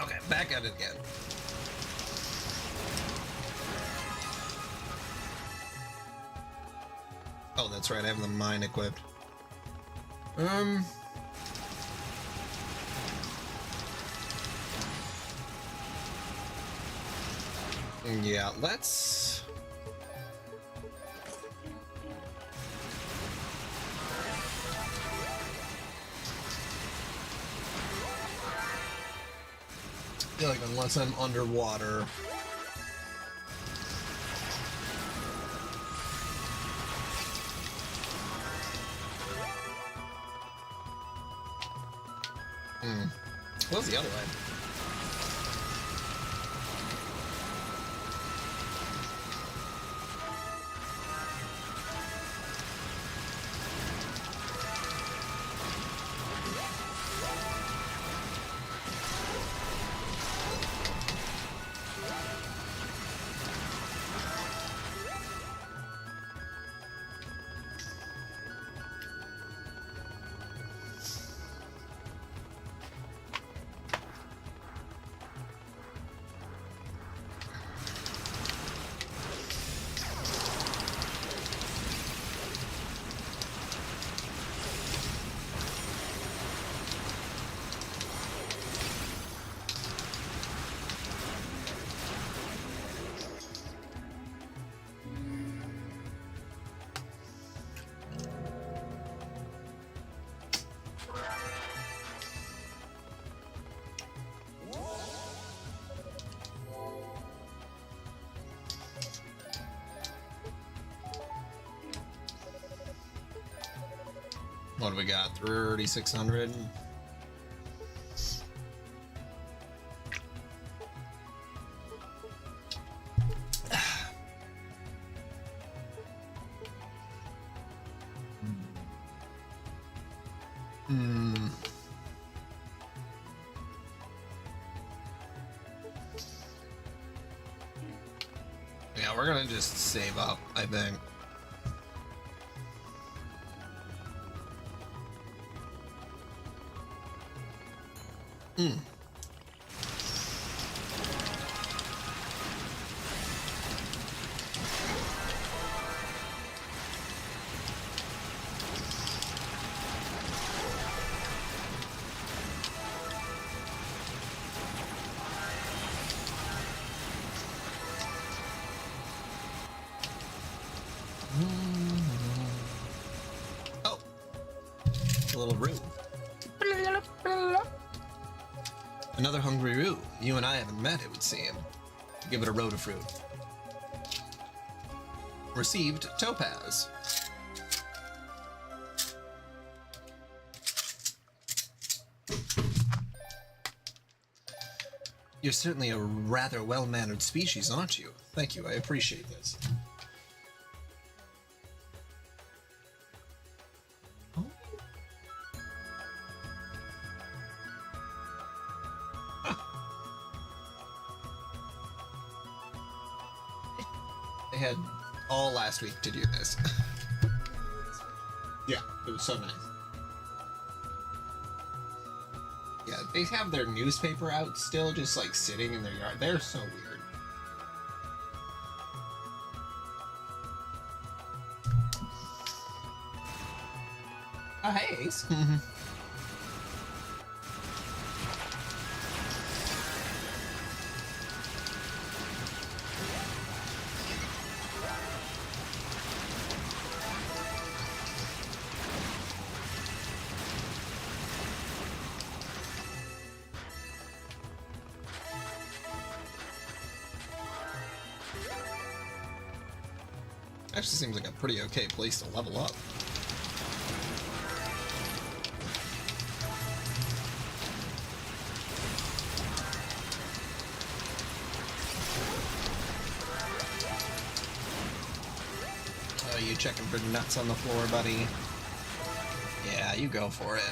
Okay, back at it again. Oh, that's right, I have the mine equipped. Yeah, let's... I feel like unless I'm underwater... What was the other way? What do we got? 3,600? Yeah, we're gonna just save up, I think. Oh, a little Roo. Another hungry Roo. You and I haven't met, it would seem. Give it a Rotafruit. Received Topaz. You're certainly a rather well-mannered species, aren't you? Thank you, I appreciate this. Oh. Huh. They had all last week to do this. Yeah, it was so nice. Yeah, they have their newspaper out still, just like sitting in their yard. They're so weird. Oh, hey, Ace. Actually seems like a pretty okay place to level up. Oh, you checking for nuts on the floor, buddy? Yeah, you go for it.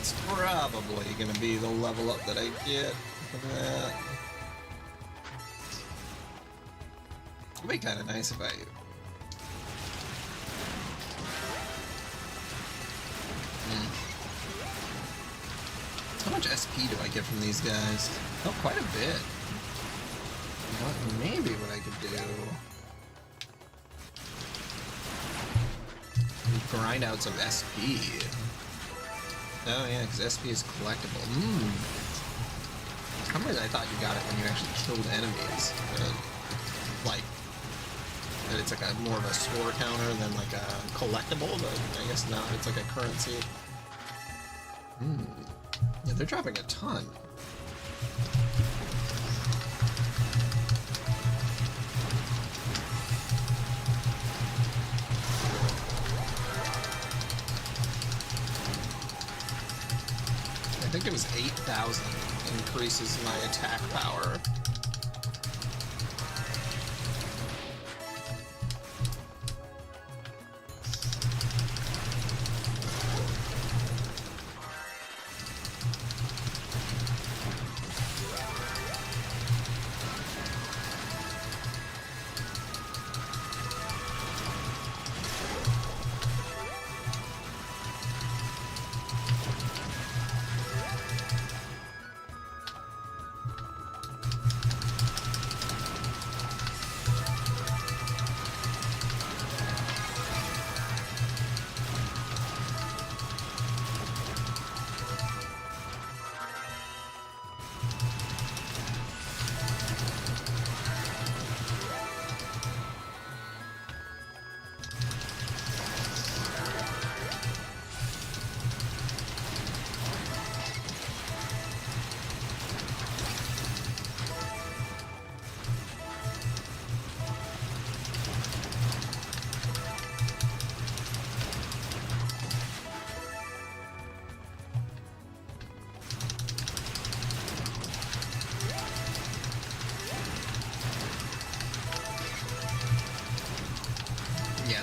that's probably gonna be the level up that I get from that. It'd be kind of nice if I... How much SP do I get from these guys? Oh, quite a bit. What maybe what I could do... grind out some SP. Oh yeah, because SP is collectible. For some reason I thought you got it when you actually killed enemies. Like, that it's like a more of a score counter than like a collectible, but I guess not. It's like a currency. Yeah, they're dropping a ton. I think it was 8,000 increases my attack power.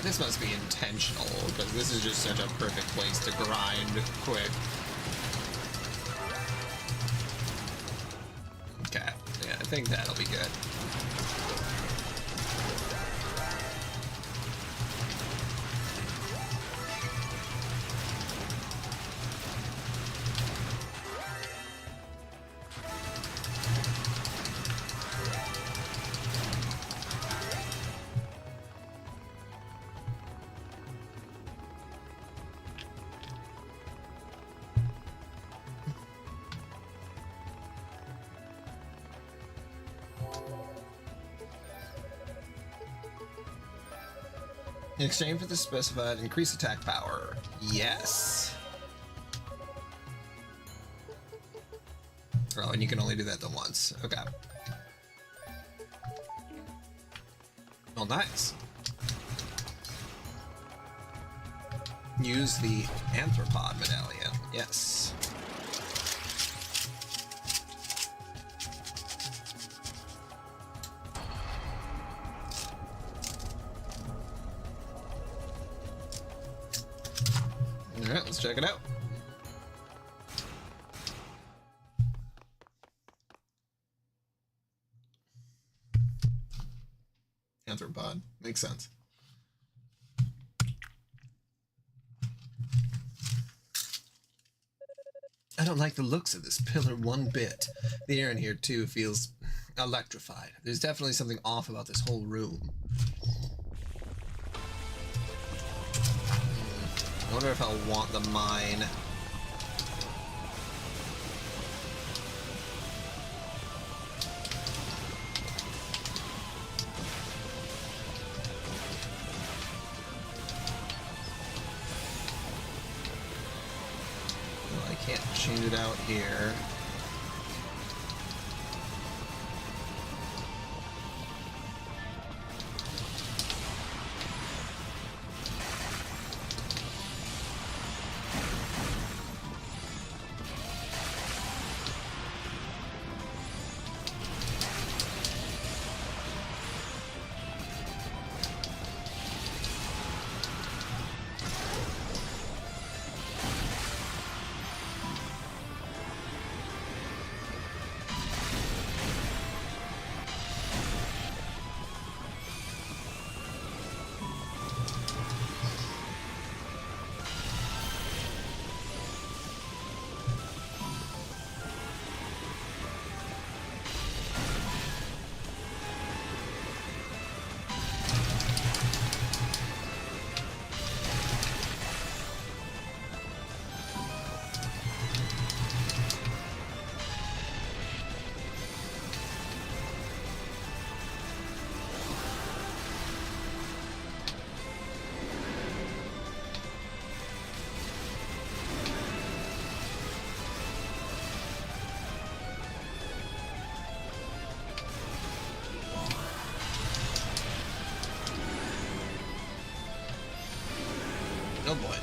This must be intentional, because this is just such a perfect place to grind quick. Okay, yeah, I think that'll be good. In exchange for the specified increased attack power. Yes. Oh, and you can only do that the once. Okay. Well, nice. Use the Arthropod medallion. Yes. Alright, let's check it out. Arthropod. Makes sense. I don't like the looks of this pillar one bit. The air in here, too, feels electrified. There's definitely something off about this whole room. I wonder if I'll want the mine. Well, I can't change it out here. Oh boy.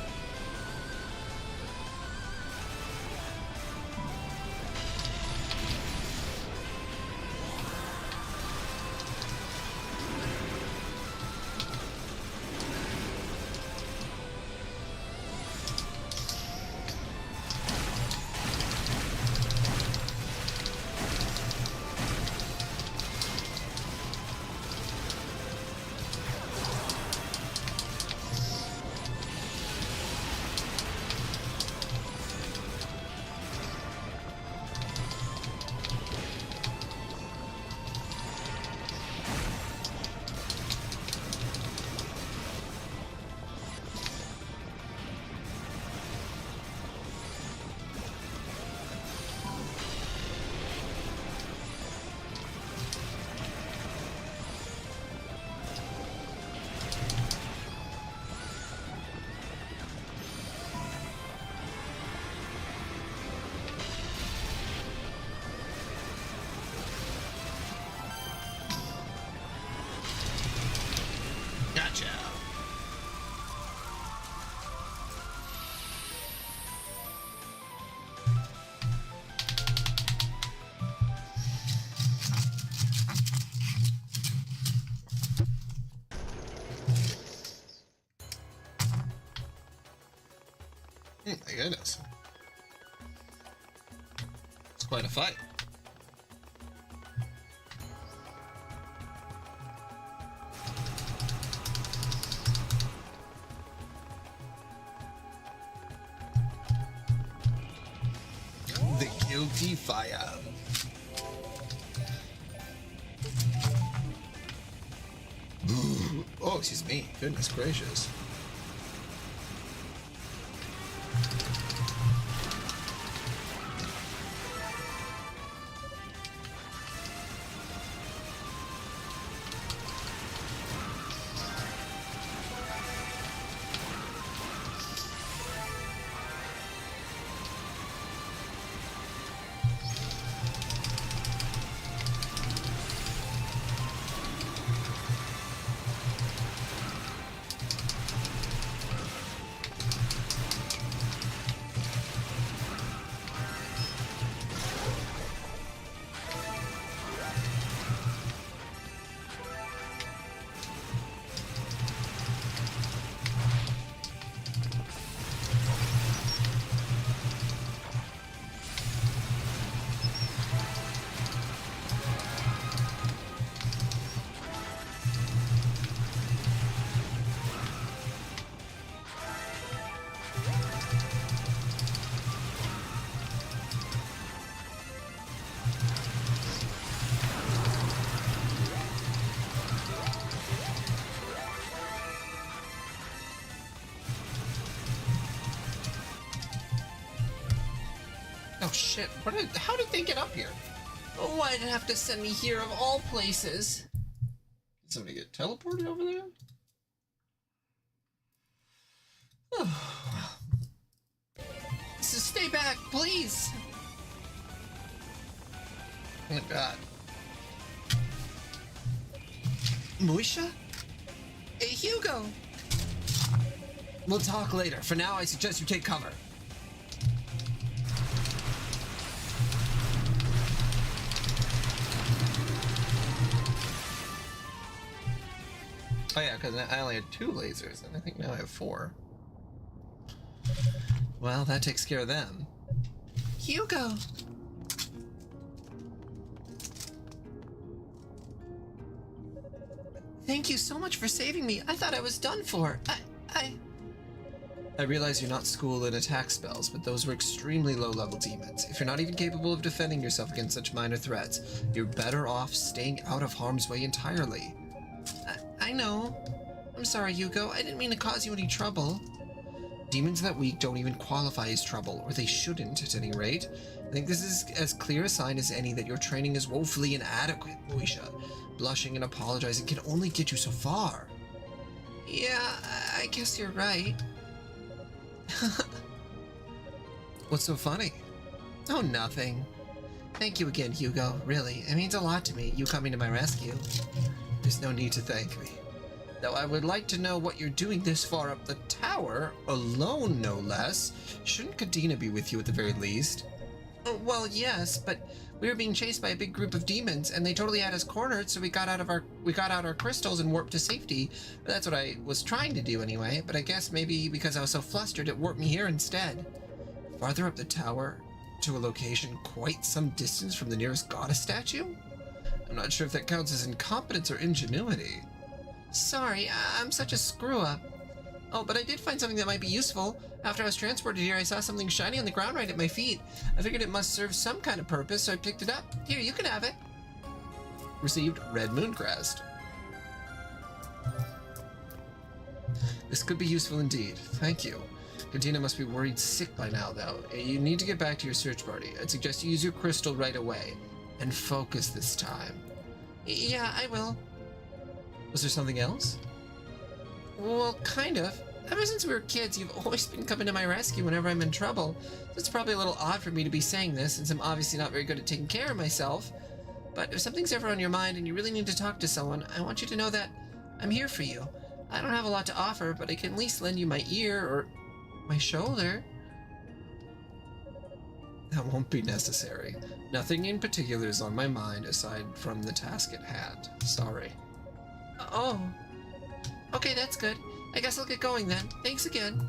Gotcha. My goodness. It's quite a fight. The guilty fire. Oh, excuse me. Goodness gracious. Oh shit, how did they get up here? Oh, why'd it have to send me here of all places? Did somebody get teleported over there? So stay back, please! Oh my god. Moisha? Hey, Hugo! We'll talk later. For now, I suggest you take cover. Oh yeah, because I only had 2 lasers, and I think now I have 4. Well, that takes care of them. Hugo! Thank you so much for saving me. I thought I was done for. I realize you're not schooled in attack spells, but those were extremely low-level demons. If you're not even capable of defending yourself against such minor threats, you're better off staying out of harm's way entirely. I know. I'm sorry, Hugo. I didn't mean to cause you any trouble. Demons that weak don't even qualify as trouble, or they shouldn't at any rate. I think this is as clear a sign as any that your training is woefully inadequate, Moisha. Blushing and apologizing can only get you so far. Yeah, I guess you're right. What's so funny? Oh, nothing. Thank you again, Hugo. Really, it means a lot to me, you coming to my rescue. There's no need to thank me. Though I would like to know what you're doing this far up the tower, alone no less. Shouldn't Kadena be with you at the very least? Well, yes, but we were being chased by a big group of demons, and they totally had us cornered. So we got out our crystals and warped to safety. That's what I was trying to do anyway. But I guess maybe because I was so flustered, it warped me here instead. Farther up the tower, to a location quite some distance from the nearest goddess statue? I'm not sure if that counts as incompetence or ingenuity. Sorry, I'm such a screw-up. Oh, but I did find something that might be useful. After I was transported here, I saw something shiny on the ground right at my feet. I figured it must serve some kind of purpose, so I picked it up. Here, you can have it. Received Red Moon Crest. This could be useful indeed. Thank you. Kadena must be worried sick by now, though. You need to get back to your search party. I'd suggest you use your crystal right away. And focus this time. Yeah, I will. Was there something else? Well, kind of. Ever since we were kids, you've always been coming to my rescue whenever I'm in trouble. So it's probably a little odd for me to be saying this, since I'm obviously not very good at taking care of myself. But if something's ever on your mind and you really need to talk to someone, I want you to know that I'm here for you. I don't have a lot to offer, but I can at least lend you my ear or my shoulder. That won't be necessary. Nothing in particular is on my mind aside from the task at hand. Sorry. Oh. Okay, that's good. I guess I'll get going then. Thanks again.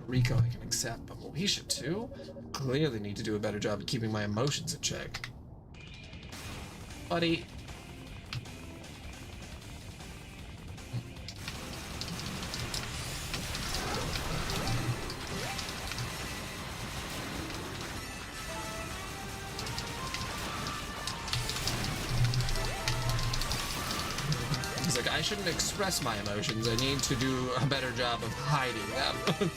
Rico I can accept, but Moesha too? Clearly need to do a better job at keeping my emotions in check. Buddy. He's like, I shouldn't express my emotions. I need to do a better job of hiding them.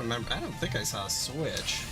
remember. I don't think I saw a switch.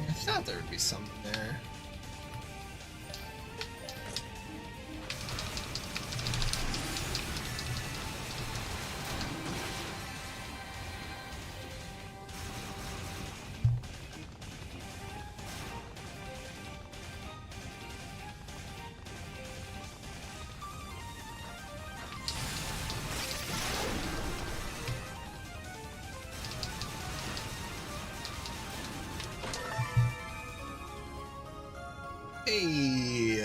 I thought there would be something there. Hey,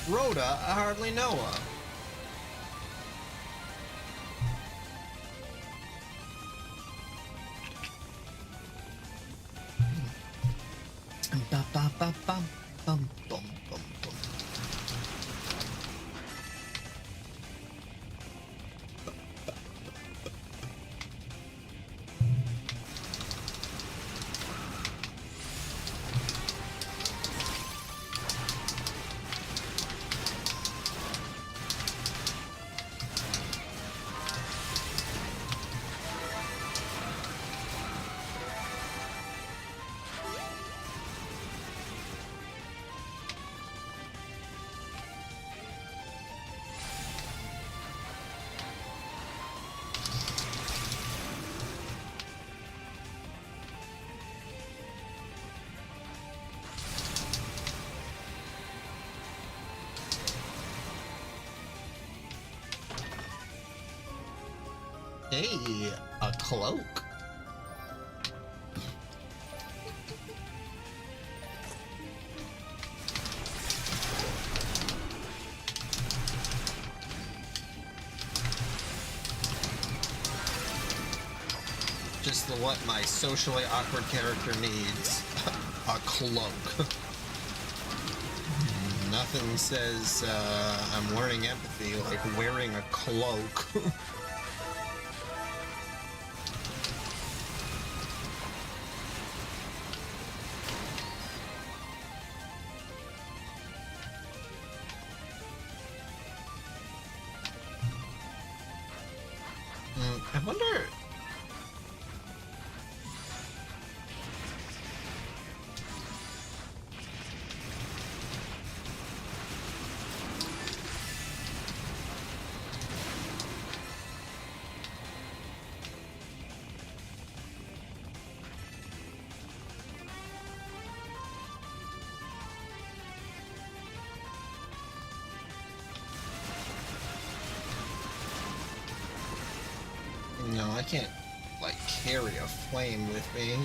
Rhoda, I hardly know her. Ba ba ba bum bum bum bum bum. Hey, a cloak. Just what my socially awkward character needs. A cloak. Nothing says I'm learning empathy like wearing a cloak. I wonder. No, I can't, like, carry a flame with me.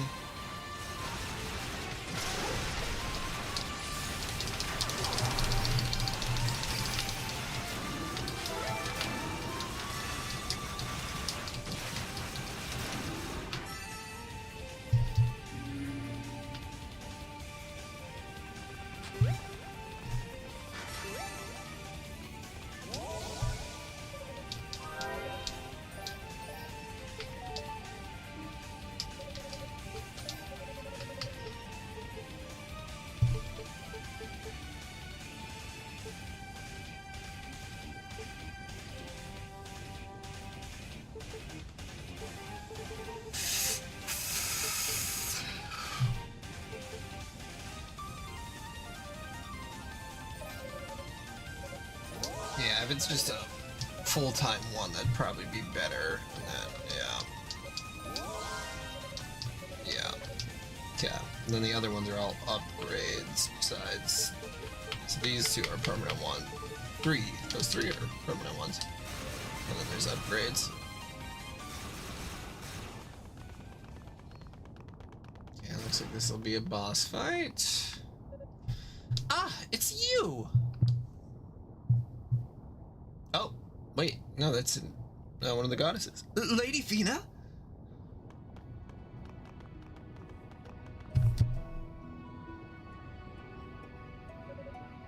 Yeah, if it's just a full-time one, that'd probably be better. Yeah. And then the other ones are all upgrades besides. So these two are permanent one. Those three are permanent ones. And then there's upgrades. Yeah, looks like this will be a boss fight. Ah, it's you! Oh, wait, no, that's one of the goddesses. Lady Fina?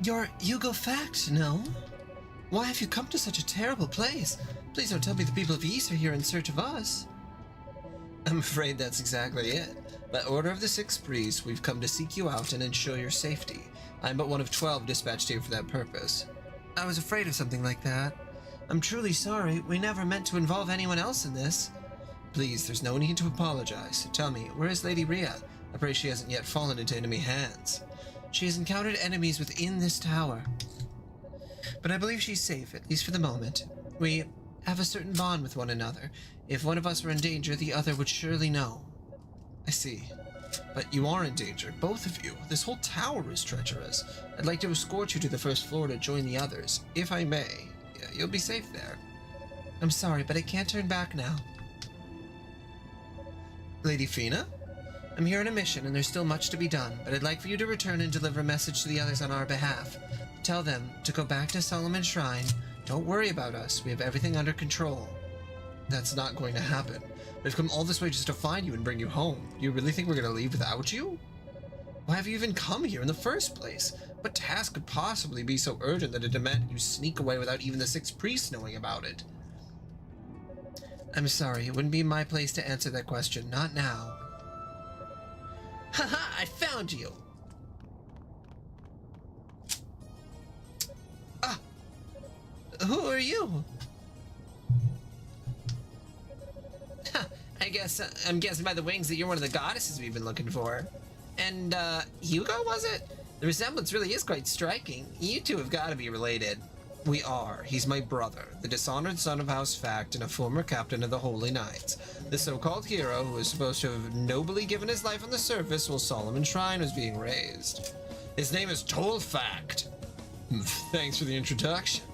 You're Hugo Fact, no? Why have you come to such a terrible place? Please don't tell me the people of Ys are here in search of us. I'm afraid that's exactly it. By order of the Six Priests, we've come to seek you out and ensure your safety. I'm but one of 12 dispatched here for that purpose. I was afraid of something like that. I'm truly sorry. We never meant to involve anyone else in this. Please, there's no need to apologize. Tell me, where is Lady Rhea? I pray she hasn't yet fallen into enemy hands. She has encountered enemies within this tower. But I believe she's safe, at least for the moment. We have a certain bond with one another. If one of us were in danger, the other would surely know. I see. But you are in danger, both of you. This whole tower is treacherous. I'd like to escort you to the first floor to join the others, if I may. You'll be safe there. I'm sorry, but I can't turn back now. Lady Fina? I'm here on a mission, and there's still much to be done, but I'd like for you to return and deliver a message to the others on our behalf. Tell them to go back to Solomon's Shrine. Don't worry about us. We have everything under control. That's not going to happen. We've come all this way just to find you and bring you home. Do you really think we're going to leave without you? Why have you even come here in the first place? What task could possibly be so urgent that it demanded you sneak away without even the Six Priests knowing about it? I'm sorry, it wouldn't be my place to answer that question. Not now. Haha, I found you! Ah! Who are you? I'm guessing by the wings that you're one of the goddesses we've been looking for. And, Hugo, was it? The resemblance really is quite striking. You two have got to be related. We are. He's my brother, the dishonored son of House Fact and a former captain of the Holy Knights. The so-called hero who was supposed to have nobly given his life on the surface while Solomon's Shrine was being raised. His name is Toll Fact. Thanks for the introduction.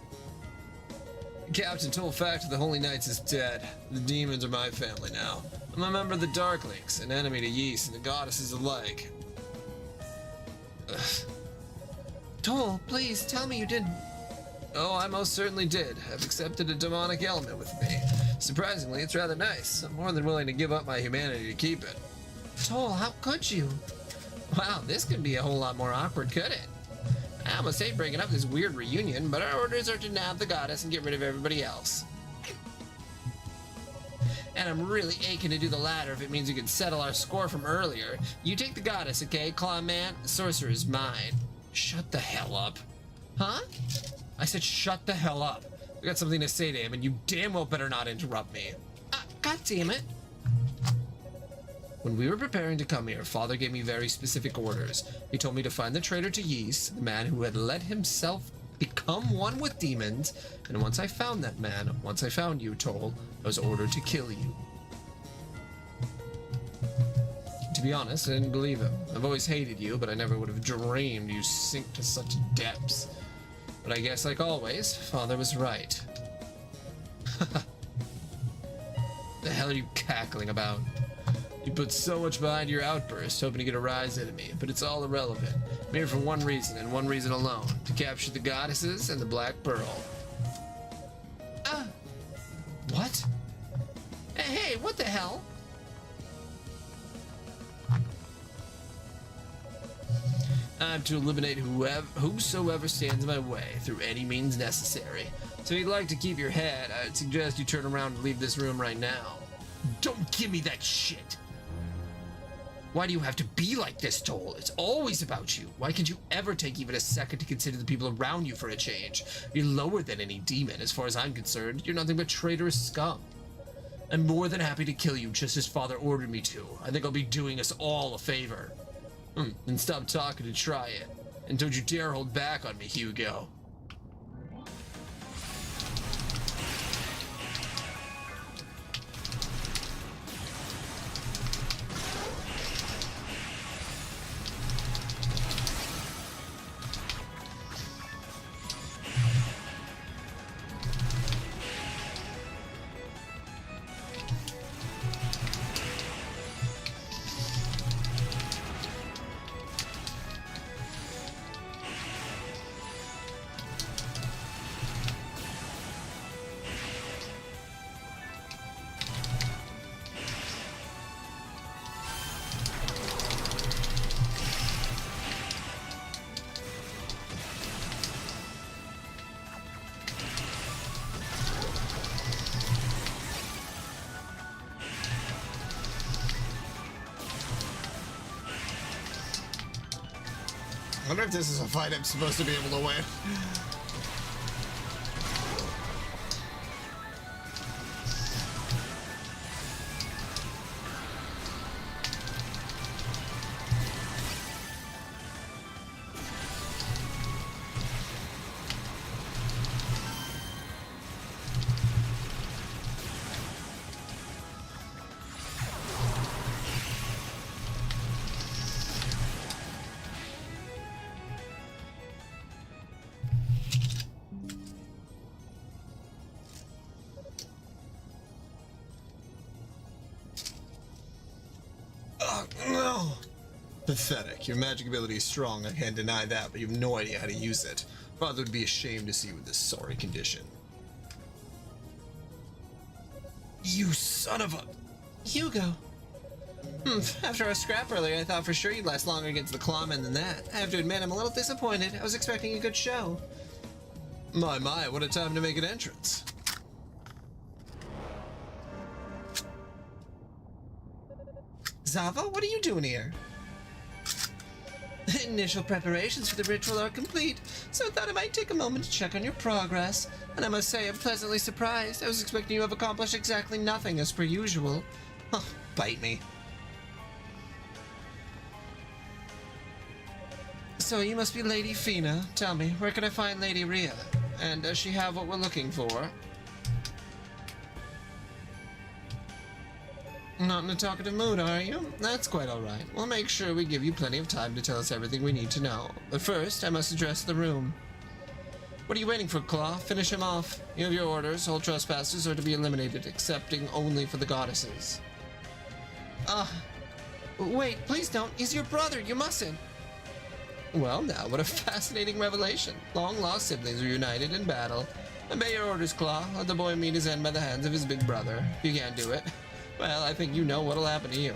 Captain Toll Fact of the Holy Knights is dead. The demons are my family now. I'm a member of the Darklings, an enemy to Ys and the goddesses alike. Ugh. Toll, please tell me you didn't. Oh, I most certainly did. I've accepted a demonic element with me. Surprisingly, it's rather nice. I'm more than willing to give up my humanity to keep it. Toll, how could you? Wow, this could be a whole lot more awkward, could it? I almost hate breaking up this weird reunion, but our orders are to nab the goddess and get rid of everybody else. And I'm really aching to do the latter if it means we can settle our score from earlier. You take the goddess, okay, Claw Man? The sorcerer's mine. Shut the hell up. Huh? I said shut the hell up. I got something to say to him, and you damn well better not interrupt me. God damn it. When we were preparing to come here, Father gave me very specific orders. He told me to find the traitor to Ys, the man who had let himself become one with demons, and once I found that man, once I found you, Toll, I was ordered to kill you. To be honest, I didn't believe him. I've always hated you, but I never would have dreamed you sink to such depths. But I guess, like always, Father was right. The hell are you cackling about? You put so much behind your outburst, hoping to get a rise out of me, but it's all irrelevant. I'm here for one reason, and one reason alone. To capture the goddesses and the Black Pearl. What? Hey, what the hell? I'm to eliminate whosoever stands in my way through any means necessary. So if you'd like to keep your head, I'd suggest you turn around and leave this room right now. Don't give me that shit! Why do you have to be like this, Toll? It's always about you. Why can't you ever take even a second to consider the people around you for a change? You're lower than any demon, as far as I'm concerned. You're nothing but traitorous scum. I'm more than happy to kill you just as Father ordered me to. I think I'll be doing us all a favor. Then stop talking and try it. And don't you dare hold back on me, Hugo. wonder if this is a fight I'm supposed to be able to win. No. Pathetic. Your magic ability is strong, I can't deny that, but you have no idea how to use it. Father would be ashamed to see you with this sorry condition. You son of a... Hugo. After our scrap earlier, I thought for sure you'd last longer against the Clawmen than that. I have to admit, I'm a little disappointed. I was expecting a good show. My, what a time to make an entrance. Zava, what are you doing here? Initial preparations for the ritual are complete, so I thought I might take a moment to check on your progress. And I must say, I'm pleasantly surprised. I was expecting you to have accomplished exactly nothing as per usual. Huh, bite me. So you must be Lady Fina. Tell me, where can I find Lady Rhea? And does she have what we're looking for? Not in a talkative mood, are you? That's quite alright. We'll make sure we give you plenty of time to tell us everything we need to know. But first, I must address the room. What are you waiting for, Claw? Finish him off. You have your orders. All trespassers are to be eliminated, excepting only for the goddesses. Wait, please don't. He's your brother. You mustn't. Well, now, what a fascinating revelation. Long-lost siblings are united in battle. Obey your orders, Claw. Let the boy meet his end by the hands of his big brother. If you can't do it, well, I think you know what'll happen to you.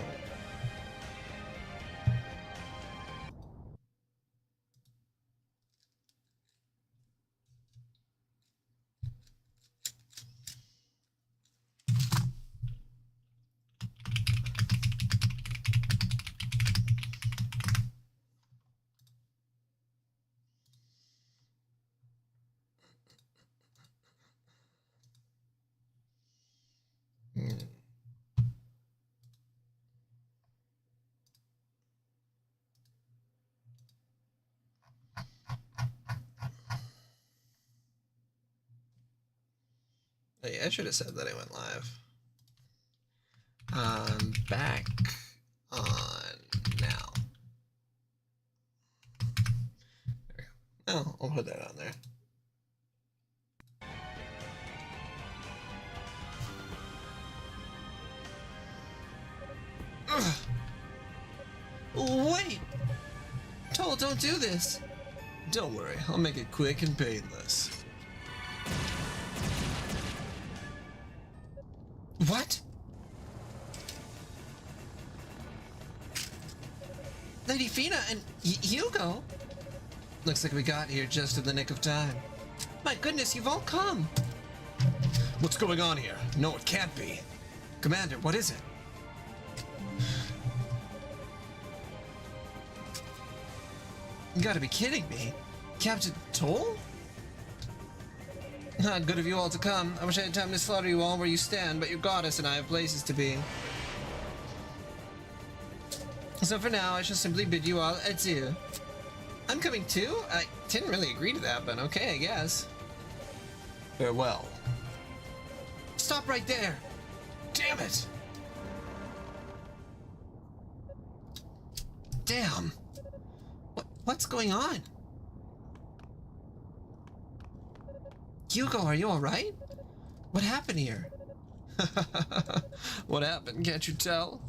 Hey, I should have said that I went live. Back on now. There we go. Oh, I'll put that on there. Ugh. Wait! Toll, don't do this! Don't worry, I'll make it quick and painless. What? Lady Fina and Hugo? Looks like we got here just in the nick of time. My goodness, you've all come! What's going on here? No, it can't be. Commander, what is it? You gotta be kidding me. Captain Toll? Good of you all to come. I wish I had time to slaughter you all where you stand, but your goddess and I have places to be. So for now, I shall simply bid you all adieu. I'm coming too? I didn't really agree to that, but okay, I guess. Farewell. Stop right there! Damn it! Damn! What's going on? Hugo, are you alright? What happened here? What happened? Can't you tell?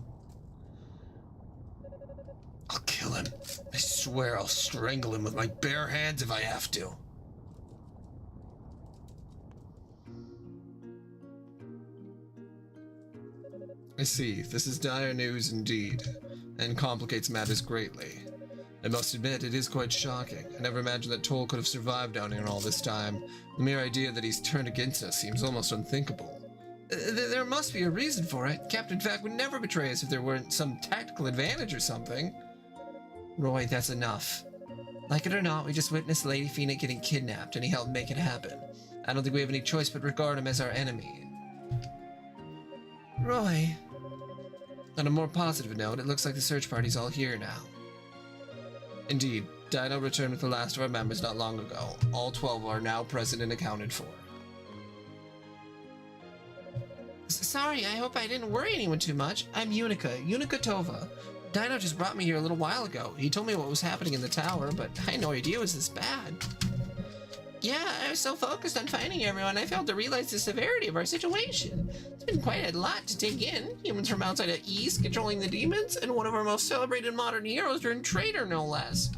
I'll kill him. I swear I'll strangle him with my bare hands if I have to. I see. This is dire news indeed, and complicates matters greatly. I must admit, it is quite shocking. I never imagined that Toll could have survived down here all this time. The mere idea that he's turned against us seems almost unthinkable. There must be a reason for it. Captain Vac would never betray us if there weren't some tactical advantage or something. Roy, that's enough. Like it or not, we just witnessed Lady Fina getting kidnapped, and he helped make it happen. I don't think we have any choice but regard him as our enemy. Roy. On a more positive note, it looks like the search party's all here now. Indeed, Dino returned with the last of our members not long ago. All 12 are now present and accounted for. Sorry, I hope I didn't worry anyone too much. I'm Unica Tova. Dino just brought me here a little while ago. He told me what was happening in the tower, but I had no idea it was this bad. Yeah, I was so focused on finding everyone, I failed to realize the severity of our situation. It's been quite a lot to take in. Humans from outside of East controlling the demons, and one of our most celebrated modern heroes turned traitor, no less.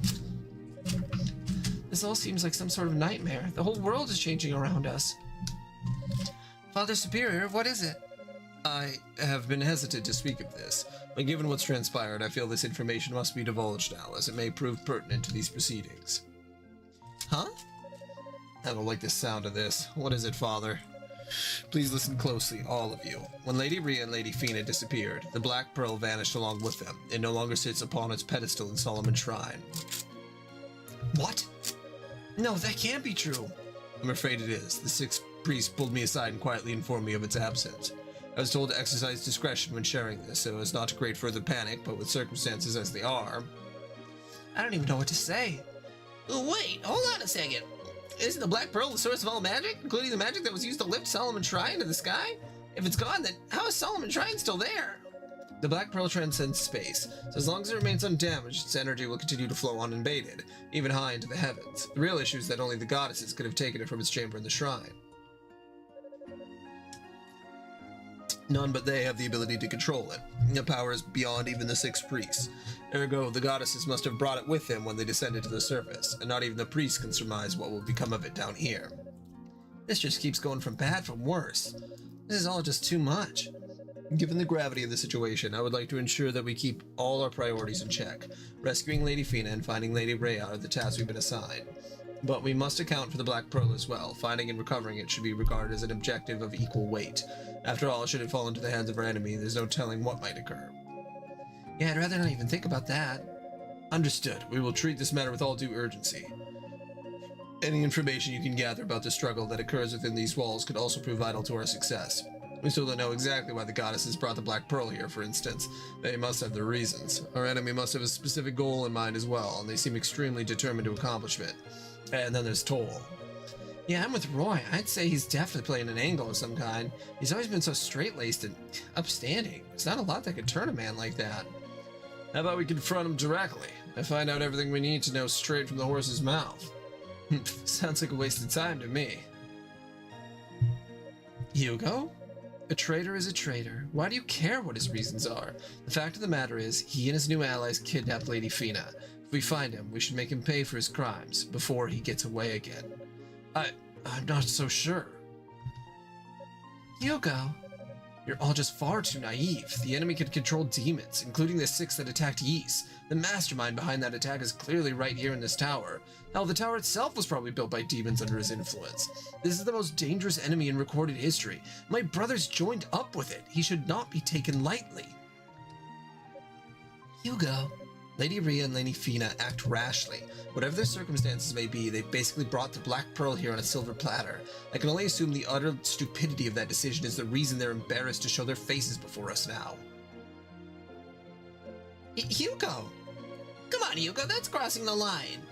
This all seems like some sort of nightmare. The whole world is changing around us. Father Superior, what is it? I have been hesitant to speak of this, but given what's transpired, I feel this information must be divulged now, as it may prove pertinent to these proceedings. Huh? I don't like the sound of this. What is it, Father? Please listen closely, all of you. When Lady Rhea and Lady Fina disappeared, the Black Pearl vanished along with them. It no longer sits upon its pedestal in Solomon's Shrine. What? No, that can't be true. I'm afraid it is. The 6th priest pulled me aside and quietly informed me of its absence. I was told to exercise discretion when sharing this, so as not to create further panic, but with circumstances as they are. I don't even know what to say. Wait, hold on a second. Isn't the Black Pearl the source of all magic, including the magic that was used to lift Solomon's Shrine to the sky? If it's gone, then how is Solomon's Shrine still there? The Black Pearl transcends space, so as long as it remains undamaged, its energy will continue to flow uninvaded, even high into the heavens. The real issue is that only the goddesses could have taken it from its chamber in the shrine. None but they have the ability to control it. The power is beyond even the 6 priests. Ergo, the goddesses must have brought it with them when they descended to the surface, and not even the priests can surmise what will become of it down here. This just keeps going from bad from worse. This is all just too much. Given the gravity of the situation, I would like to ensure that we keep all our priorities in check. Rescuing Lady Fina and finding Lady Rhea are the tasks we've been assigned. But we must account for the Black Pearl as well. Finding and recovering it should be regarded as an objective of equal weight. After all, should it fall into the hands of our enemy, there's no telling what might occur. Yeah, I'd rather not even think about that. Understood. We will treat this matter with all due urgency. Any information you can gather about the struggle that occurs within these walls could also prove vital to our success. We still don't know exactly why the goddesses brought the Black Pearl here, for instance. They must have their reasons. Our enemy must have a specific goal in mind as well, and they seem extremely determined to accomplish it. And then there's Toll. Yeah, I'm with Roy. I'd say he's definitely playing an angle of some kind. He's always been so straight-laced and upstanding. There's not a lot that could turn a man like that. How about we confront him directly and find out everything we need to know straight from the horse's mouth? Sounds like a waste of time to me. Hugo? A traitor is a traitor. Why do you care what his reasons are? The fact of the matter is, he and his new allies kidnapped Lady Fina. If we find him, we should make him pay for his crimes before he gets away again. I'm not so sure. Hugo, you're all just far too naive. The enemy can control demons, including the 6 that attacked Ys. The mastermind behind that attack is clearly right here in this tower. Hell, the tower itself was probably built by demons under his influence. This is the most dangerous enemy in recorded history. My brother's joined up with it. He should not be taken lightly. Hugo. Lady Rhea and Lady Fina act rashly. Whatever their circumstances may be, they've basically brought the Black Pearl here on a silver platter. I can only assume the utter stupidity of that decision is the reason they're embarrassed to show their faces before us now. Hugo! Come on, Hugo, that's crossing the line.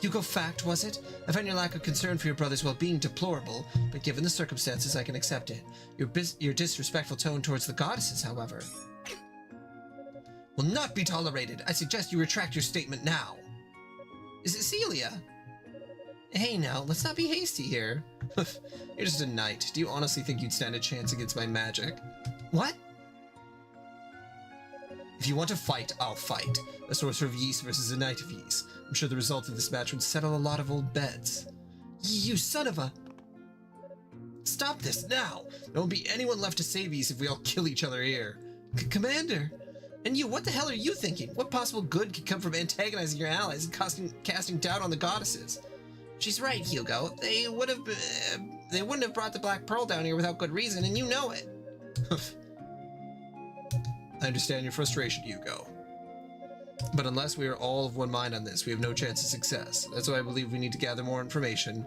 Hugo, fact, was it? I find your lack of concern for your brother's well-being deplorable, but given the circumstances, I can accept it. Your disrespectful tone towards the goddesses, however, will not be tolerated. I suggest you retract your statement now. Is it Celia? Hey now, let's not be hasty here. You're just a knight. Do you honestly think you'd stand a chance against my magic? What? If you want to fight, I'll fight. A sorcerer of Ys versus a knight of Ys. I'm sure the result of this match would settle a lot of old bets. You son of a... Stop this now! There won't be anyone left to save Ys if we all kill each other here. Commander! And you, what the hell are you thinking? What possible good could come from antagonizing your allies and casting doubt on the goddesses? She's right, Hugo. They wouldn't have brought the Black Pearl down here without good reason, and you know it. I understand your frustration, Hugo. But unless we are all of one mind on this, we have no chance of success. That's why I believe we need to gather more information,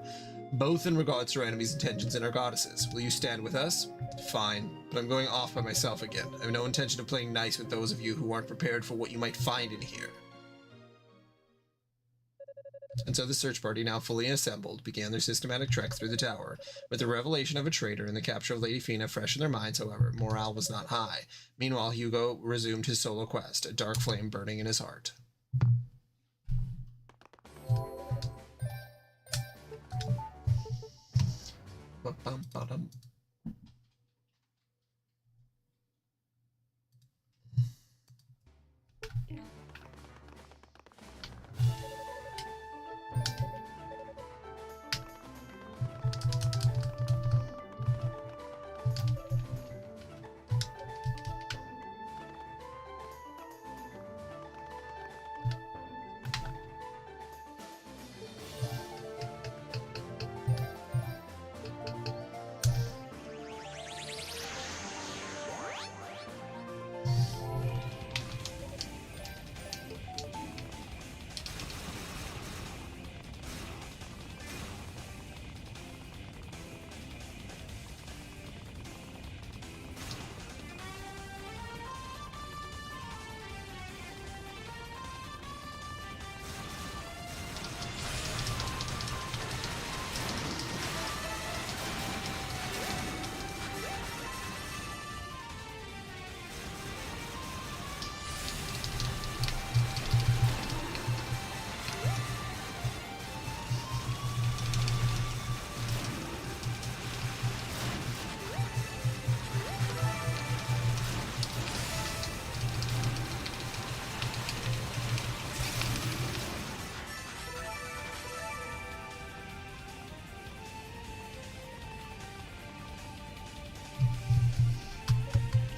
both in regards to our enemies' intentions and our goddesses. Will you stand with us? Fine, but I'm going off by myself again. I have no intention of playing nice with those of you who aren't prepared for what you might find in here. And so the search party, now fully assembled, began their systematic trek through the tower. With the revelation of a traitor and the capture of Lady Fina fresh in their minds, however, morale was not high. Meanwhile, Hugo resumed his solo quest, a dark flame burning in his heart. Ba-bum-ba-dum.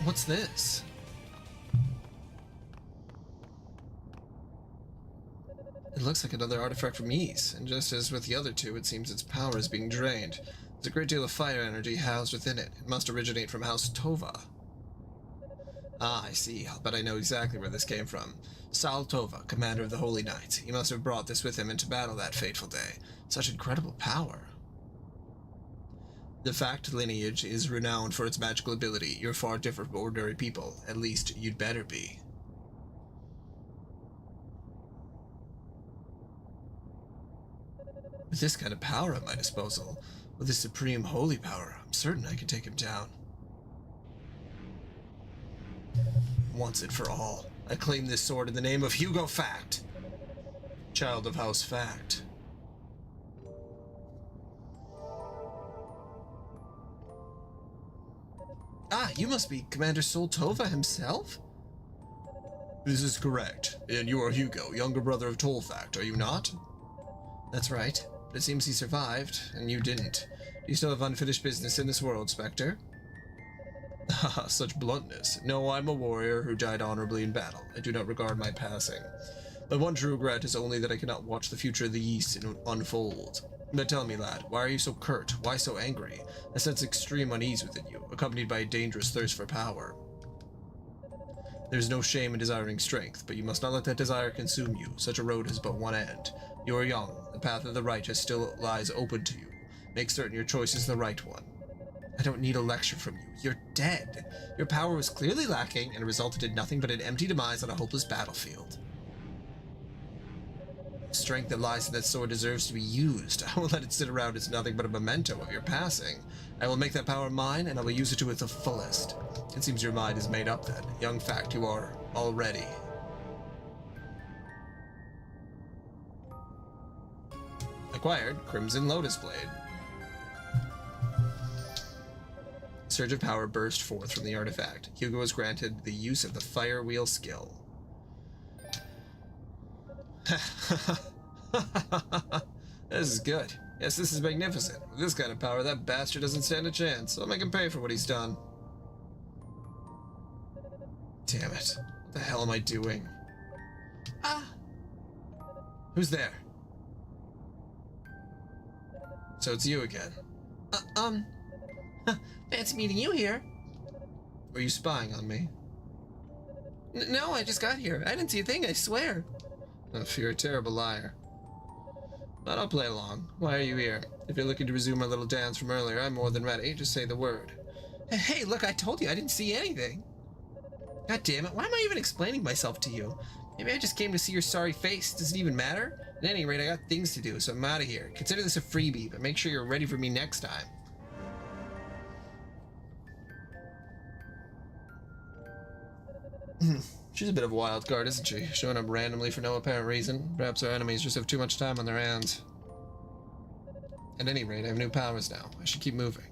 What's this? It looks like another artifact from Ys, and just as with the other two, it seems its power is being drained. There's a great deal of fire energy housed within it. It must originate from House Tova. Ah, I see. I'll bet I know exactly where this came from. Sal Tova, commander of the Holy Knights. He must have brought this with him into battle that fateful day. Such incredible power. The Fact lineage is renowned for its magical ability. You're far different from ordinary people. At least, you'd better be. With this kind of power at my disposal, with this supreme holy power, I'm certain I can take him down. Once and for all, I claim this sword in the name of Hugo Fact, child of House Fact. Ah, you must be Commander Sol Tova himself? This is correct, and you are Hugo, younger brother of Tolfact, are you not? That's right, but it seems he survived, and you didn't. Do you still have unfinished business in this world, Spectre? Haha, such bluntness. No, I'm a warrior who died honorably in battle. I do not regard my passing. My one true regret is only that I cannot watch the future of the Ys unfold. But tell me, lad, why are you so curt? Why so angry? I sense extreme unease within you, accompanied by a dangerous thirst for power. There's no shame in desiring strength, but you must not let that desire consume you. Such a road has but one end. You are young. The path of the righteous still lies open to you. Make certain your choice is the right one. I don't need a lecture from you. You're dead. Your power was clearly lacking and resulted in nothing but an empty demise on a hopeless battlefield. The strength that lies in that sword deserves to be used. I won't let it sit around as nothing but a memento of your passing. I will make that power mine, and I will use it to its fullest. It seems your mind is made up then. Young Fact, you are already. Acquired Crimson Lotus Blade. A surge of power burst forth from the artifact. Hugo was granted the use of the Fire Wheel skill. This is good. Yes, this is magnificent. With this kind of power, that bastard doesn't stand a chance. I'll make him pay for what he's done. Damn it. What the hell am I doing? Ah! Who's there? So it's you again. Fancy meeting you here. Were you spying on me? No, I just got here. I didn't see a thing, I swear. Oh, you're a terrible liar. But I'll play along. Why are you here? If you're looking to resume our little dance from earlier, I'm more than ready. Just say the word. Hey, look, I told you I didn't see anything. God damn it, why am I even explaining myself to you? Maybe I just came to see your sorry face. Does it even matter? At any rate, I got things to do, so I'm out of here. Consider this a freebie, but make sure you're ready for me next time. She's a bit of a wild card, isn't she? Showing up randomly for no apparent reason. Perhaps our enemies just have too much time on their hands. At any rate, I have new powers now. I should keep moving.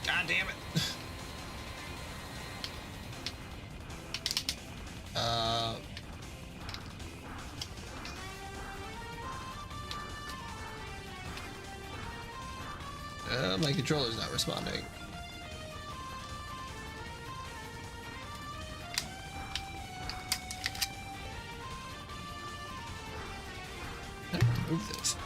God damn it. My controller's not responding. I can move this.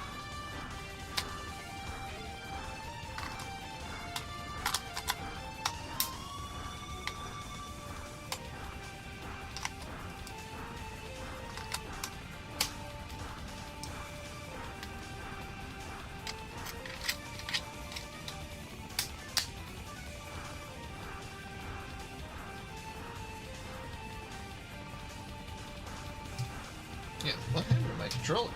Yeah, what happened to my controller?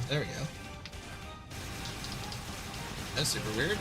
There we go. That's super weird.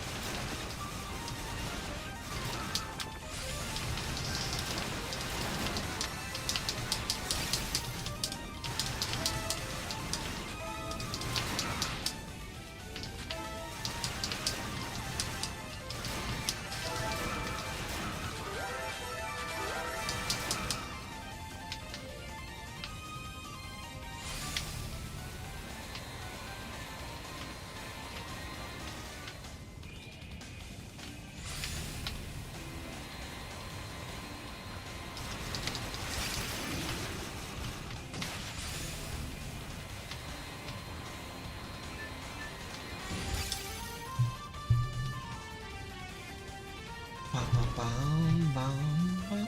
Bum, bum, bum.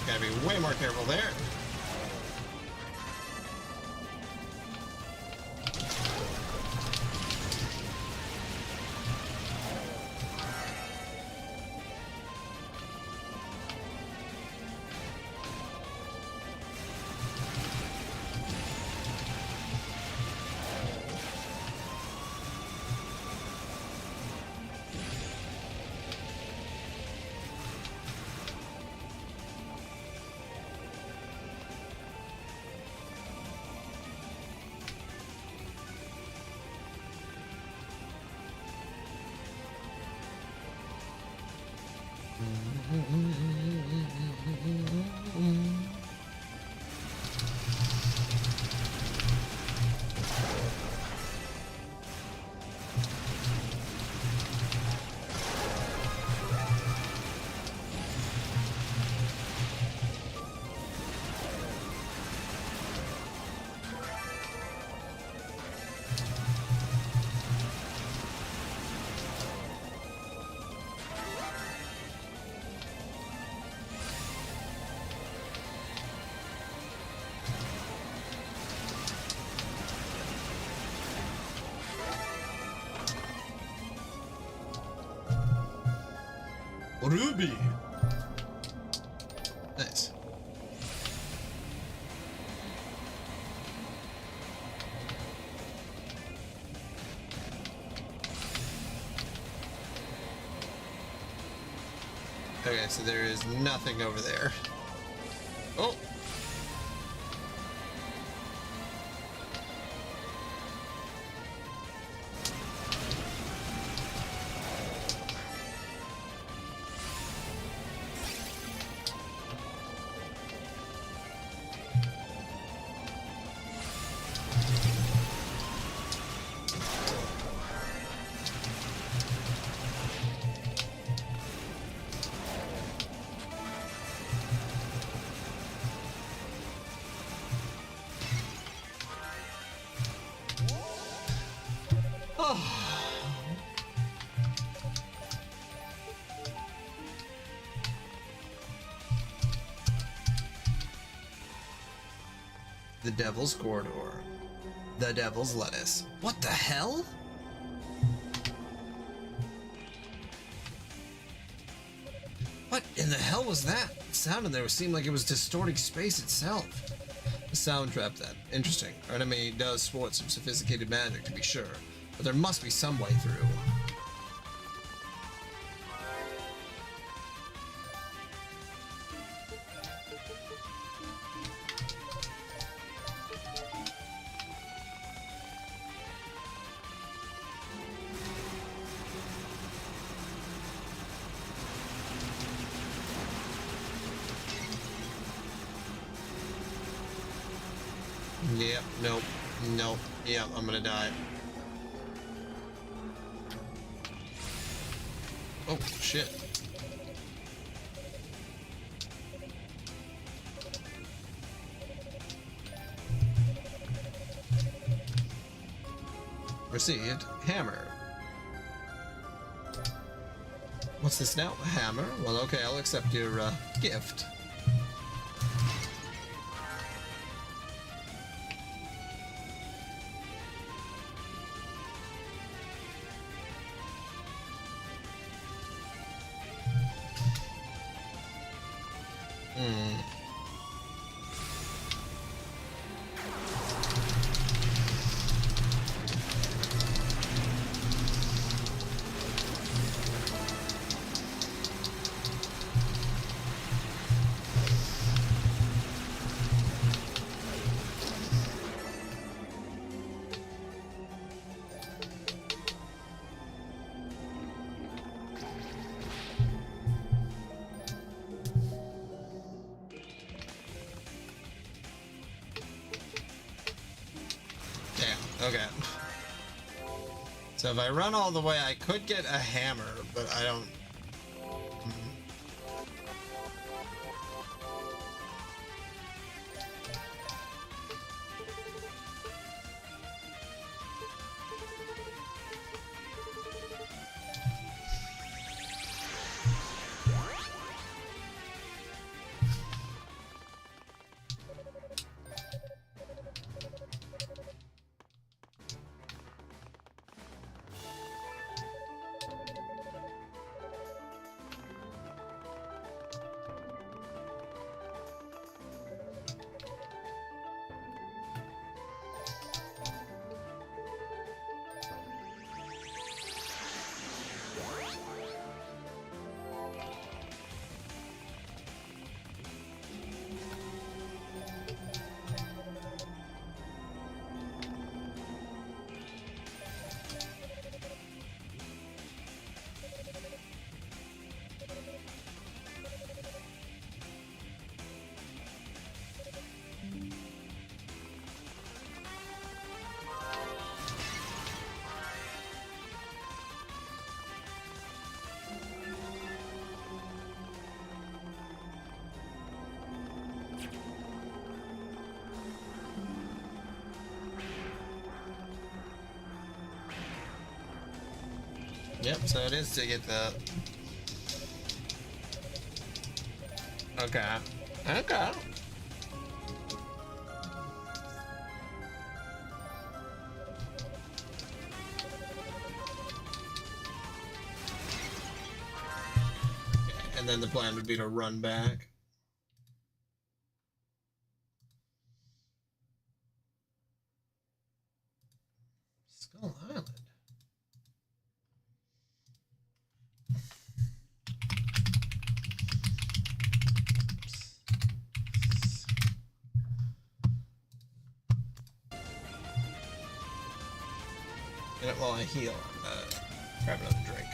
Gotta be way more careful there. Ruby. Nice. Okay, so there is nothing over there. Oh. The Devil's Corridor. The Devil's Lettuce. What the hell? What in the hell was that? The sound in there seemed like it was distorting space itself. A sound trap then. Interesting. Our enemy does sport some sophisticated magic, to be sure, but there must be some way through. Yep, nope, nope, yep, I'm gonna die. Oh, shit. Received hammer. What's this now? A hammer? Well, okay, I'll accept your gift. Okay. So if I run all the way, I could get a hammer, but I don't... Yep, so it is to get the... Okay. Okay. And then the plan would be to run back. Skull Island. Yeah, while I heal, grab another drink.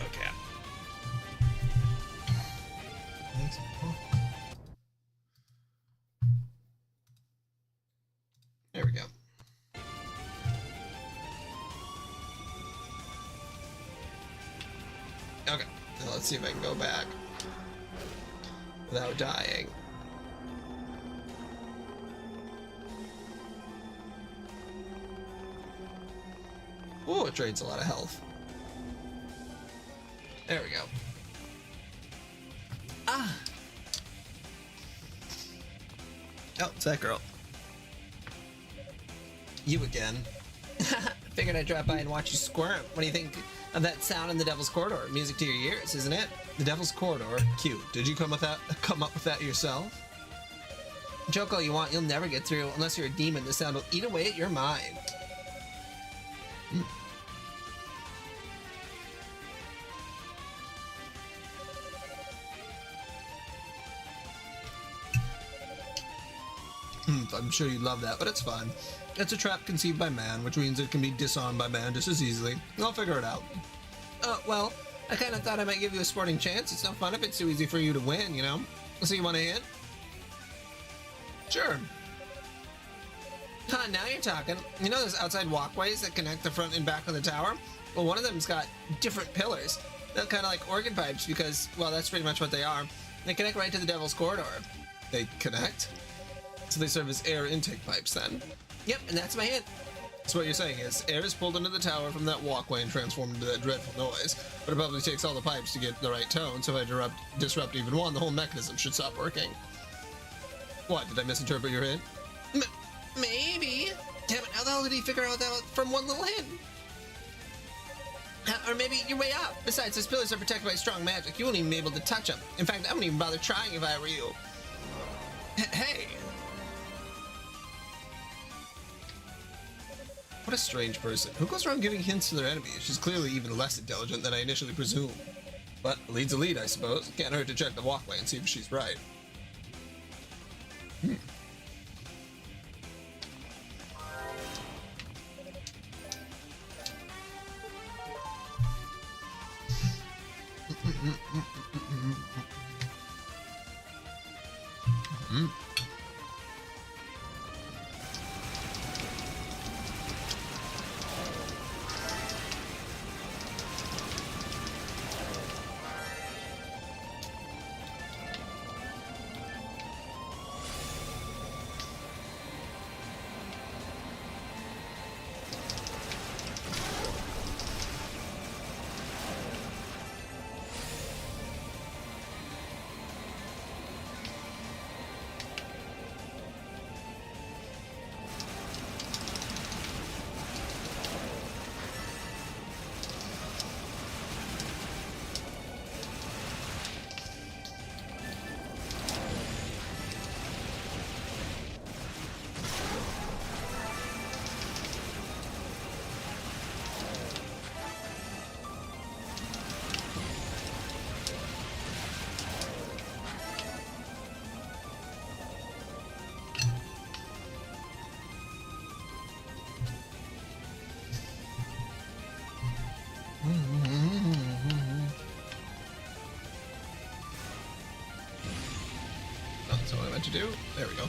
Okay. There we go. Okay, now let's see if I can go back without dying. Ooh, it drains a lot of health. There we go. Ah! Oh, it's that girl. You again. Figured I'd drop by and watch you squirm. What do you think of that sound in the Devil's Corridor? Music to your ears, isn't it? The Devil's Corridor. Cute. Did you come up with that yourself? Joke all you want, you'll never get through unless you're a demon. The sound will eat away at your mind. I'm sure you'd love that, but it's fine. It's a trap conceived by man, which means it can be disarmed by man just as easily. I'll figure it out. Well, I kind of thought I might give you a sporting chance. It's no fun if it's too easy for you to win, you know? So you want a hint? Sure. Huh, now you're talking. You know those outside walkways that connect the front and back of the tower? Well, one of them's got different pillars. They're kind of like organ pipes because, well, that's pretty much what they are. They connect right to the Devil's Corridor. They connect? So they serve as air intake pipes then? Yep, and that's my hint. So what you're saying is, air is pulled into the tower from that walkway and transformed into that dreadful noise, but it probably takes all the pipes to get the right tone, so if I disrupt even one, the whole mechanism should stop working. What, did I misinterpret your hint? Maybe. Damn it, how the hell did he figure out that from one little hint? Or maybe you're way off. Besides, those pillars are protected by strong magic. You won't even be able to touch them. In fact, I wouldn't even bother trying if I were you. Hey! What a strange person. Who goes around giving hints to their enemies? She's clearly even less intelligent than I initially presumed. But a lead's a lead, I suppose. Can't hurt to check the walkway and see if she's right. That's what I meant to do. There we go.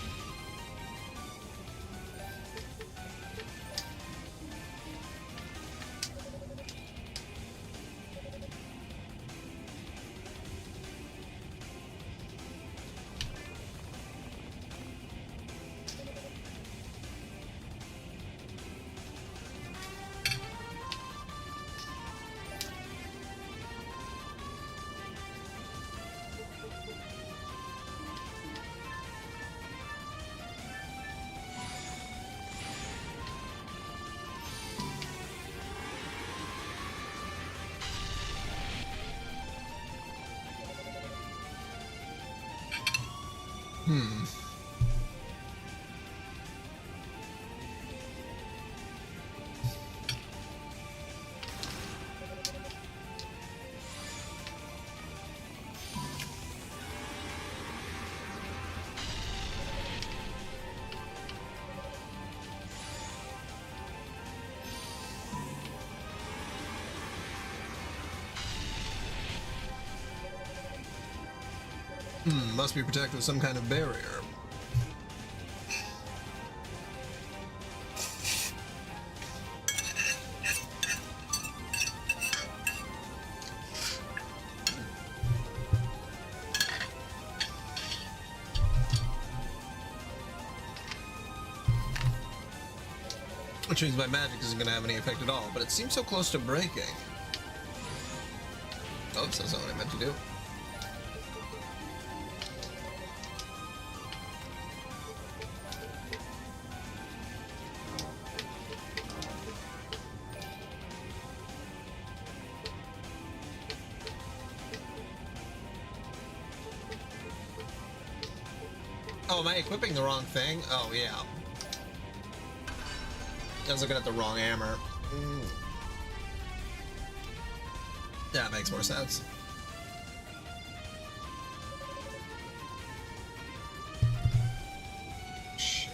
Must be protected with some kind of barrier. Which means my magic isn't going to have any effect at all, but it seems so close to breaking. Oops, that's not what I meant to do. Oh, am I equipping the wrong thing? Oh, yeah. I was looking at the wrong hammer. That makes more sense. Shit.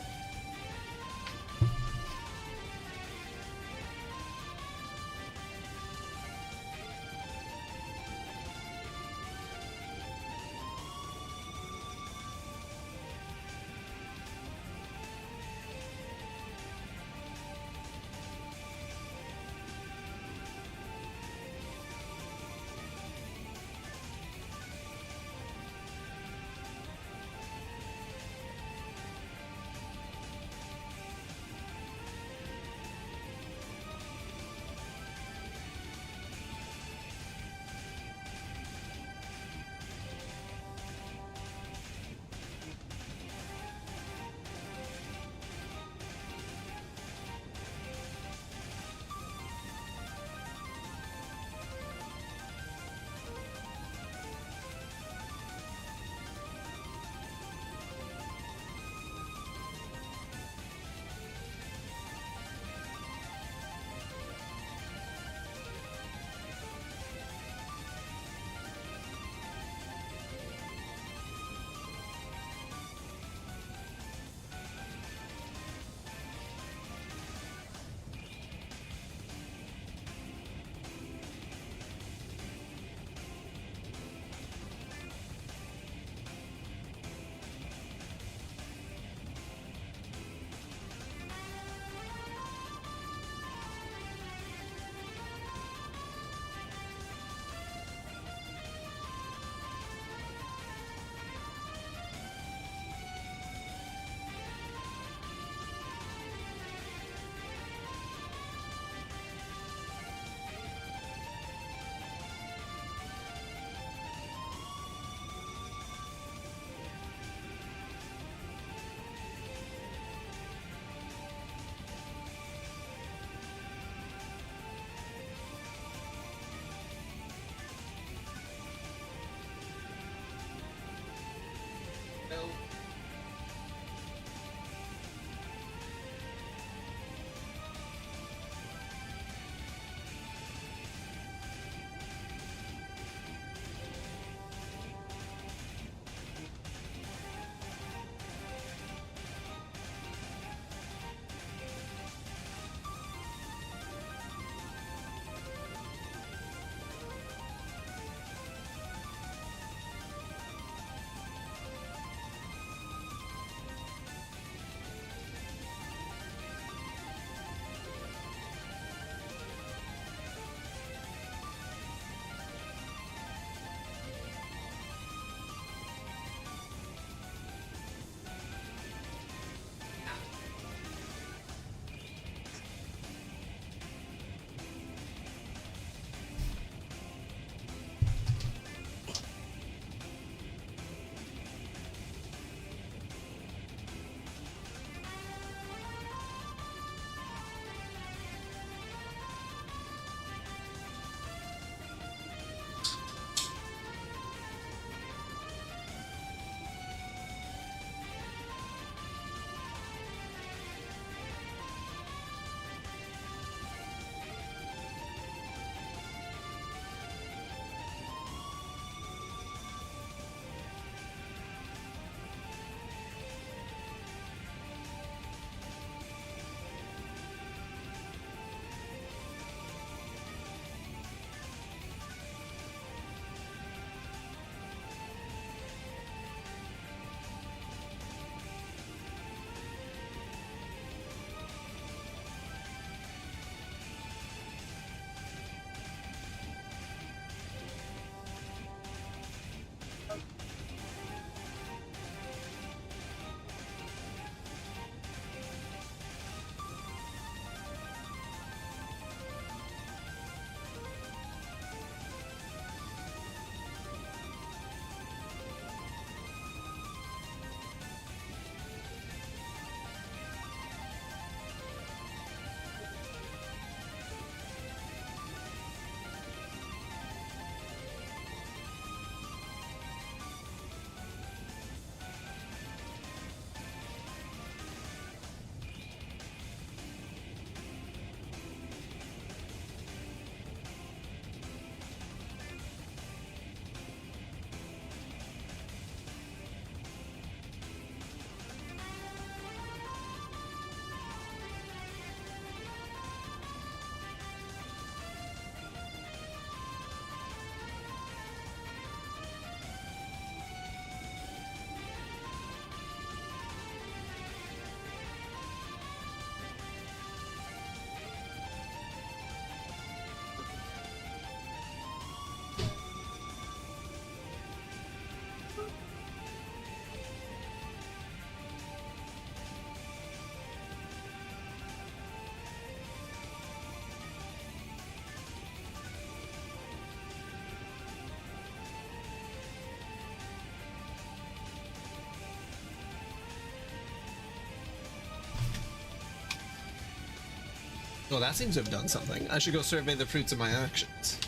Well, that seems to have done something. I should go survey the fruits of my actions.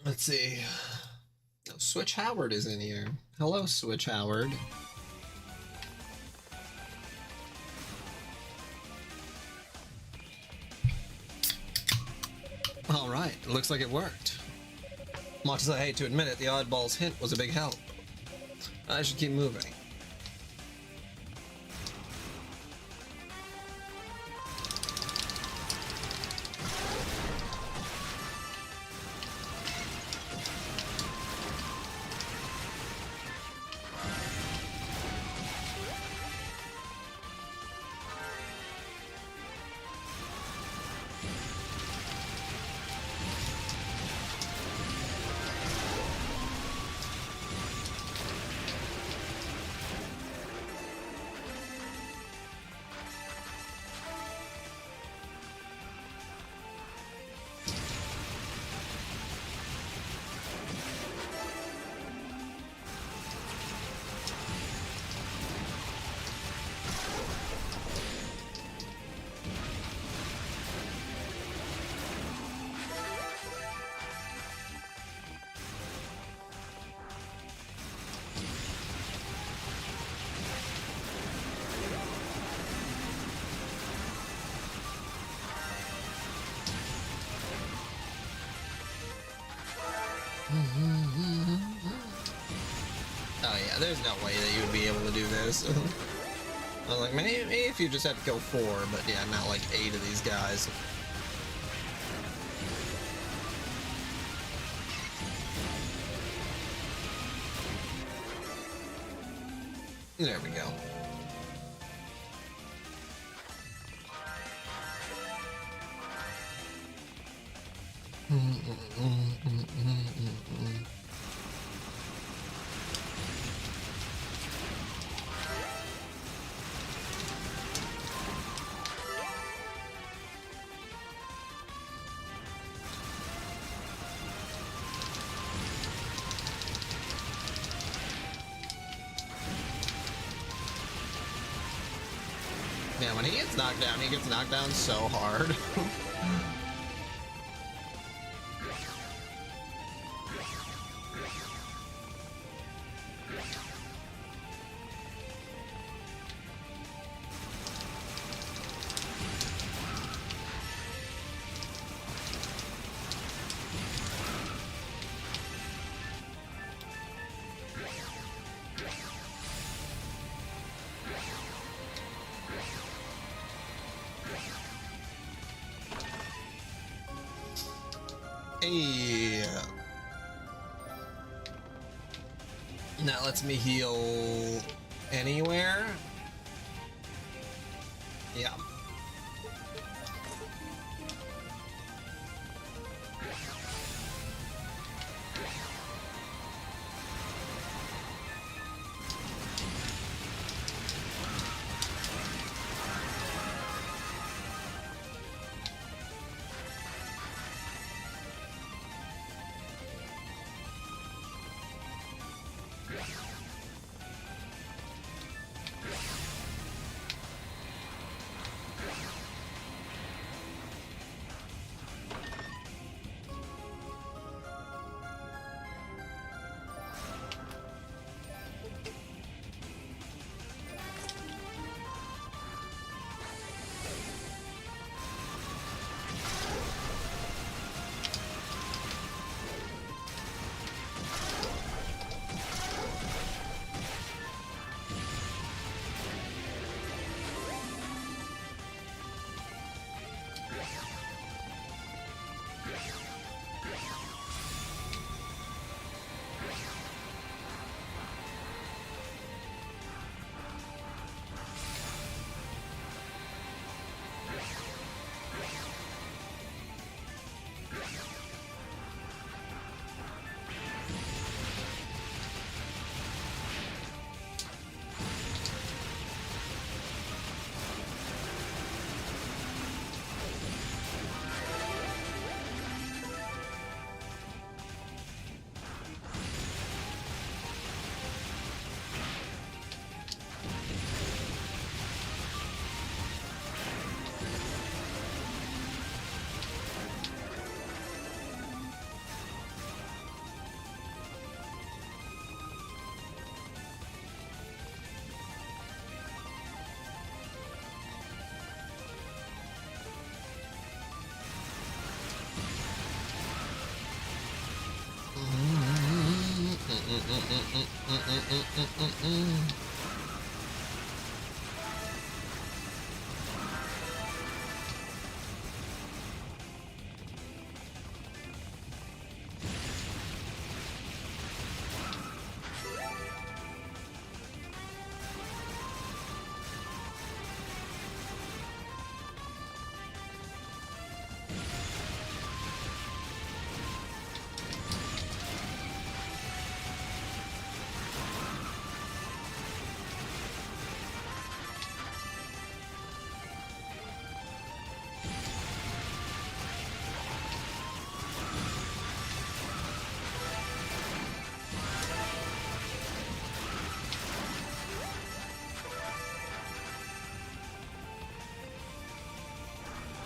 Let's see. Oh, Switch Howard is in here. Hello, Switch Howard. Alright, looks like it worked. Much as I hate to admit it, the oddball's hint was a big help. I should keep moving. Oh yeah, there's no way that you would be able to do this. I was like, maybe if you just had to kill 4, but yeah, not like 8 of these guys. There we go. Yeah, when he gets knocked down so hard. Hey. That lets me heal anywhere. Yeah.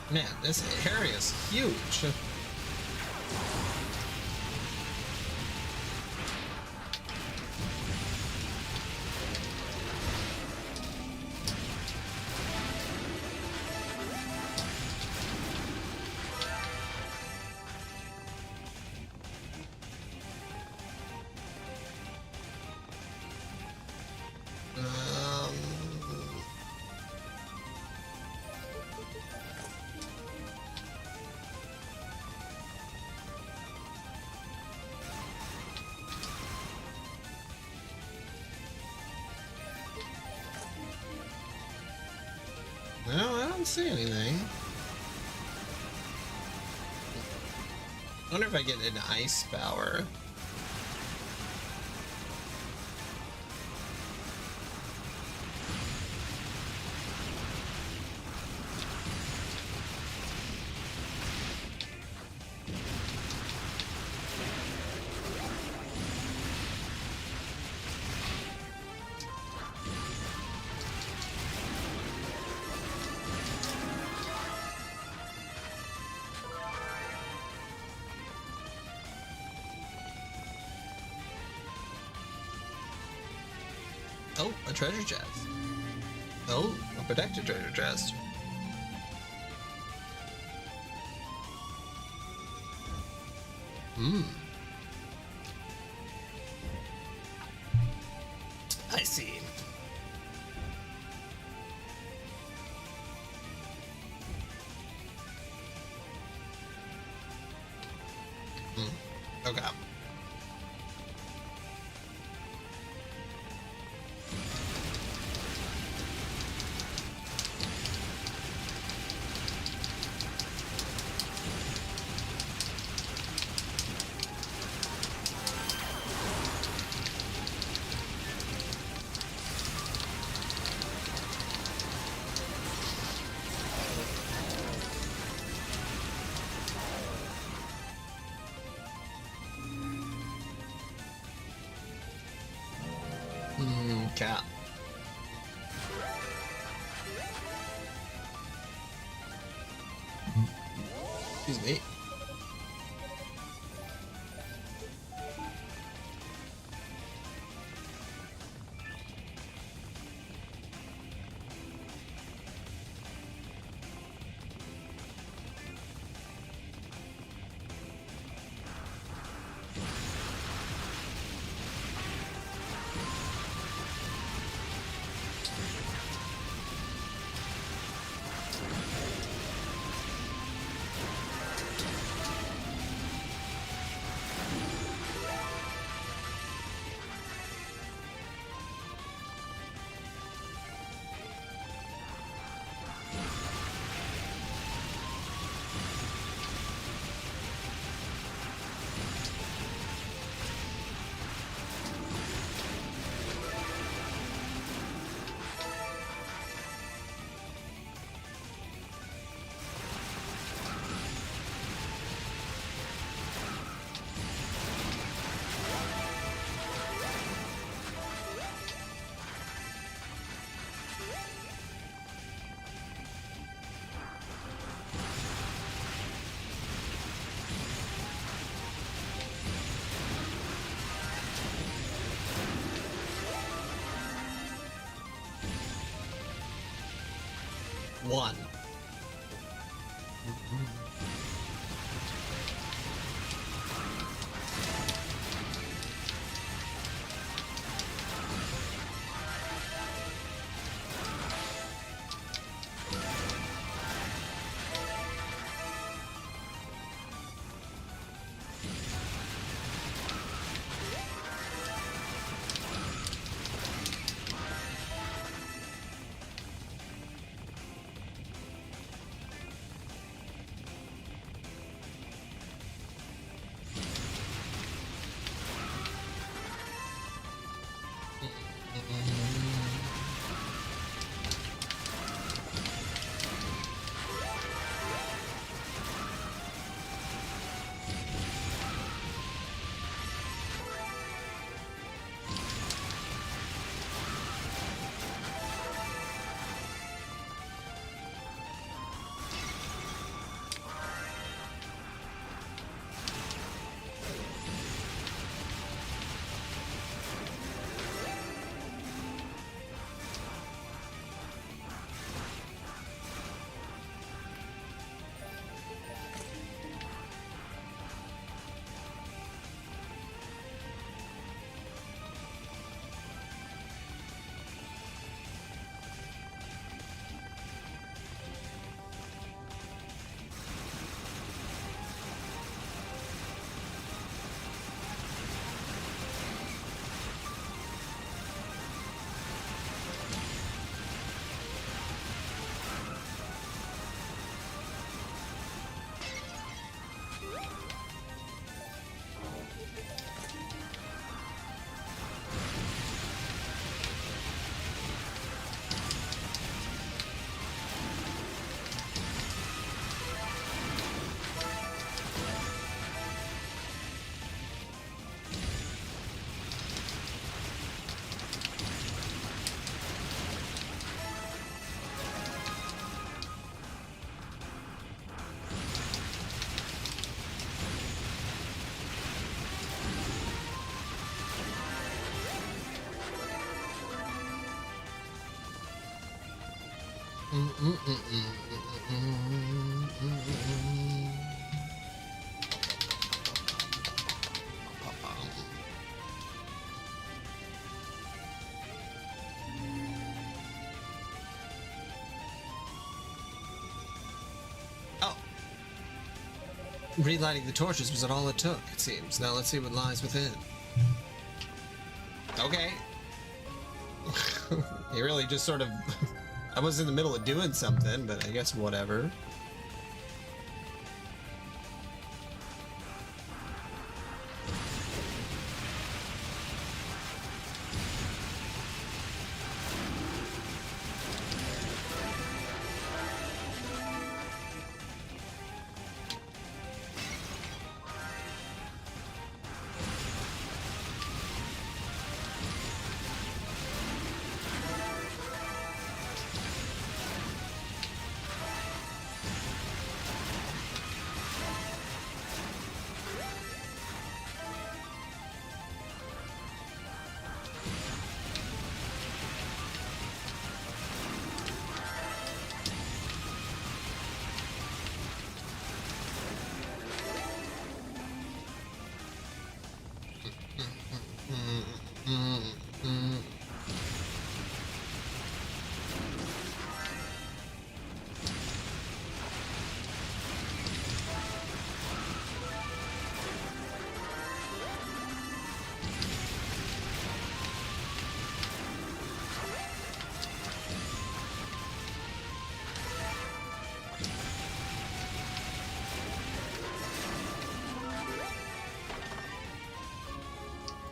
Man, this area is huge. No, I don't see anything. I wonder if I get an ice power. Oh, a treasure chest. Oh, a protected treasure chest. Hmm. I see. Okay. Cat. Excuse me. One. Oh. Relighting the torches was all it took, it seems. Now let's see what lies within. Okay. He really just sort of... I was in the middle of doing something, but I guess whatever.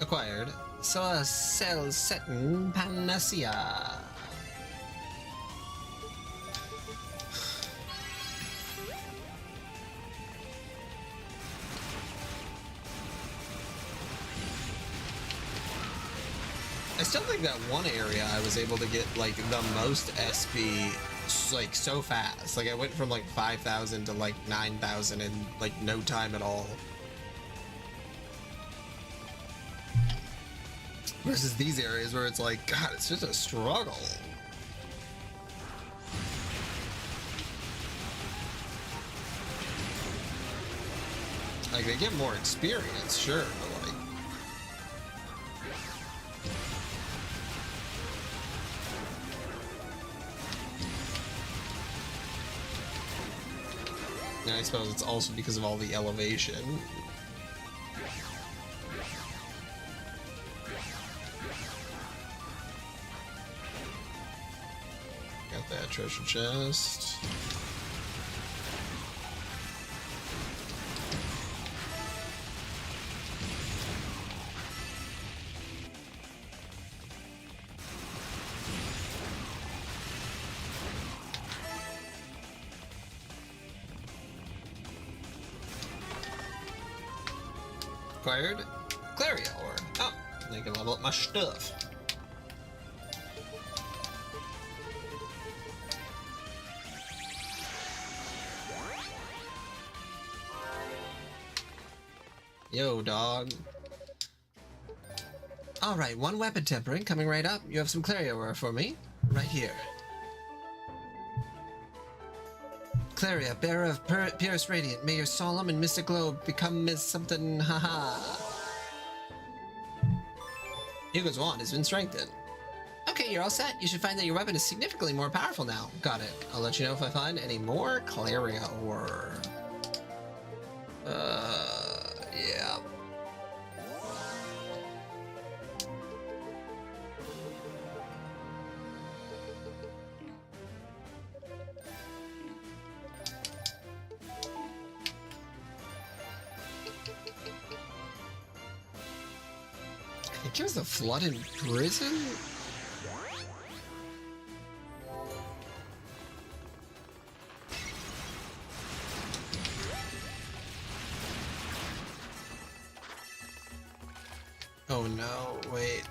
Acquired. Solar Cell Seton Panacea. I still think that one area I was able to get like the most SP like so fast. Like I went from like 5,000 to like 9,000 in like no time at all. Versus these areas where it's like, God, it's just a struggle. Like, they get more experience, sure, but like... And I suppose it's also because of all the elevation. Got that treasure chest. acquired Claria ore. Oh, I can level up my stuff. Yo, dog. Alright, one weapon tempering coming right up. You have some Claria ore for me? Right here. Claria, bearer of purest radiant, may your solemn and mystic glow become as something, haha. Hugo's wand has been strengthened. Okay, you're all set. You should find that your weapon is significantly more powerful now. Got it. I'll let you know if I find any more Claria ore. Yeah. I think it was the flood in prison? Oh no, wait.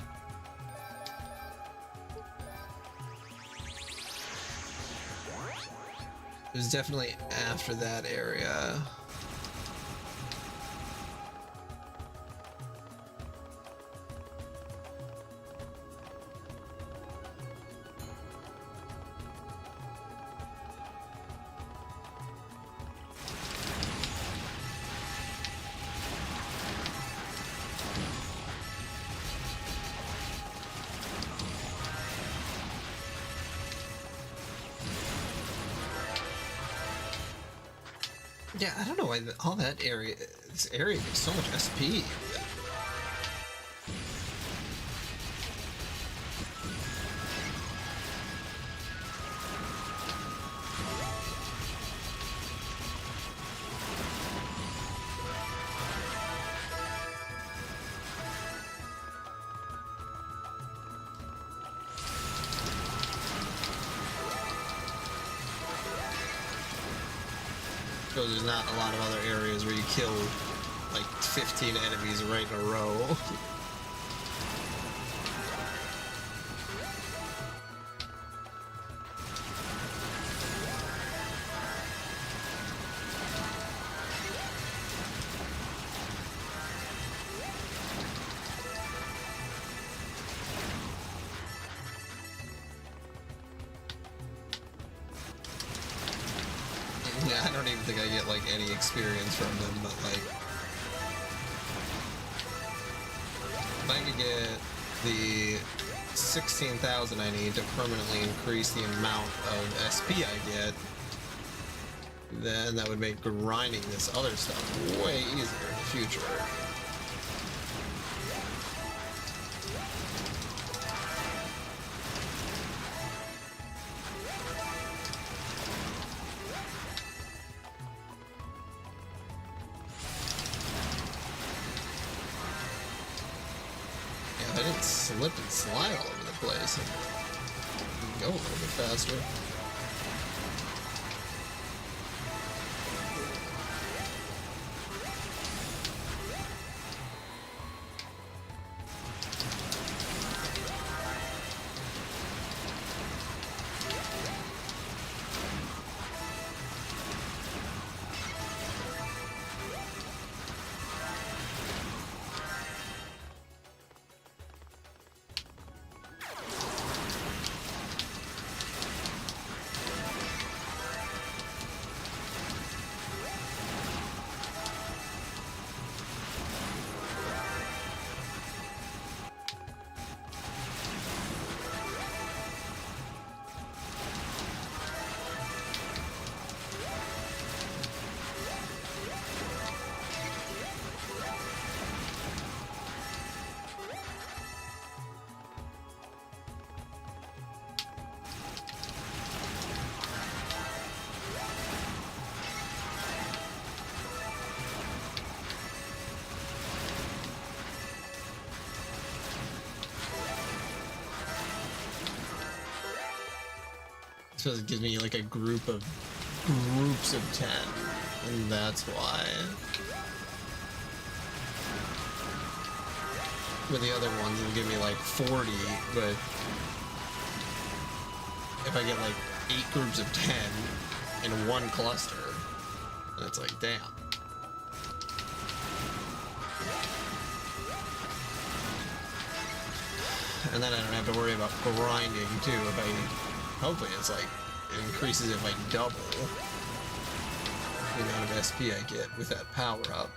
It was definitely after that area. Yeah, I don't know why all that area, this area gets so much SP. Because there's not a lot of other areas where you kill like 15 enemies right in a row. Yeah, I don't even think I get like any experience from them, but like if I could get the 16,000 I need to permanently increase the amount of SP I get, then that would make grinding this other stuff way easier in the future. I didn't slip and slide all over the place. I can go a little bit faster. So it gives me like a groups of 10, and that's why. With the other ones, it'll give me like 40, but if I get like 8 groups of 10 in one cluster, then it's like, damn. And then I don't have to worry about grinding too. If I, hopefully it's like, it increases if I double the amount of SP I get with that power up.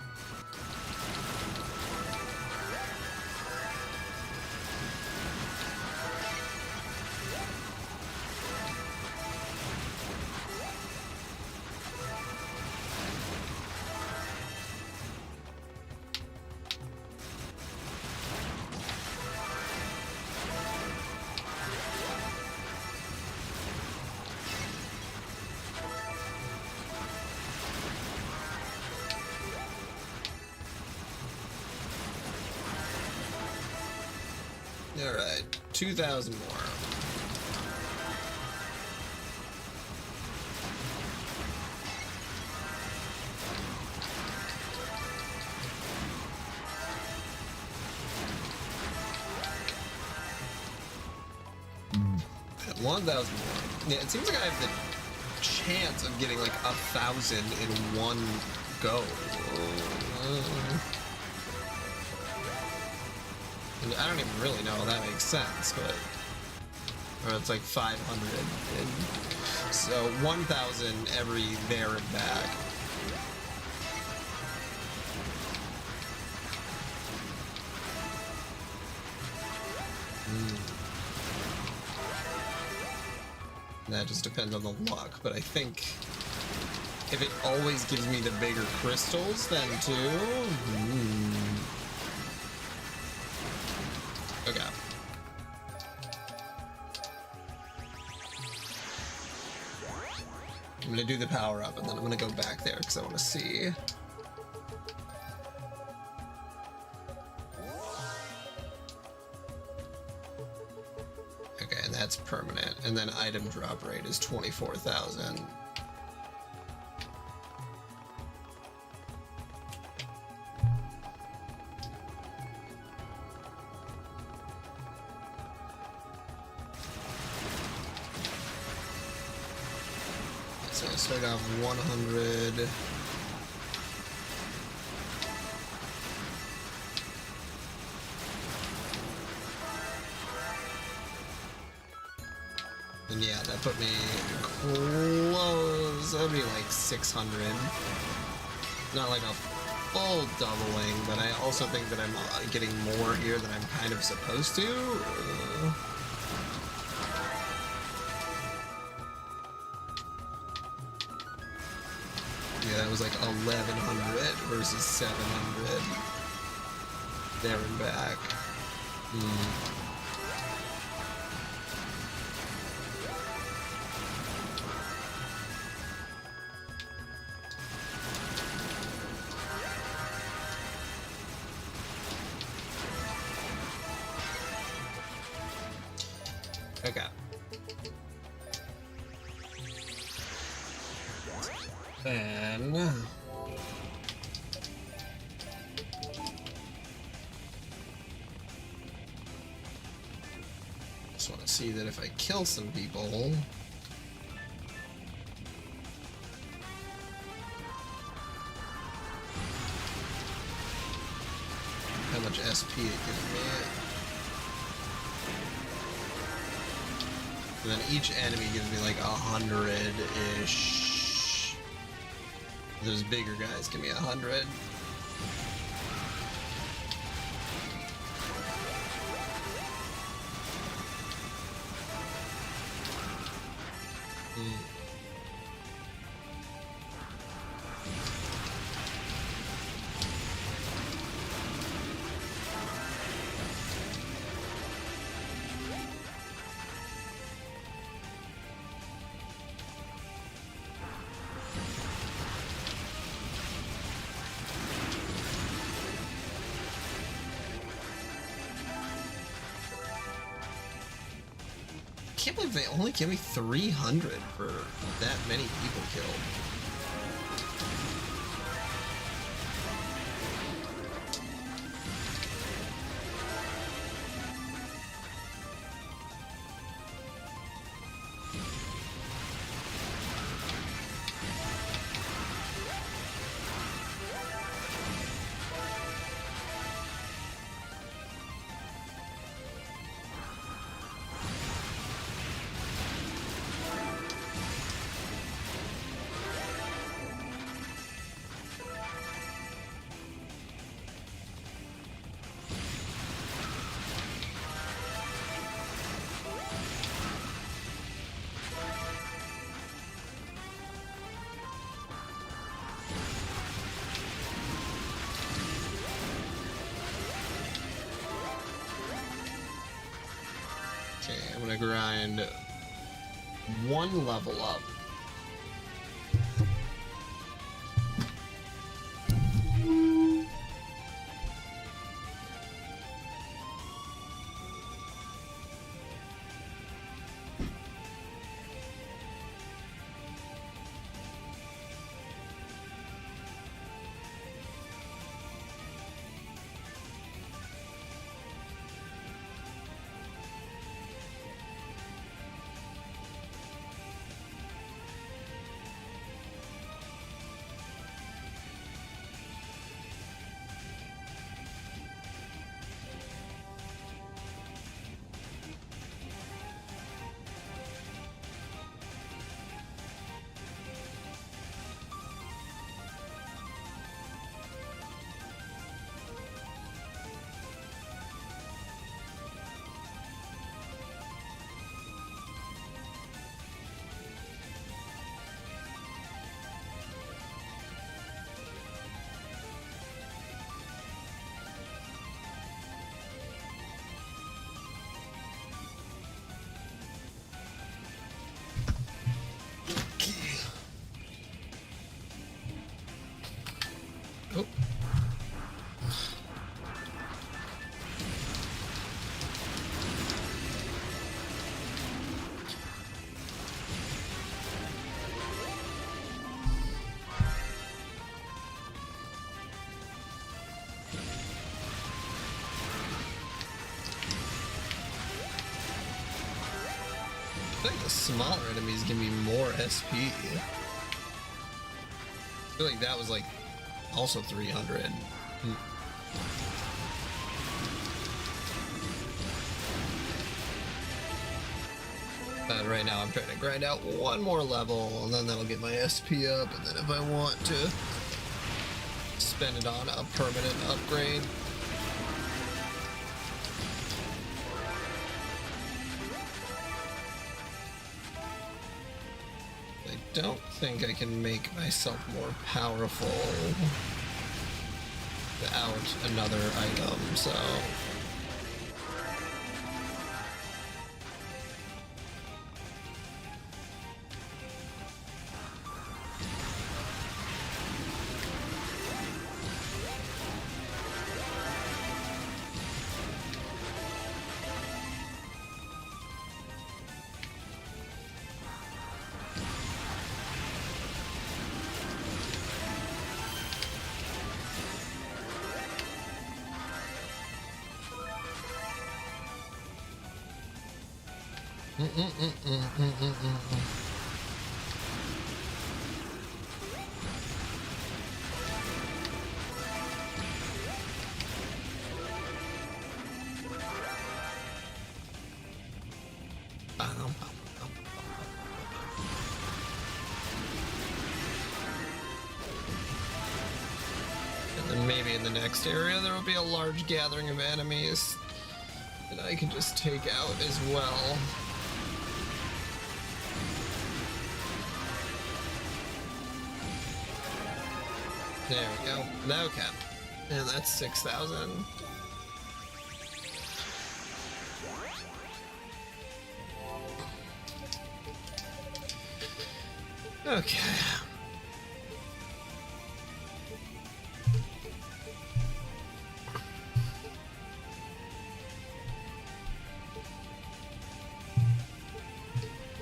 Alright, 2,000 more. At 1,000 more. Yeah, it seems like I have the chance of getting like 1,000 in one go. I don't even really know if that makes sense, but... Or it's like 500. And so 1,000 every there and back. That just depends on the luck, but I think if it always gives me the bigger crystals, then too... Okay. I'm gonna do the power up and then I'm gonna go back there because I want to see. Okay, and that's permanent. And then item drop rate is 24,000. So I start off 100. And yeah, that put me close. That would be like 600. Not like a full doubling, but I also think that I'm getting more here than I'm kind of supposed to. Yeah, that was like 1,100 versus 700. There and back. Okay. Then... Just want to see that if I kill some people... how much SP it gives me. And then each enemy gives me like 100-ish. Those bigger guys give me 100. I can't believe they only give me 300 for that many people killed. Okay, I'm gonna grind one level up. Oh. I think the smaller enemies give me more SP. I feel like that was like also 300. But right now I'm trying to grind out one more level, and then that'll get my SP up, and then if I want to spend it on a permanent upgrade. I don't think I can make myself more powerful without another item, so... And then maybe in the next area there will be a large gathering of enemies that I can just take out as well. There we go. Okay. And that's 6,000. Okay.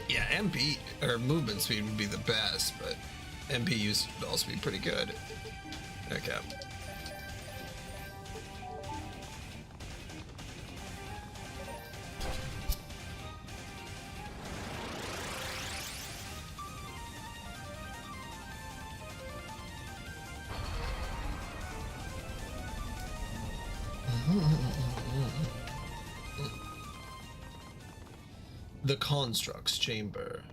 Yeah, MP or movement speed would be the best, but MP use would also be pretty good. Okay. The Construct's Chamber.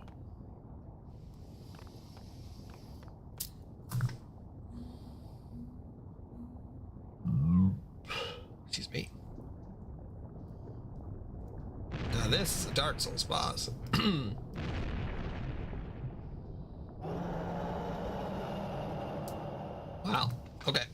Excuse me. Now this is a Dark Souls boss. Wow. Okay.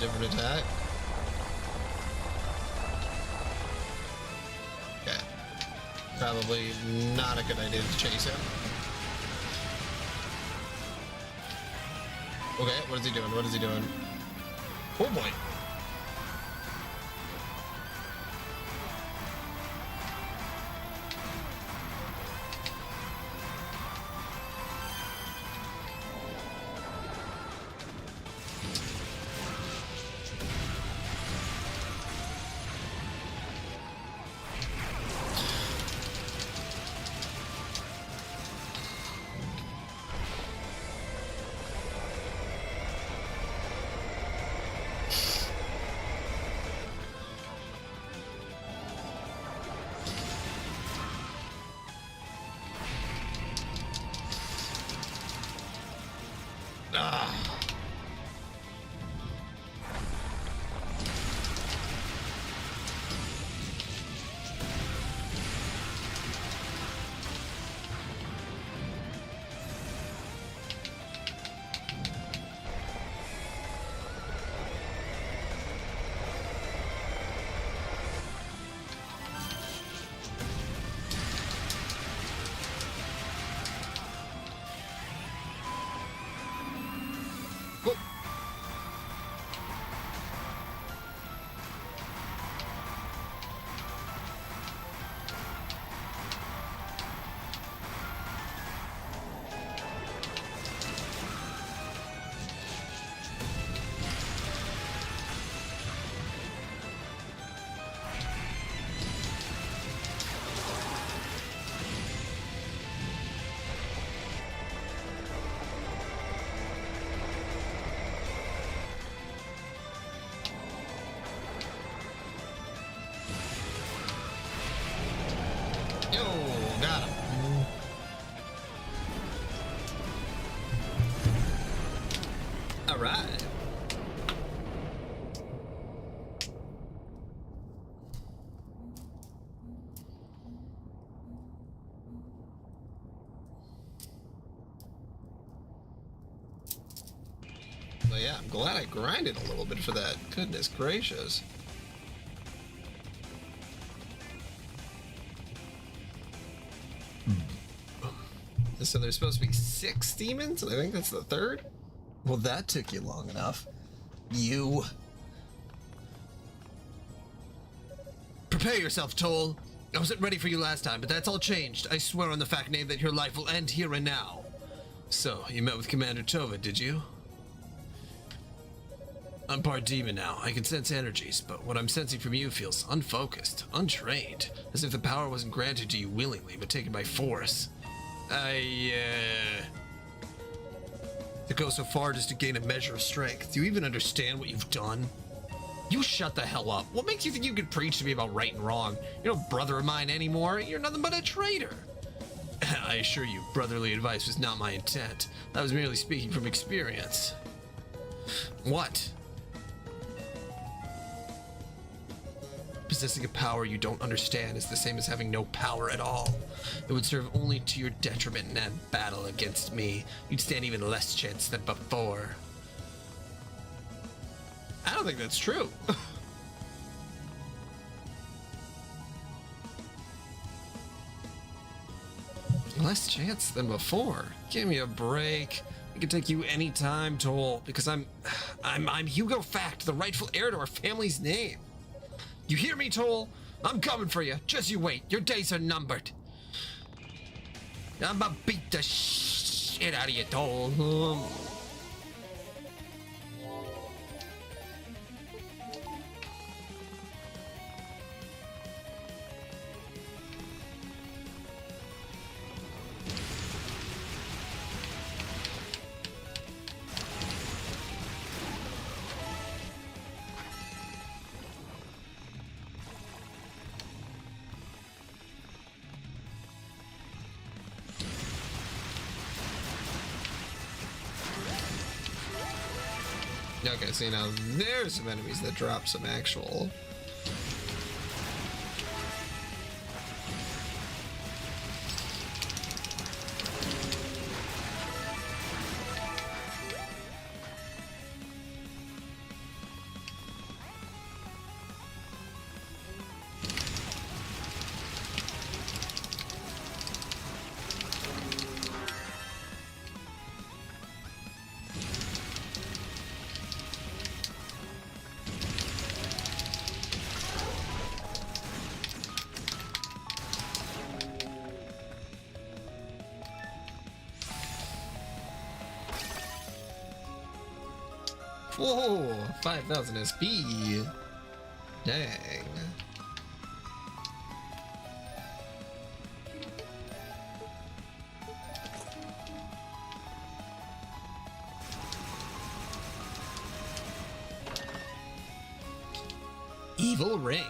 different attack. Okay. Probably not a good idea to chase him. Okay, what is he doing? What is he doing? Oh boy. Ah. Whoop. Yo, got him. All right. But yeah, I'm glad I grinded a little bit for that. Goodness gracious. So there's supposed to be 6 demons? I think that's the 3rd? Well, that took you long enough. You. Prepare yourself, Toll. I wasn't ready for you last time, but that's all changed. I swear on the fact name that your life will end here and now. So, you met with Commander Tova, did you? I'm part demon now. I can sense energies, but what I'm sensing from you feels unfocused, untrained, as if the power wasn't granted to you willingly, but taken by force. To go so far just to gain a measure of strength. Do you even understand what you've done? You shut the hell up. What makes you think you could preach to me about right and wrong? You're no brother of mine anymore. You're nothing but a traitor. I assure you, brotherly advice was not my intent. I was merely speaking from experience. What? Possessing a power you don't understand is the same as having no power at all. It would serve only to your detriment in that battle against me. You'd stand even less chance than before. I don't think that's true. Less chance than before? Give me a break. It can take you any time, Toll, because I'm Hugo Fact, the rightful heir to our family's name. You hear me, Toll? I'm coming for you. Just you wait. Your days are numbered. I'm about to beat the shit out of you, Toll. Okay, see now there's some enemies that drop some actual. Whoa, 5,000 SP. Dang. Evil ring.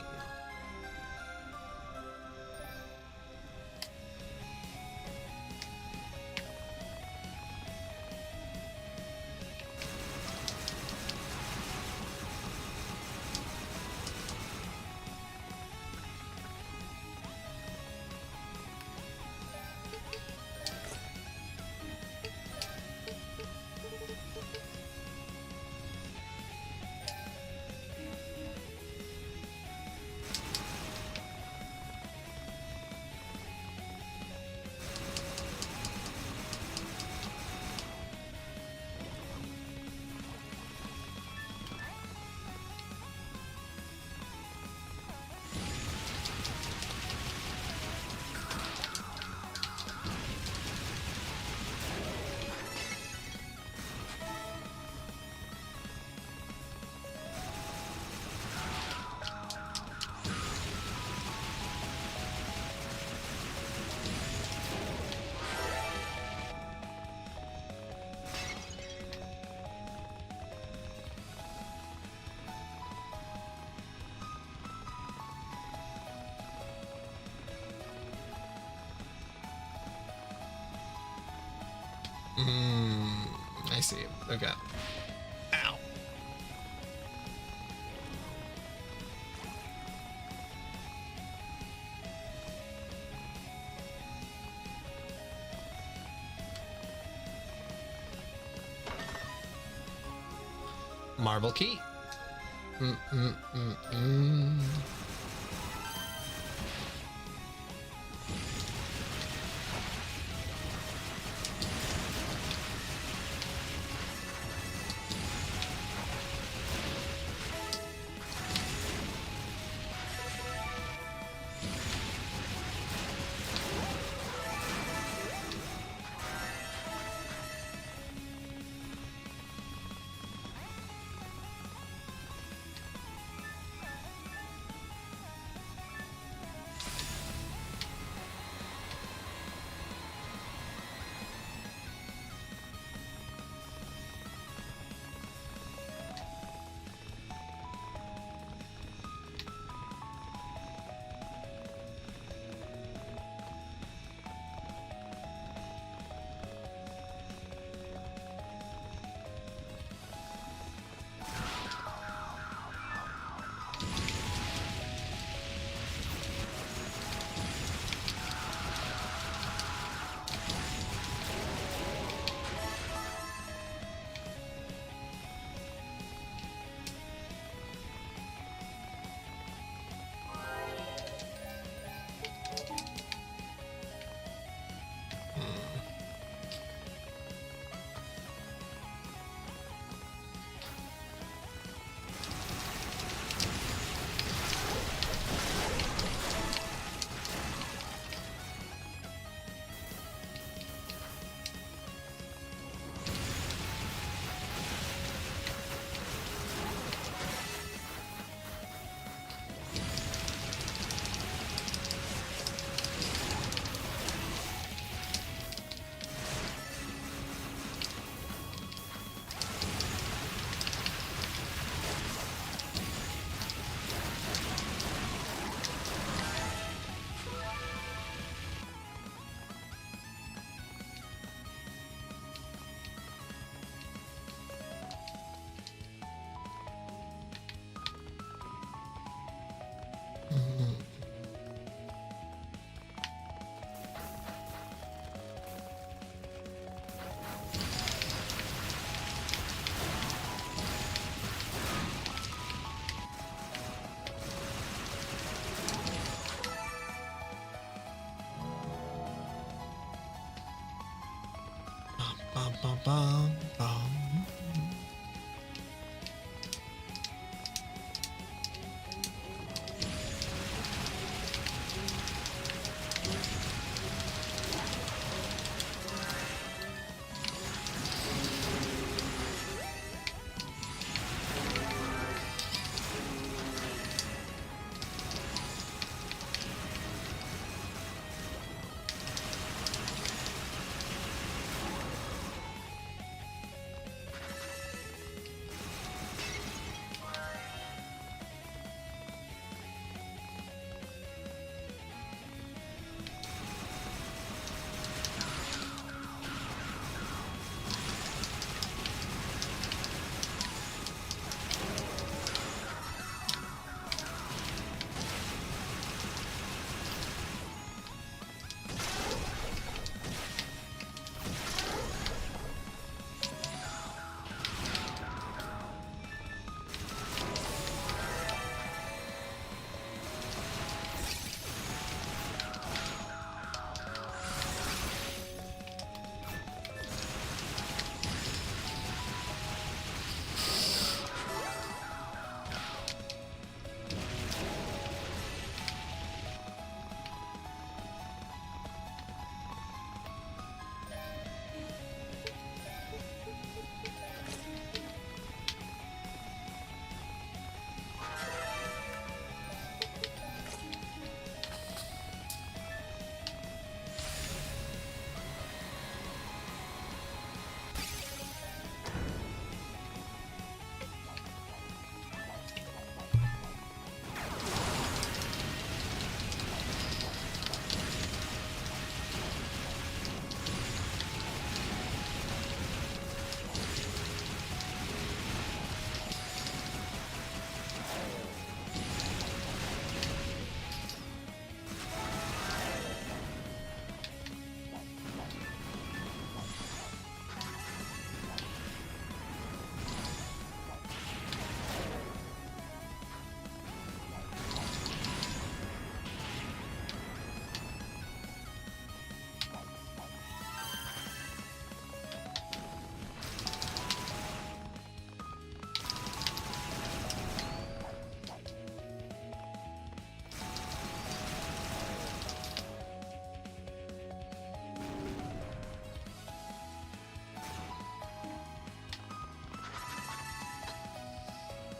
I see. Okay. Ow. Marble key. Bum, bum, bum, bum.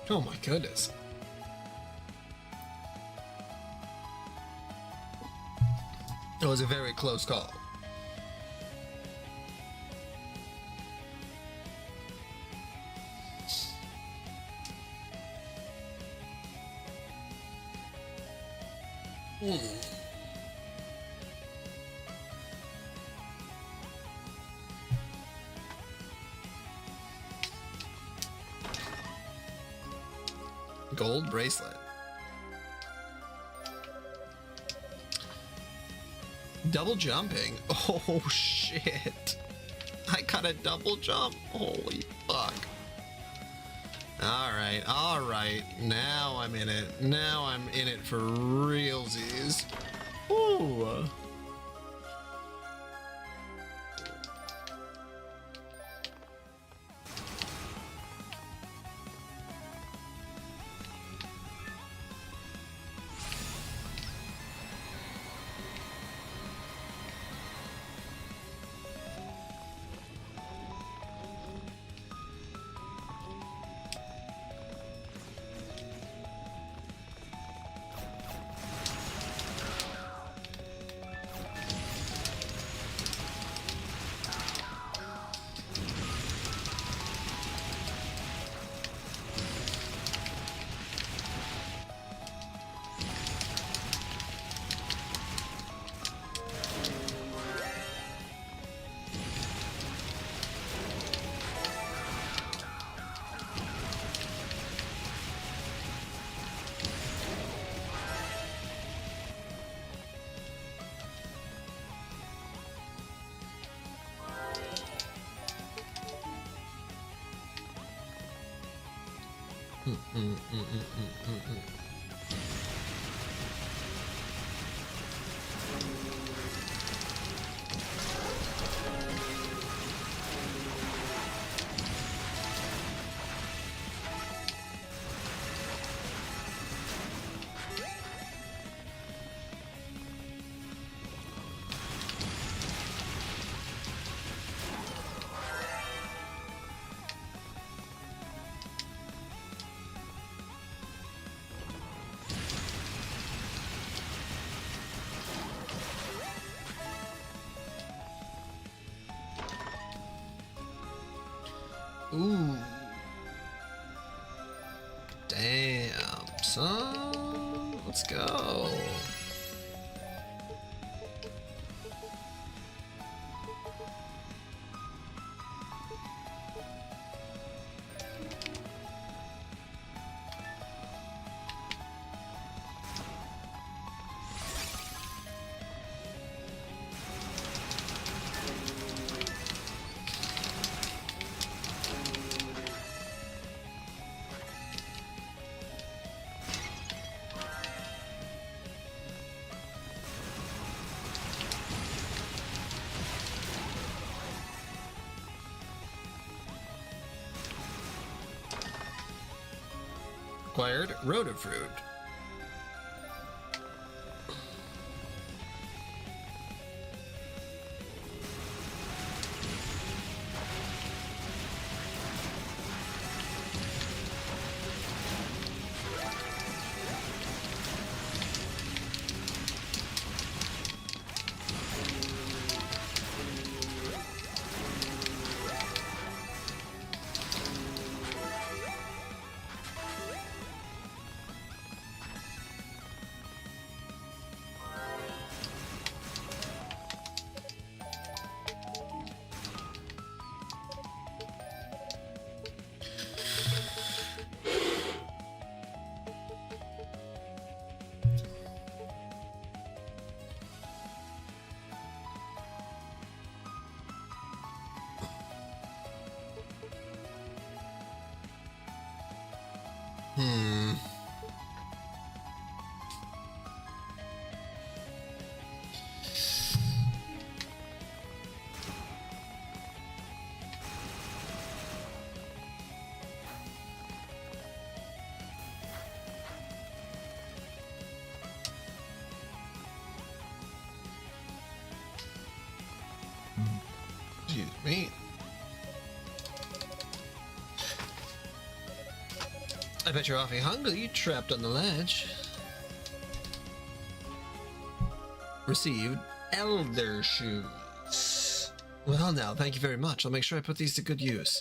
Oh my goodness. It was a very close call. Gold bracelet. Double jumping. Oh shit. I got a double jump. Holy fuck. Alright. Now I'm in it. Now I'm in it for realsies. Ooh. Ooh. Damn, son. Let's go. Acquired Rotafruit. Excuse me. I bet you're awfully hungry, trapped on the ledge. Received Elder Shoes. Well now, thank you very much. I'll make sure I put these to good use.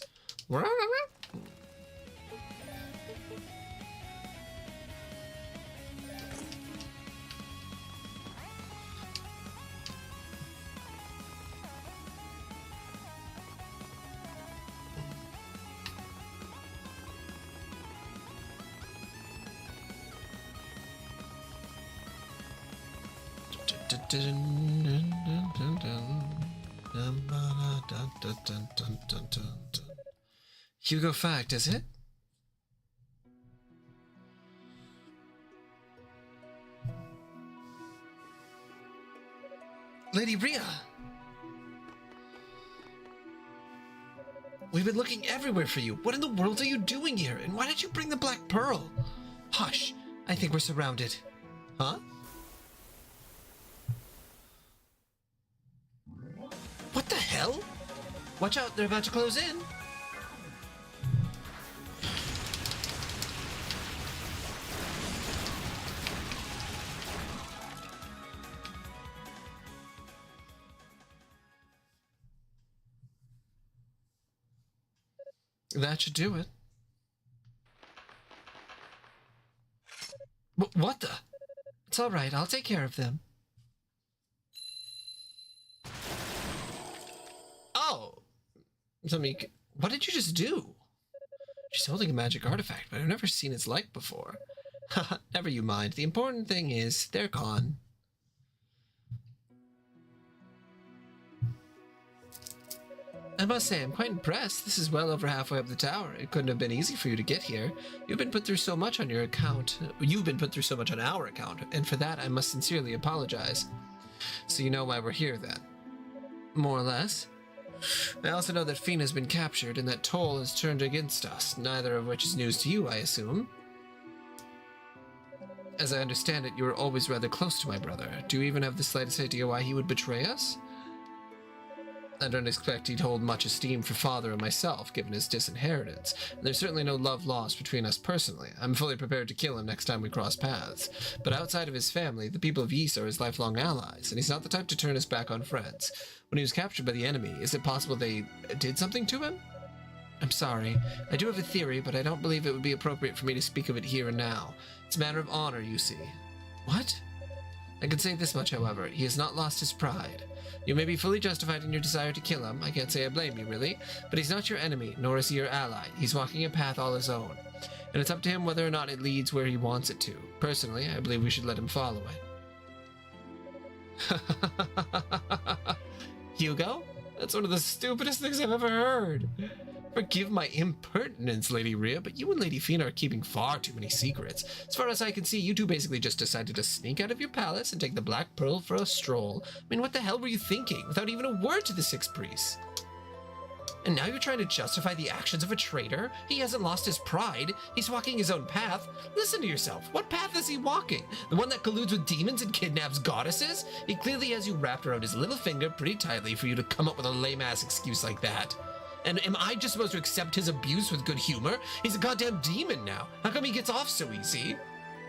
Hugo Fact, is it? Lady Rhea! We've been looking everywhere for you. What in the world are you doing here? And why did you bring the Black Pearl? Hush! I think we're surrounded. Huh? What the hell? Watch out, they're about to close in. That should do it. What the? It's all right, I'll take care of them. Oh! What did you just do? She's holding a magic artifact, but I've never seen its like before. Haha, never you mind. The important thing is, they're gone. I must say, I'm quite impressed. This is well over halfway up the tower. It couldn't have been easy for you to get here. You've been put through so much on your account. You've been put through so much on our account, and for that I must sincerely apologize. So you know why we're here, then? More or less. I also know that Fina has been captured, and that Toll has turned against us, neither of which is news to you, I assume. As I understand it, you were always rather close to my brother. Do you even have the slightest idea why he would betray us? I don't expect he'd hold much esteem for Father and myself, given his disinheritance. And there's certainly no love lost between us personally. I'm fully prepared to kill him next time we cross paths. But outside of his family, the people of Ys are his lifelong allies, and he's not the type to turn his back on friends. When he was captured by the enemy, is it possible they did something to him? I'm sorry. I do have a theory, but I don't believe it would be appropriate for me to speak of it here and now. It's a matter of honor, you see. What? I can say this much, however. He has not lost his pride. You may be fully justified in your desire to kill him. I can't say I blame you, really. But he's not your enemy, nor is he your ally. He's walking a path all his own. And it's up to him whether or not it leads where he wants it to. Personally, I believe we should let him follow it. Hugo? That's one of the stupidest things I've ever heard. Forgive my impertinence, Lady Rhea, but you and Lady Fina are keeping far too many secrets. As far as I can see, you two basically just decided to sneak out of your palace and take the Black Pearl for a stroll. I mean, what the hell were you thinking, without even a word to the Six Priests? And now you're trying to justify the actions of a traitor? He hasn't lost his pride. He's walking his own path. Listen to yourself. What path is he walking? The one that colludes with demons and kidnaps goddesses? He clearly has you wrapped around his little finger pretty tightly for you to come up with a lame-ass excuse like that. And am I just supposed to accept his abuse with good humor? He's a goddamn demon now. How come he gets off so easy?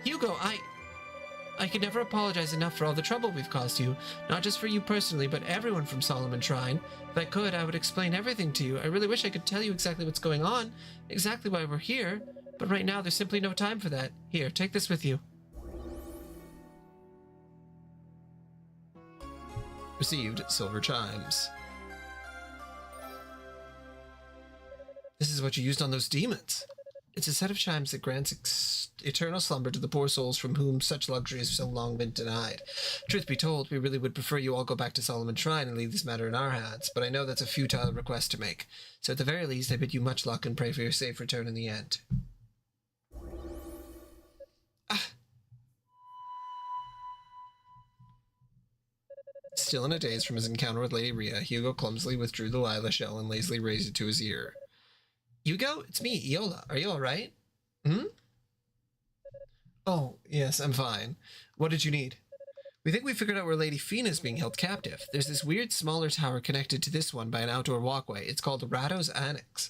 Hugo, I can never apologize enough for all the trouble we've caused you. Not just for you personally, but everyone from Solomon Shrine. If I could, I would explain everything to you. I really wish I could tell you exactly what's going on, exactly why we're here. But right now, there's simply no time for that. Here, take this with you. Received silver chimes. This is what you used on those demons. It's a set of chimes that grants eternal slumber to the poor souls from whom such luxury has so long been denied. Truth be told, we really would prefer you all go back to Solomon Shrine and leave this matter in our hands, but I know that's a futile request to make. So at the very least, I bid you much luck and pray for your safe return in the end. Still in a daze from his encounter with Lady Rhea, Hugo clumsily withdrew the Lila shell and lazily raised it to his ear. Hugo, it's me, Iola. Are you all right? Hmm? Oh, yes, I'm fine. What did you need? We think we figured out where Lady Fina is being held captive. There's this weird smaller tower connected to this one by an outdoor walkway. It's called Rado's Annex.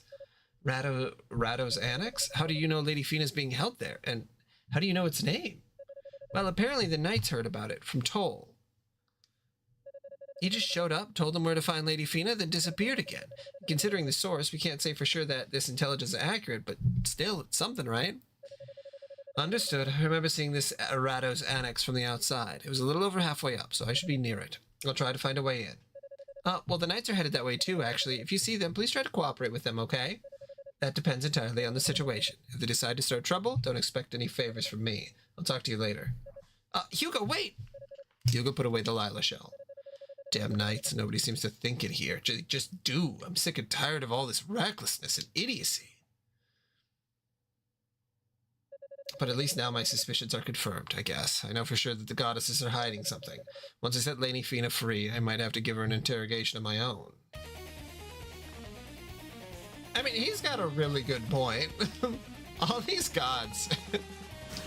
Rado's annex? How do you know Lady Fina's being held there? And how do you know its name? Well, apparently the knights heard about it from Toll. He just showed up, told them where to find Lady Fina, then disappeared again. Considering the source, we can't say for sure that this intelligence is accurate, but still, it's something, right? Understood. I remember seeing this Rado's annex from the outside. It was a little over halfway up, so I should be near it. I'll try to find a way in. Well, the knights are headed that way too, actually. If you see them, please try to cooperate with them, okay? That depends entirely on the situation. If they decide to start trouble, don't expect any favors from me. I'll talk to you later. Hugo, wait! Hugo put away the Lila shell. Damn knights, nobody seems to think it here. Just do. I'm sick and tired of all this recklessness and idiocy. But at least now my suspicions are confirmed, I guess. I know for sure that the goddesses are hiding something. Once I set Lady Fina free, I might have to give her an interrogation of my own. I mean, he's got a really good point. All these gods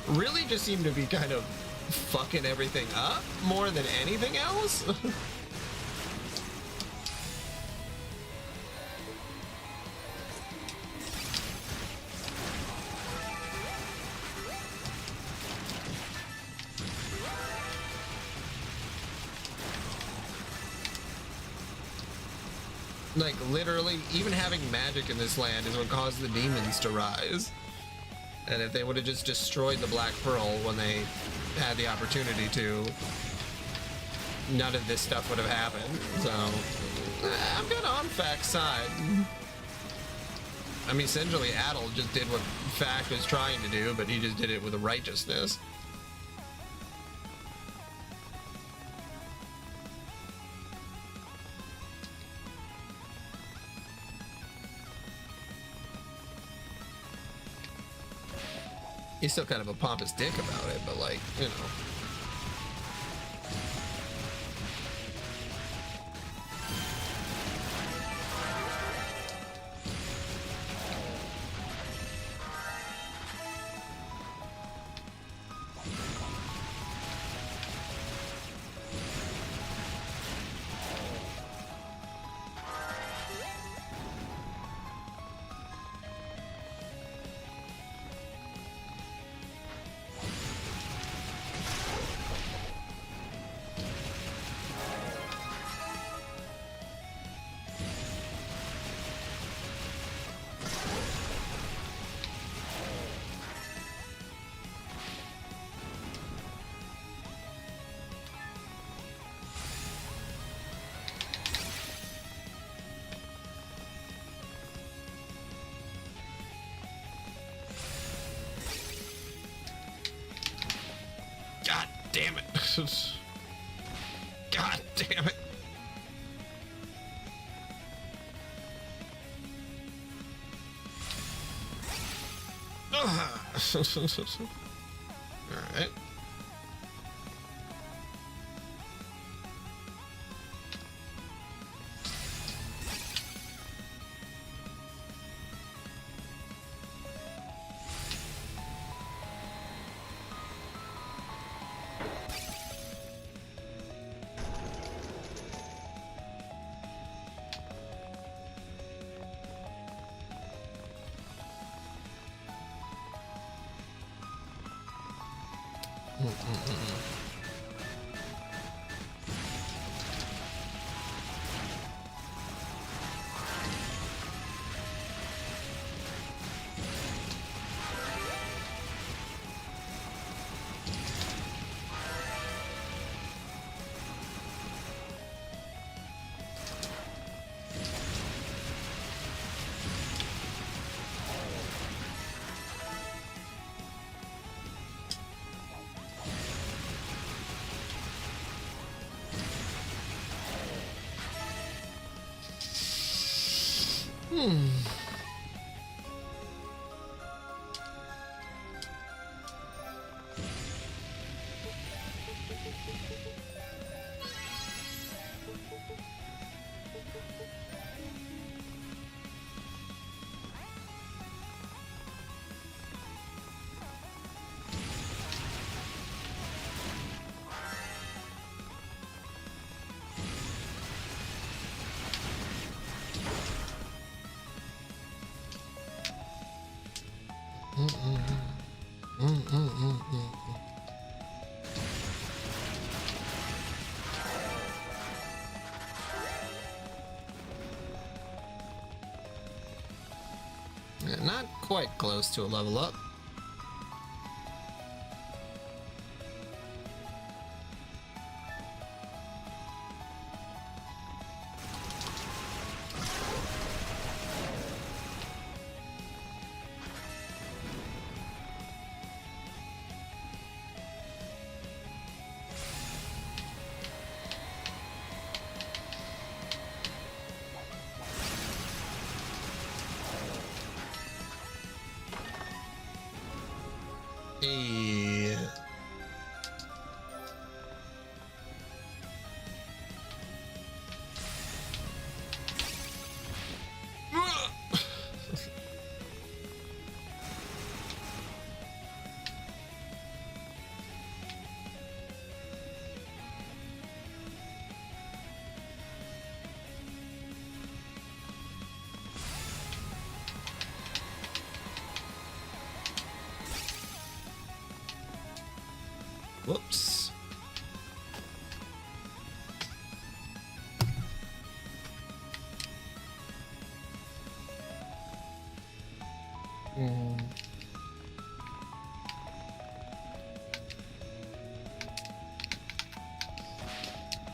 really just seem to be kind of fucking everything up more than anything else. Like, literally, even having magic in this land is what caused the demons to rise. And if they would have just destroyed the Black Pearl when they had the opportunity to, none of this stuff would have happened. So, I'm kind of on Fact's side. I mean, essentially, Adel just did what Fact was trying to do, but he just did it with a righteousness. He's still kind of a pompous dick about it, but like, you know. God damn it. God damn it. All right. not quite close to a level up. Hey. Whoops.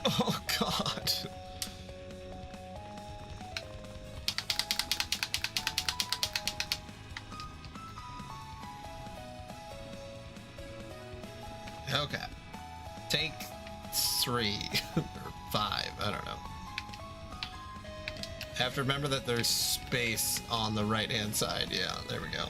Oh God. Okay. Take 3 or 5, I don't know. Have to remember that there's space on the right hand side. Yeah, there we go.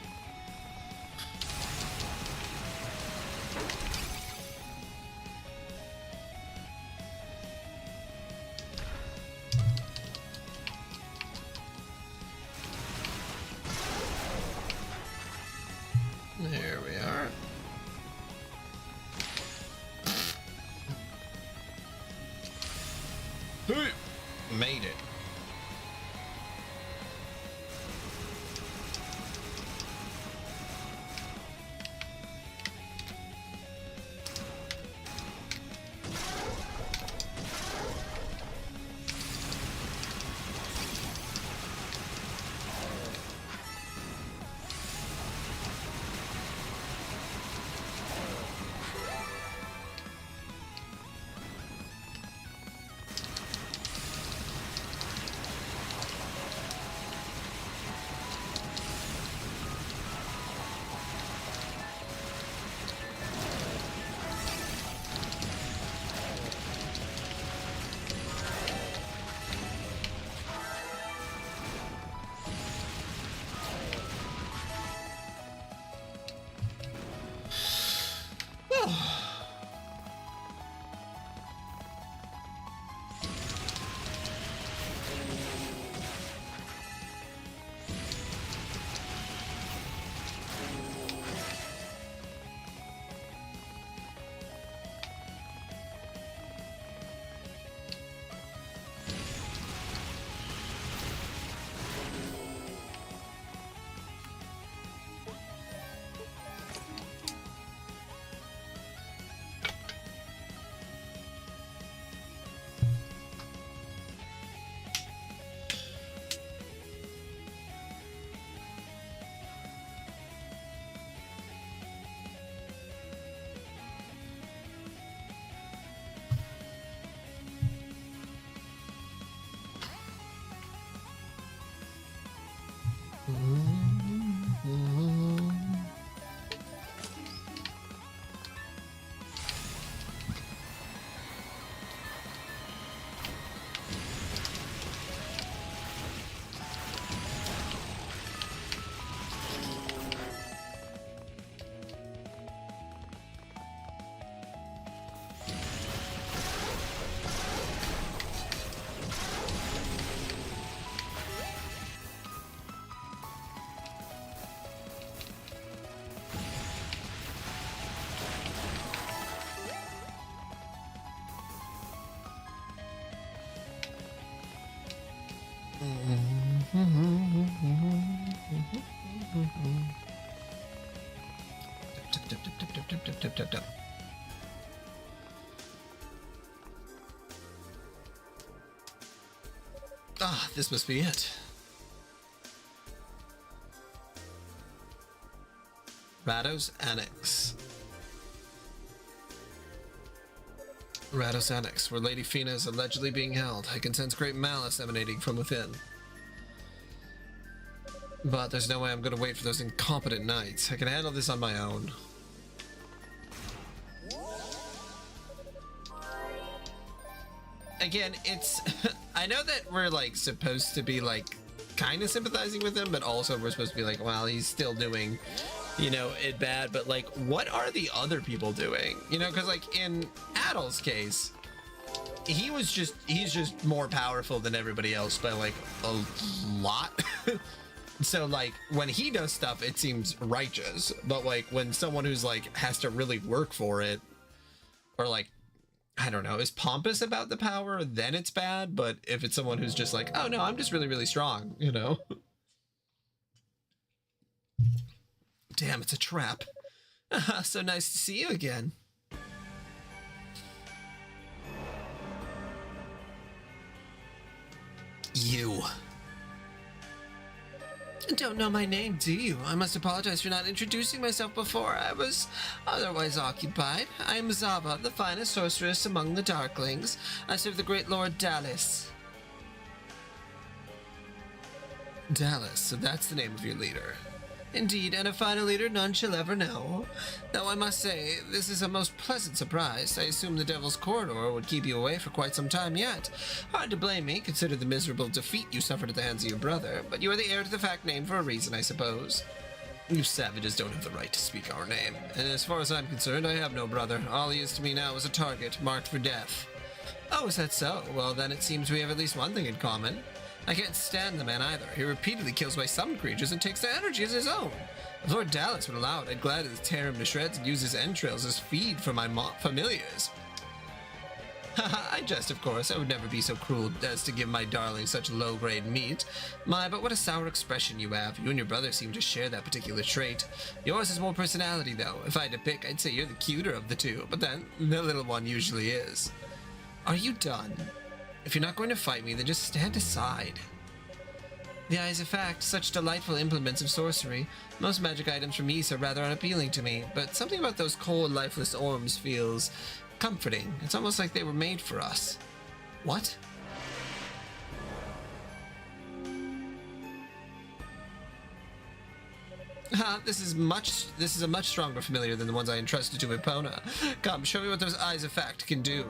There we are. Made it. Ah, this must be it. Rados Annex. Rados Annex, where Lady Fina is allegedly being held. I can sense great malice emanating from within. But there's no way I'm going to wait for those incompetent knights. I can handle this on my own. Again, it's... I know that we're, like, supposed to be, like, kind of sympathizing with him, but also we're supposed to be like, well, he's still doing, you know, it bad, but, like, what are the other people doing? You know, because, like, in Adel's case, he's just more powerful than everybody else by, like, a lot. So, like, when he does stuff, it seems righteous, but, like, when someone who's, like, has to really work for it, or, like, I don't know, is pompous about the power, then it's bad. But if it's someone who's just like, oh no, I'm just really, really strong, you know? Damn, it's a trap. So nice to see you again. You. Don't know my name, do you? I must apologize for not introducing myself before. I was otherwise occupied. I am Zava, the finest sorceress among the Darklings. I serve the great Lord Dallas. Dallas, so that's the name of your leader. Indeed, and a finer leader none shall ever know. Though I must say, this is a most pleasant surprise. I assume the Devil's Corridor would keep you away for quite some time yet. Hard to blame me, consider the miserable defeat you suffered at the hands of your brother, but you are the heir to the fact name for a reason, I suppose. You savages don't have the right to speak our name, and as far as I'm concerned, I have no brother. All he is to me now is a target, marked for death. Oh, is that so? Well, then it seems we have at least one thing in common. I can't stand the man either. He repeatedly kills my summon creatures and takes their energy as his own. If Lord Dallas would allow it, I'd gladly tear him to shreds and use his entrails as feed for my familiars. Haha, I jest, of course. I would never be so cruel as to give my darling such low-grade meat. My, but what a sour expression you have. You and your brother seem to share that particular trait. Yours is more personality, though. If I had to pick, I'd say you're the cuter of the two, but then, the little one usually is. Are you done? If you're not going to fight me, then just stand aside. The eye is a fact, such delightful implements of sorcery. Most magic items from Ys are rather unappealing to me, but something about those cold, lifeless orms feels comforting. It's almost like they were made for us. What? This is a much stronger familiar than the ones I entrusted to Epona. Come, show me what those eyes of fact can do.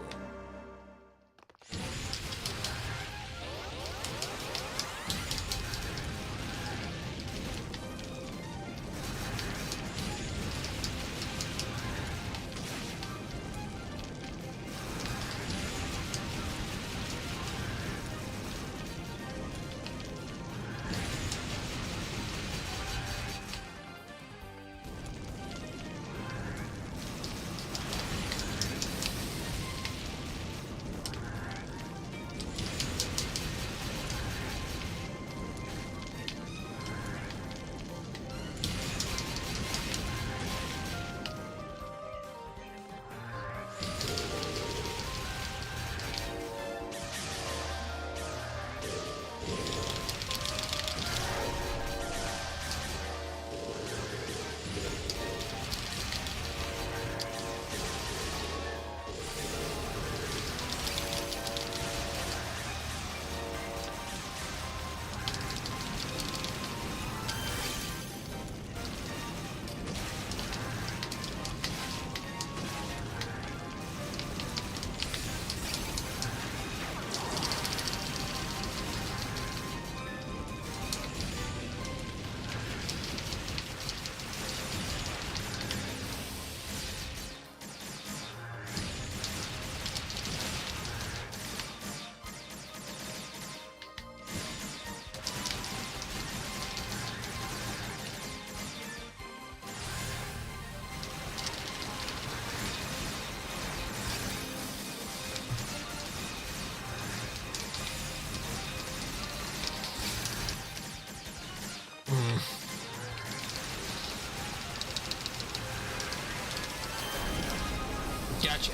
Gotcha.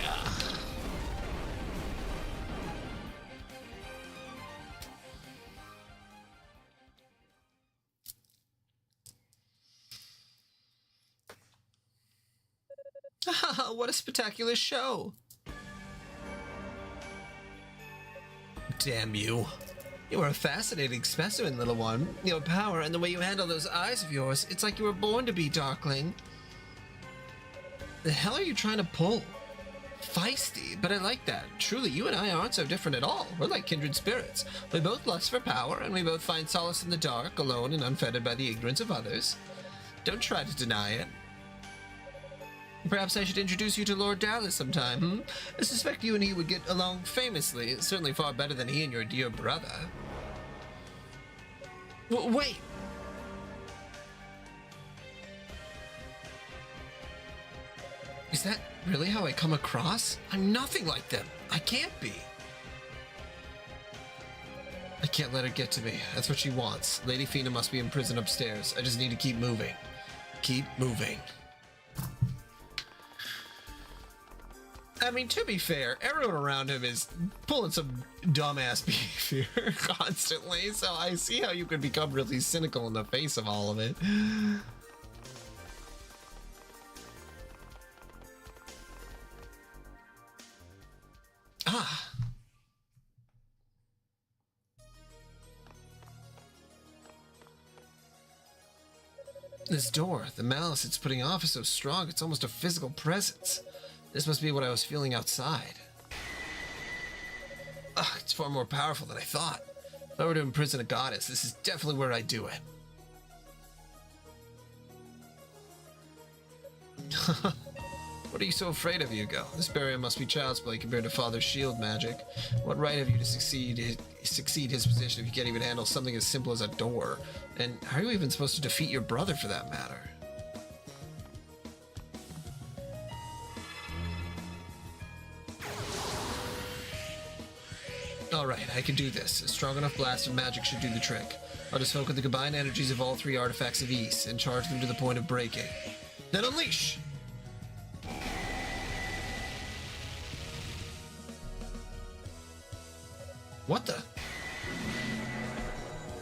Wow, what a spectacular show! Damn you. You are a fascinating specimen, little one. Your power and the way you handle those eyes of yours, it's like you were born to be, Darkling. The hell are you trying to pull? Feisty, but I like that. Truly, you and I aren't so different at all. We're like kindred spirits. We both lust for power, and we both find solace in the dark, alone and unfettered by the ignorance of others. Don't try to deny it. Perhaps I should introduce you to Lord Dallas sometime, hmm? I suspect you and he would get along famously, certainly far better than he and your dear brother. Wait! Is that really how I come across? I'm nothing like them. I can't be. I can't let her get to me. That's what she wants. Lady Fina must be in prison upstairs. I just need to keep moving. Keep moving. I mean, to be fair, everyone around him is pulling some dumbass behavior constantly, so I see how you could become really cynical in the face of all of it. Ah. This door, the malice it's putting off is so strong, it's almost a physical presence. This must be what I was feeling outside. Ugh, it's far more powerful than I thought. If I were to imprison a goddess, this is definitely where I'd do it. What are you so afraid of, Hugo? This barrier must be child's play compared to Father's shield magic. What right have you to succeed his position if you can't even handle something as simple as a door? And how are you even supposed to defeat your brother for that matter? Alright, I can do this. A strong enough blast of magic should do the trick. I'll just focus the combined energies of all three artifacts of Ys and charge them to the point of breaking. Then unleash! What the?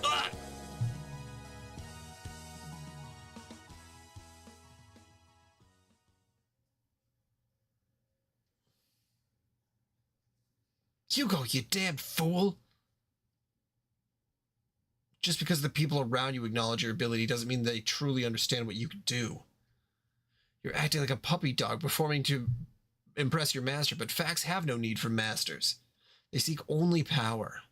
Ah! Hugo, you damned fool! Just because the people around you acknowledge your ability doesn't mean they truly understand what you can do. You're acting like a puppy dog performing to impress your master, but facts have no need for masters. They seek only power.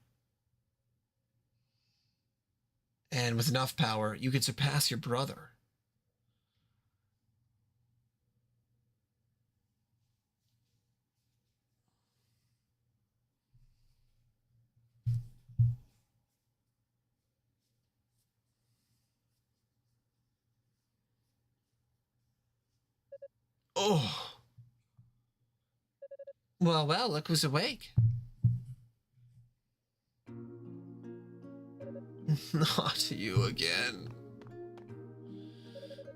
And with enough power, you could surpass your brother. Oh. Well, look who's awake. Not you again.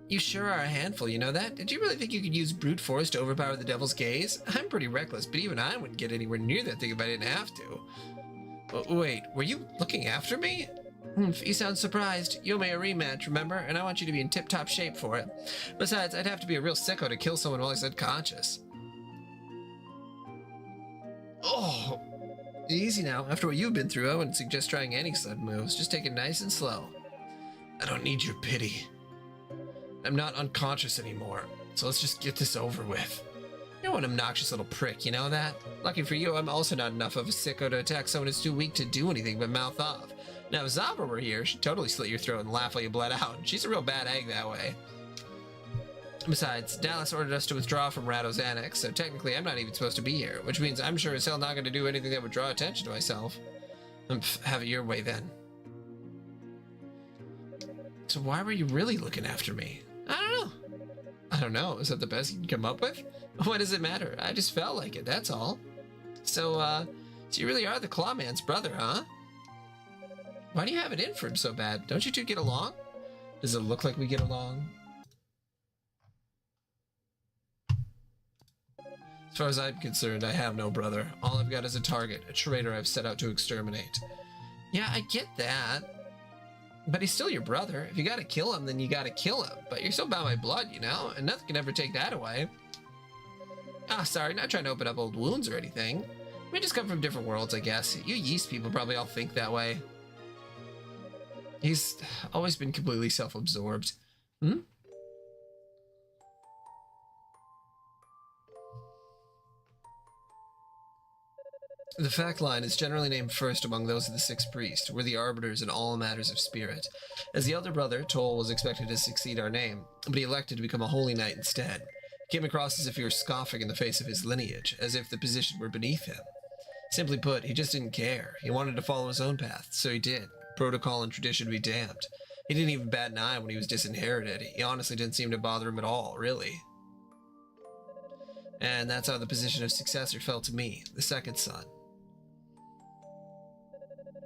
You sure are a handful, you know that? Did you really think you could use brute force to overpower the devil's gaze? I'm pretty reckless, but even I wouldn't get anywhere near that thing if I didn't have to. Wait, were you looking after me? You sound surprised. You owe me a rematch, remember? And I want you to be in tip-top shape for it. Besides, I'd have to be a real sicko to kill someone while he's unconscious. Oh, easy now. After what you've been through, I wouldn't suggest trying any sudden moves. Just take it nice and slow. I don't need your pity. I'm not unconscious anymore, so let's just get this over with. You're one obnoxious little prick, you know that? Lucky for you, I'm also not enough of a sicko to attack someone who's too weak to do anything but mouth off. Now, if Zabra were here, she'd totally slit your throat and laugh while you bled out. She's a real bad egg that way. Besides, Dallas ordered us to withdraw from Rado's Annex, so technically I'm not even supposed to be here, which means I'm sure as hell not going to do anything that would draw attention to myself. Have it your way then. So why were you really looking after me? I don't know. I don't know. Is that the best you can come up with? What does it matter? I just felt like it, that's all. So you really are the Clawman's brother, huh? Why do you have it in for him so bad? Don't you two get along? Does it look like we get along? As far as I'm concerned, I have no brother. All I've got is a target, a traitor I've set out to exterminate. Yeah, I get that. But he's still your brother. If you gotta kill him, then you gotta kill him. But you're still bound by blood, you know? And nothing can ever take that away. Ah, sorry, not trying to open up old wounds or anything. We just come from different worlds, I guess. You yeast people probably all think that way. He's always been completely self-absorbed. Hmm? The fact line is generally named first among those of the six priests. We're the arbiters in all matters of spirit. As the elder brother, Toll was expected to succeed our name, but he elected to become a holy knight instead. He came across as if he were scoffing in the face of his lineage, as if the position were beneath him. Simply put, he just didn't care. He wanted to follow his own path, so he did. Protocol and tradition be damned. He didn't even bat an eye when he was disinherited. He honestly didn't seem to bother him at all, really. And that's how the position of successor fell to me, the second son.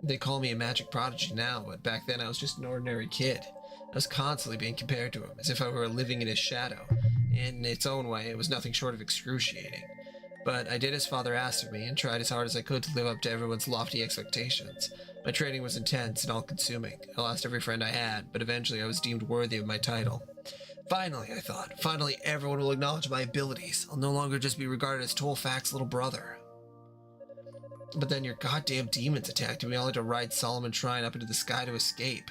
They call me a magic prodigy now, but back then I was just an ordinary kid. I was constantly being compared to him, as if I were living in his shadow. In its own way, it was nothing short of excruciating. But I did as father asked of me, and tried as hard as I could to live up to everyone's lofty expectations. My training was intense and all-consuming. I lost every friend I had, but eventually I was deemed worthy of my title. Finally, I thought, finally everyone will acknowledge my abilities. I'll no longer just be regarded as Tolfac's little brother. But then your goddamn demons attacked me. I only had to ride Solomon Shrine up into the sky to escape.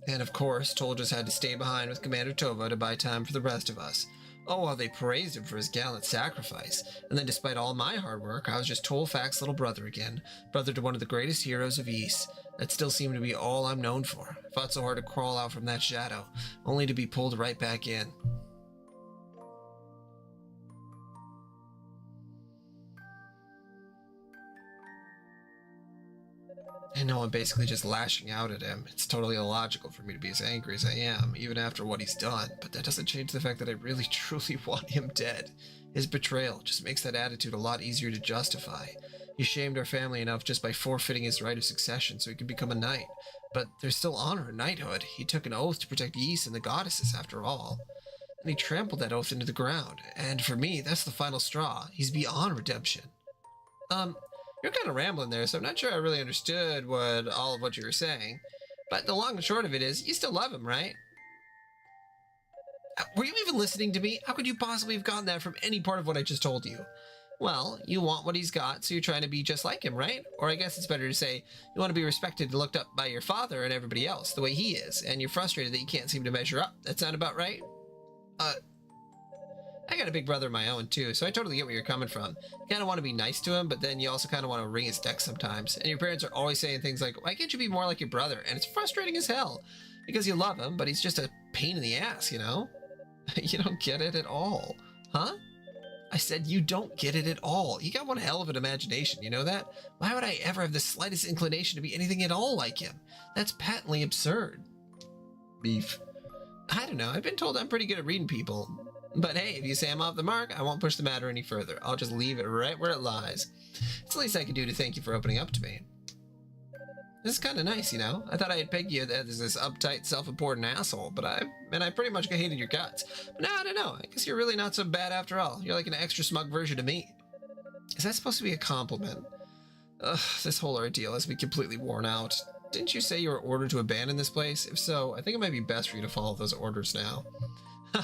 And of course, Toll just had to stay behind with Commander Tova to buy time for the rest of us. Oh, how they praised him for his gallant sacrifice. And then despite all my hard work, I was just Tolfac's little brother again. Brother to one of the greatest heroes of Ys. That still seemed to be all I'm known for. I fought so hard to crawl out from that shadow, only to be pulled right back in. I know I'm basically just lashing out at him. It's totally illogical for me to be as angry as I am, even after what he's done, but that doesn't change the fact that I really truly want him dead. His betrayal just makes that attitude a lot easier to justify. He shamed our family enough just by forfeiting his right of succession so he could become a knight. But there's still honor in knighthood. He took an oath to protect Ys and the goddesses after all. And he trampled that oath into the ground. And for me, that's the final straw. He's beyond redemption. You're kind of rambling there, so I'm not sure I really understood all of what you were saying. But the long and short of it is, you still love him, right? Were you even listening to me? How could you possibly have gotten that from any part of what I just told you? Well, you want what he's got, so you're trying to be just like him, right? Or I guess it's better to say, you want to be respected and looked up by your father and everybody else, the way he is, and you're frustrated that you can't seem to measure up. That sound about right? I got a big brother of my own, too, so I totally get where you're coming from. You kind of want to be nice to him, but then you also kind of want to wring his neck sometimes. And your parents are always saying things like, why can't you be more like your brother? And it's frustrating as hell, because you love him, but he's just a pain in the ass, you know? You don't get it at all. Huh? I said you don't get it at all. You got one hell of an imagination, you know that? Why would I ever have the slightest inclination to be anything at all like him? That's patently absurd. Beef. I don't know, I've been told I'm pretty good at reading people. But hey, if you say I'm off the mark, I won't push the matter any further. I'll just leave it right where it lies. It's the least I can do to thank you for opening up to me. This is kind of nice, you know? I thought I had pegged you as this uptight, self-important asshole, but I pretty much hated your guts. But now I don't know. I guess you're really not so bad after all. You're like an extra smug version of me. Is that supposed to be a compliment? Ugh, this whole ordeal has me completely worn out. Didn't you say you were ordered to abandon this place? If so, I think it might be best for you to follow those orders now.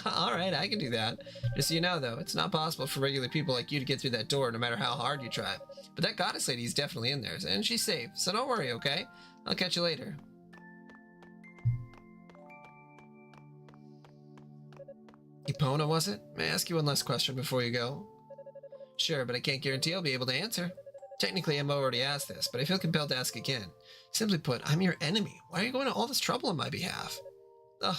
Alright, I can do that. Just so you know, though, it's not possible for regular people like you to get through that door no matter how hard you try. But that goddess lady is definitely in there, and she's safe, so don't worry, okay? I'll catch you later. Epona, was it? May I ask you one last question before you go? Sure, but I can't guarantee I'll be able to answer. Technically, Emma already asked this, but I feel compelled to ask again. Simply put, I'm your enemy. Why are you going to all this trouble on my behalf? Ugh.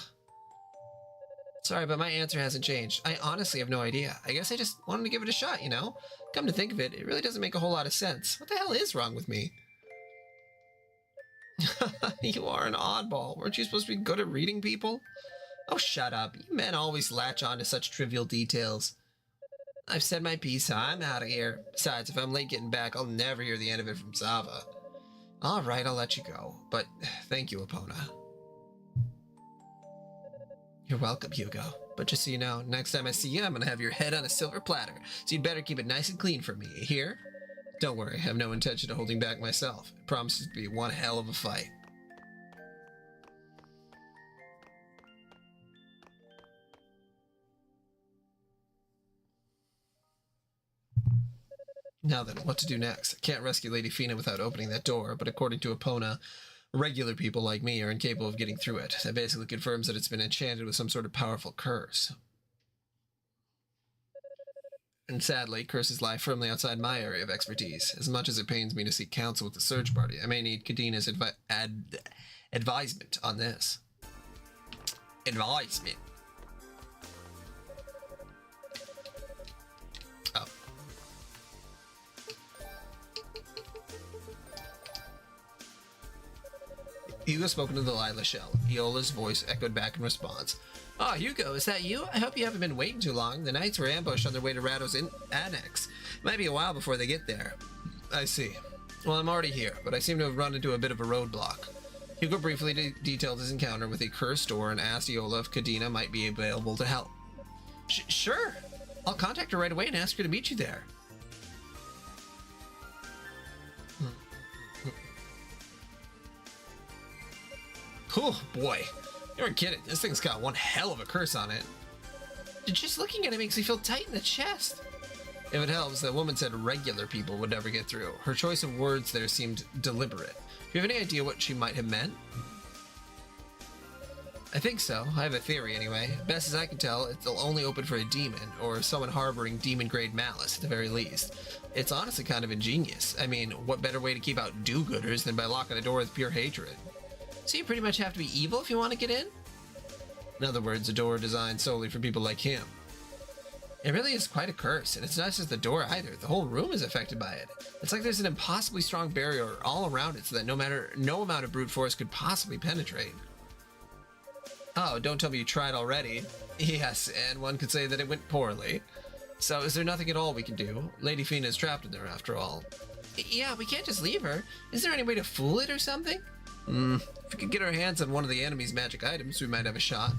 Sorry, but my answer hasn't changed. I honestly have no idea. I guess I just wanted to give it a shot, you know? Come to think of it, it really doesn't make a whole lot of sense. What the hell is wrong with me? You are an oddball. Weren't you supposed to be good at reading people? Oh, shut up. You men always latch on to such trivial details. I've said my piece, I'm out of here. Besides, if I'm late getting back, I'll never hear the end of it from Zava. Alright, I'll let you go. But thank you, Epona. You're welcome, Hugo. But just so you know, next time I see you, I'm gonna have your head on a silver platter, so you'd better keep it nice and clean for me, you hear? Don't worry, I have no intention of holding back myself. It promises to be one hell of a fight. Now then, what to do next? I can't rescue Lady Fina without opening that door, but according to Epona, regular people like me are incapable of getting through it. That basically confirms that it's been enchanted with some sort of powerful curse. And sadly, curses lie firmly outside my area of expertise. As much as it pains me to seek counsel with the search party, I may need Kadina's advisement on this. Advisement. Oh. Hugo spoke into the Lila shell. Iola's voice echoed back in response. "Ah, Hugo, is that you? I hope you haven't been waiting too long. The knights were ambushed on their way to Rado's annex. It might be a while before they get there." "I see. Well, I'm already here, but I seem to have run into a bit of a roadblock." Hugo briefly detailed his encounter with a cursed door and asked Iola if Kadina might be available to help. Sure. I'll contact her right away and ask her to meet you there." Oh, boy. You weren't kidding. This thing's got one hell of a curse on it. Just looking at it makes me feel tight in the chest. If it helps, that woman said regular people would never get through. Her choice of words there seemed deliberate. Do you have any idea what she might have meant? I think so. I have a theory, anyway. Best as I can tell, it'll only open for a demon, or someone harboring demon-grade malice, at the very least. It's honestly kind of ingenious. I mean, what better way to keep out do-gooders than by locking the door with pure hatred? So you pretty much have to be evil if you want to get in? In other words, a door designed solely for people like him. It really is quite a curse, and it's not just the door either. The whole room is affected by it. It's like there's an impossibly strong barrier all around it so that no amount of brute force could possibly penetrate. Oh, don't tell me you tried already. Yes, and one could say that it went poorly. So is there nothing at all we can do? Lady Fina is trapped in there after all. Yeah, we can't just leave her. Is there any way to fool it or something? If we could get our hands on one of the enemy's magic items, we might have a shot.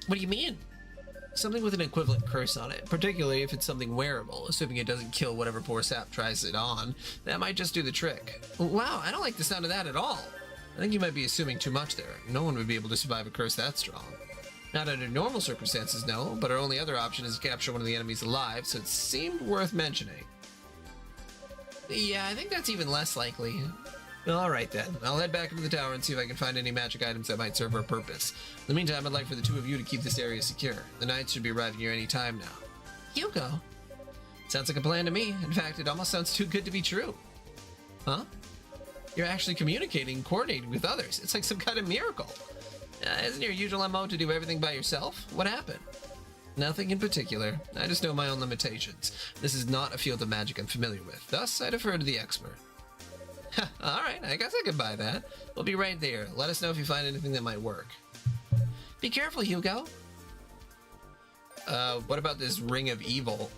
What do you mean? Something with an equivalent curse on it, particularly if it's something wearable, assuming it doesn't kill whatever poor sap tries it on. That might just do the trick. Wow, I don't like the sound of that at all. I think you might be assuming too much there. No one would be able to survive a curse that strong. Not under normal circumstances, no, but our only other option is to capture one of the enemies alive, so it seemed worth mentioning. Yeah, I think that's even less likely. Alright then, I'll head back into the tower and see if I can find any magic items that might serve our purpose. In the meantime, I'd like for the two of you to keep this area secure. The knights should be arriving here any time now. Hugo. Sounds like a plan to me. In fact, it almost sounds too good to be true. Huh? You're actually communicating and coordinating with others. It's like some kind of miracle. Isn't your usual MO to do everything by yourself? What happened? Nothing in particular. I just know my own limitations. This is not a field of magic I'm familiar with. Thus, I defer to the expert. Alright, I guess I could buy that. We'll be right there. Let us know if you find anything that might work. Be careful, Hugo. What about this ring of evil?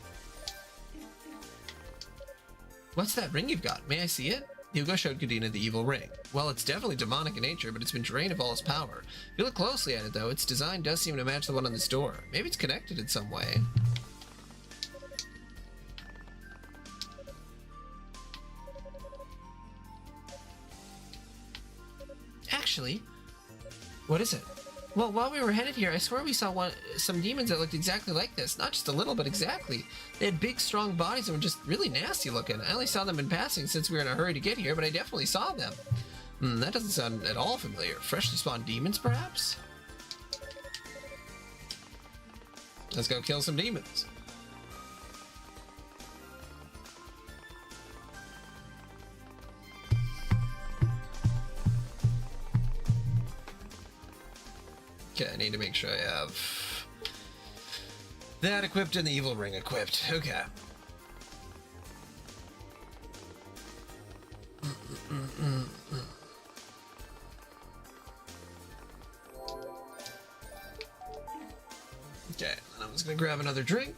What's that ring you've got? May I see it? Hugo showed Kadina the evil ring. Well, it's definitely demonic in nature, but it's been drained of all its power. If you look closely at it, though, its design does seem to match the one on this door. Maybe it's connected in some way. Actually, What is it? well, while we were headed here, I swear we saw some demons that looked exactly like this. Not just a little, but exactly. They had big, strong bodies and were just really nasty looking. I only saw them in passing since we were in a hurry to get here, but I definitely saw them. That doesn't sound at all familiar. Freshly spawned demons, perhaps? Let's go kill some demons. Okay, I need to make sure I have that equipped and the evil ring equipped. Okay. Okay, I'm just gonna grab another drink.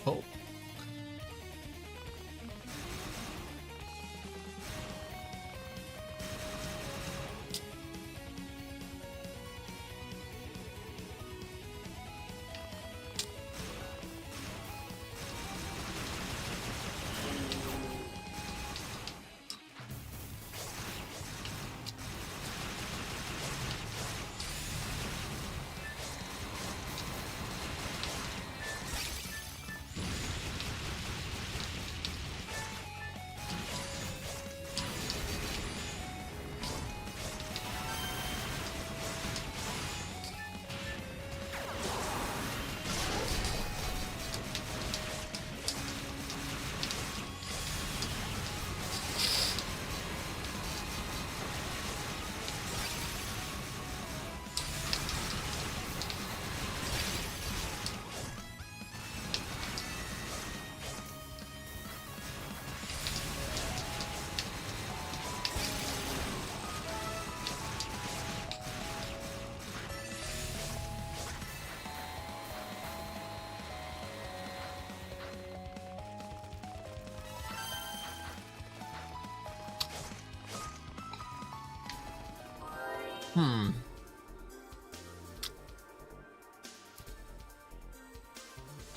Oh.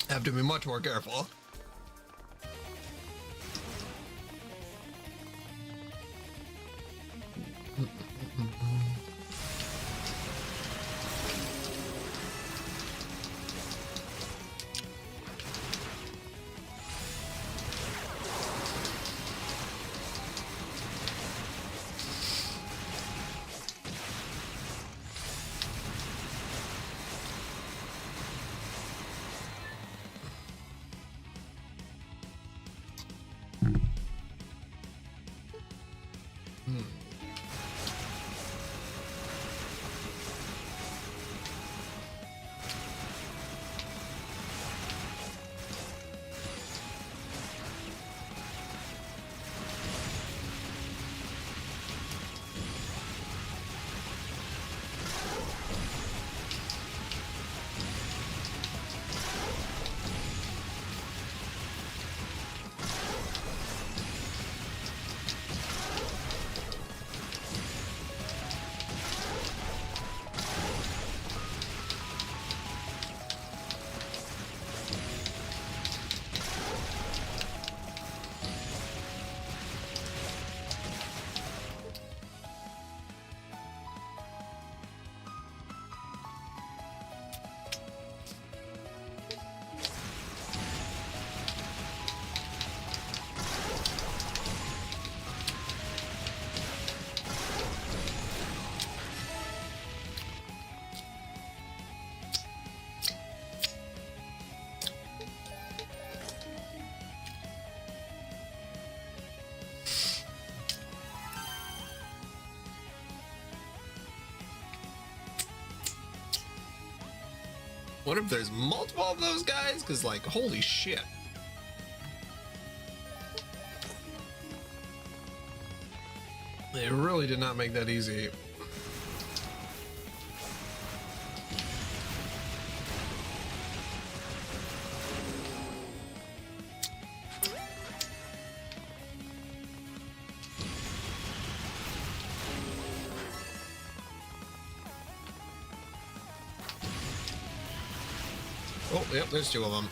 Have to be much more careful. What if there's multiple of those guys? Because, like, holy shit. They really did not make that easy. Oh, yep, there's two of them.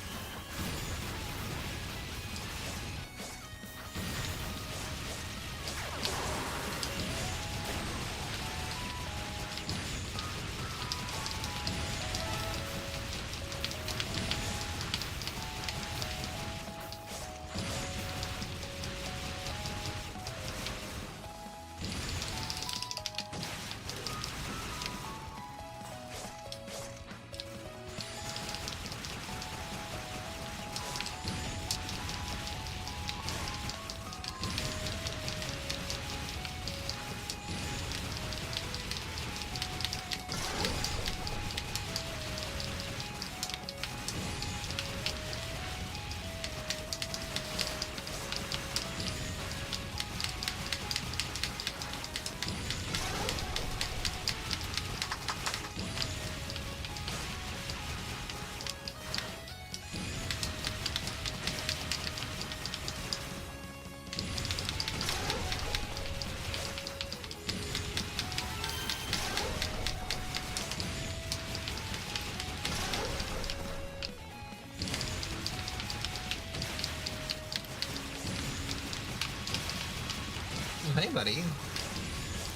Hey, buddy.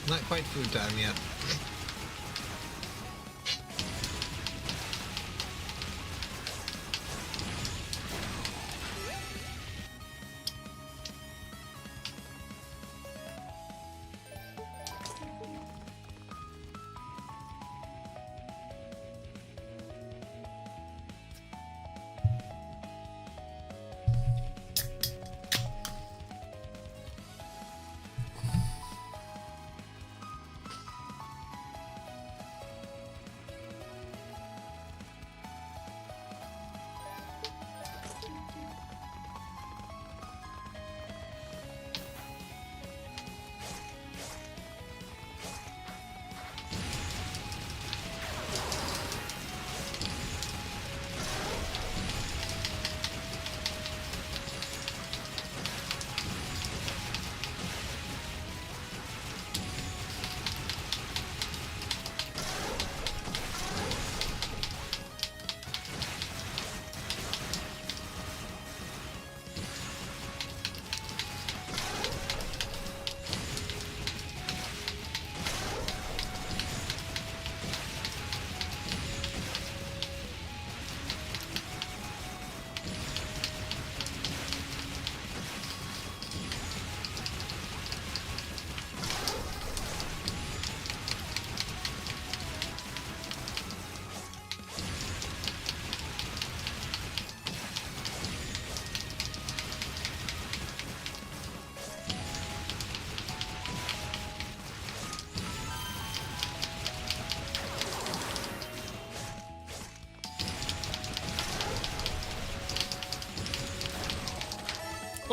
Not quite food time yet.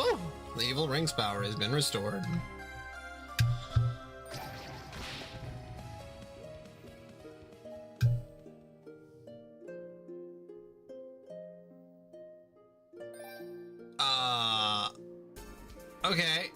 Oh, the evil ring's power has been restored. Okay.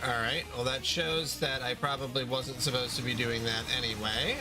Alright, well that shows that I probably wasn't supposed to be doing that anyway.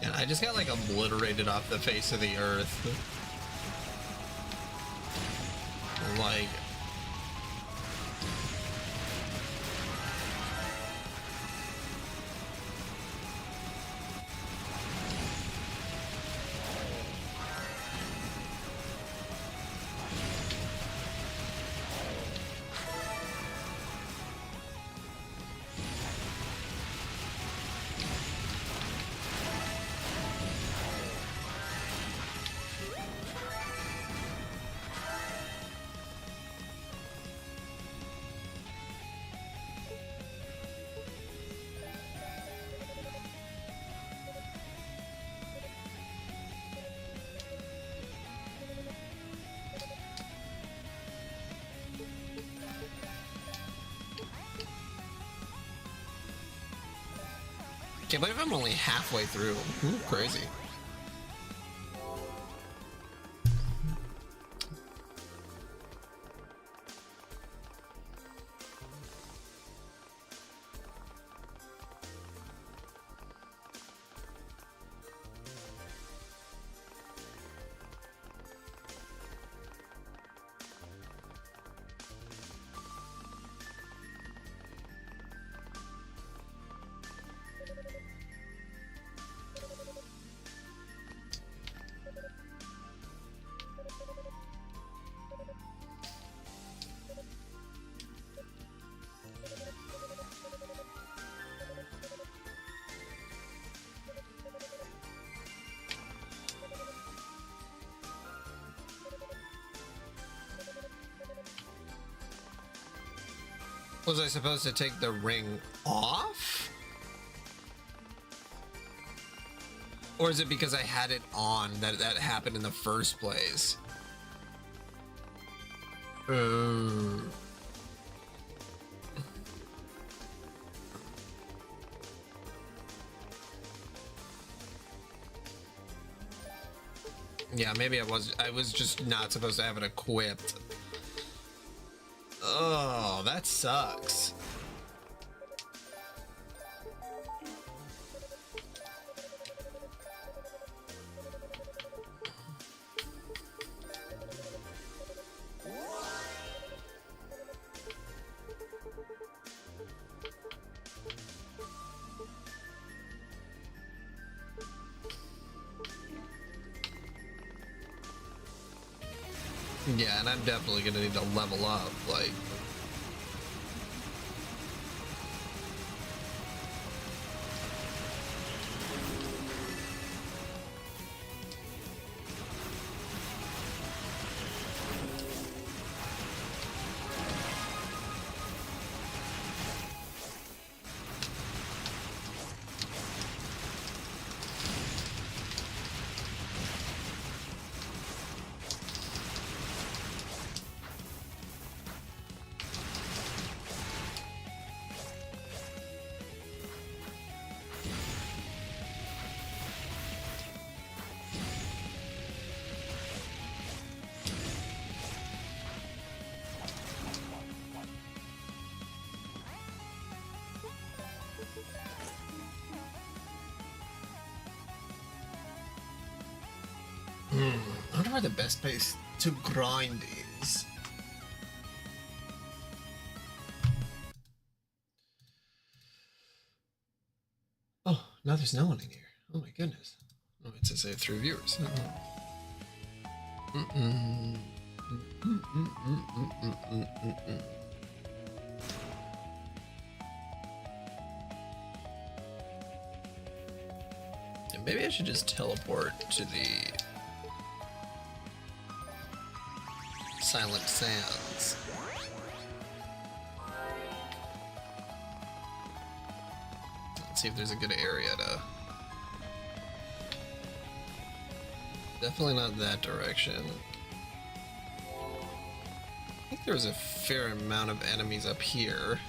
And I just got like obliterated off the face of the earth. Like, Can't believe I'm only halfway through. Ooh, crazy. Was I supposed to take the ring off? Or is it because I had it on that that happened in the first place? Yeah, maybe I was just not supposed to have it equipped. Oh, that sucks. Yeah, and I'm definitely gonna need to level up, like. I wonder where the best place to grind is. Oh, now there's no one in here. Oh my goodness. Oh, it says I have 3 viewers. Yeah, maybe I should just teleport to the Silent Sands. Let's see if there's a good area to... Definitely not that direction. I think there's a fair amount of enemies up here.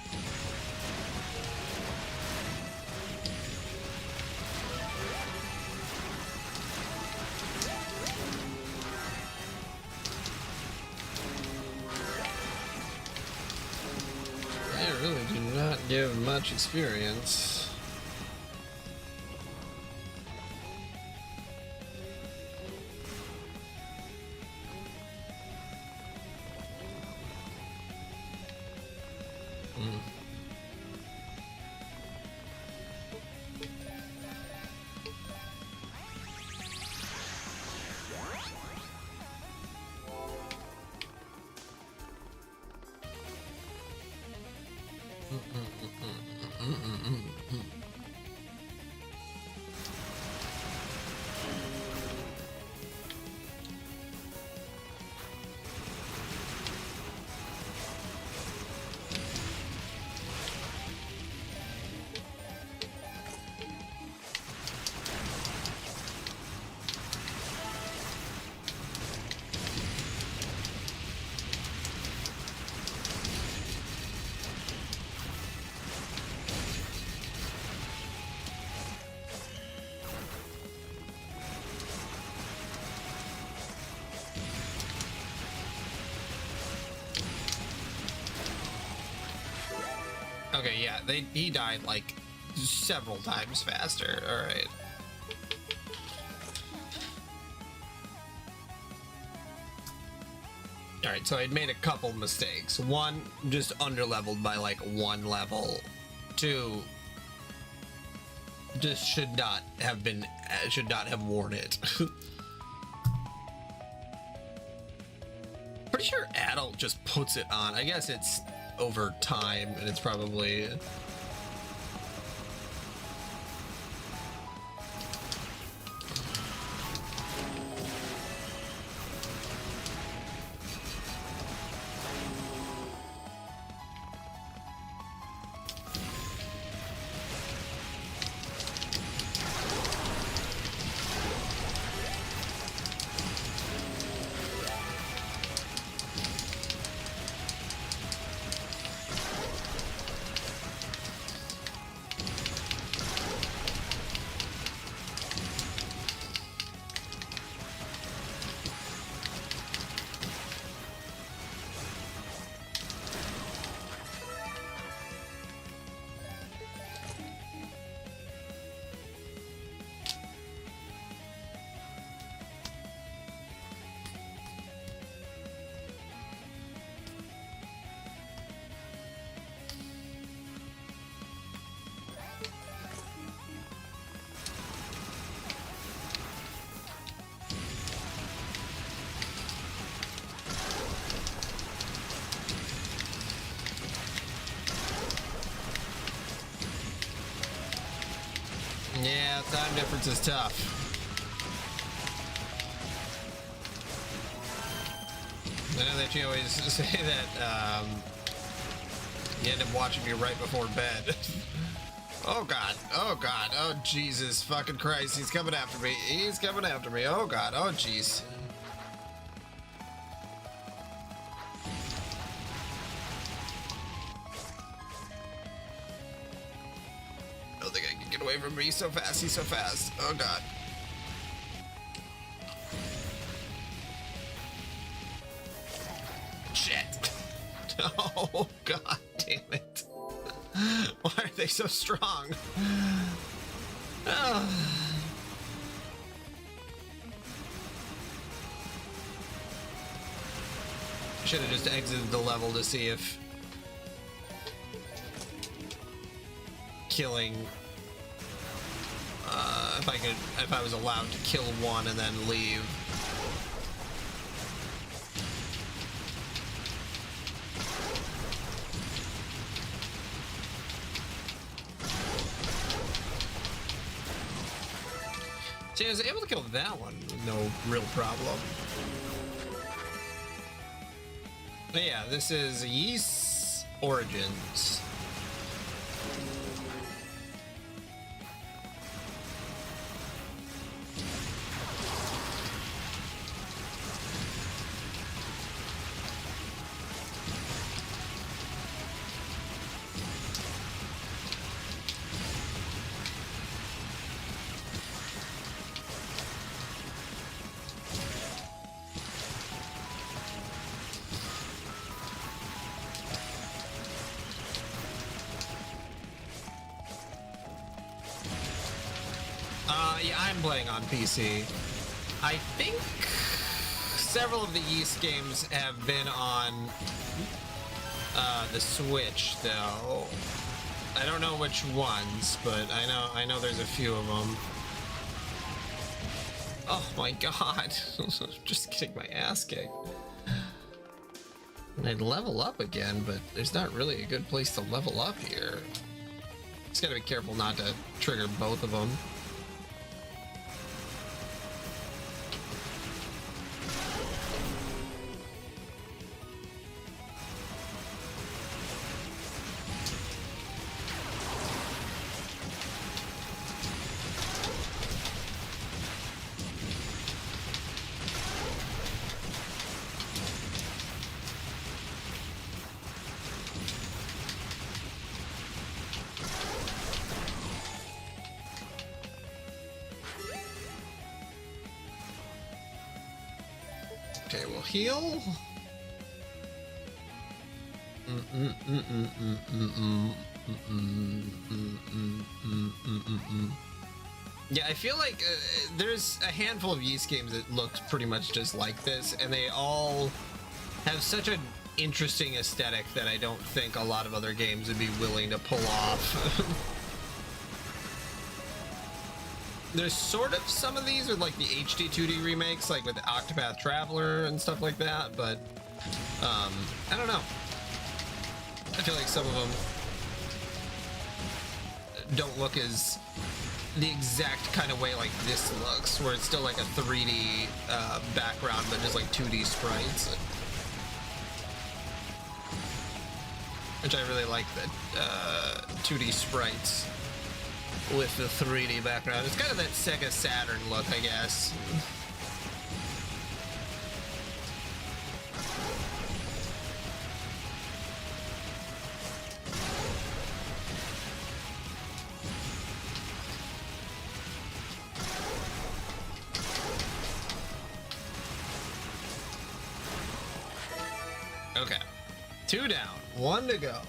They really do not give much experience. Okay, yeah, he died like several times faster. All right. All right, so I'd made a couple mistakes. One, just underleveled by like 1 level. 2, just should not have worn it. Pretty sure adult just puts it on. I guess it's over time, and it's probably. Yeah, time difference is tough. I know that you always say that you end up watching me right before bed. Oh god, oh god, oh Jesus fucking Christ, he's coming after me. He's coming after me. Oh god, oh jeez. I don't think I can get away from me. He's so fast, he's so fast. Oh god. Shit. Oh god damn it. Why are they so strong? Oh. Should have just exited the level to see if killing if I was allowed to kill one and then leave. See, I was able to kill that one with no real problem. But yeah, this is Ys Origins. Yeah, I'm playing on PC. I think several of the Ys games have been on the Switch, though. I don't know which ones, but I know there's a few of them. Oh my god. Just getting my ass kicked. And I'd level up again, but there's not really a good place to level up here. Just gotta be careful not to trigger both of them. Okay, we'll heal. Yeah, I feel like there's a handful of Ys games that look pretty much just like this, and they all have such an interesting aesthetic that I don't think a lot of other games would be willing to pull off. There's sort of some of these with like the HD 2D remakes, like with Octopath Traveler and stuff like that, but I don't know. I feel like some of them don't look as the exact kind of way like this looks, where it's still like a 3D background, but just like 2D sprites. Which I really like the 2D sprites with the 3D background. It's kind of that Sega Saturn look, I guess. Okay. 2 down, 1 to go.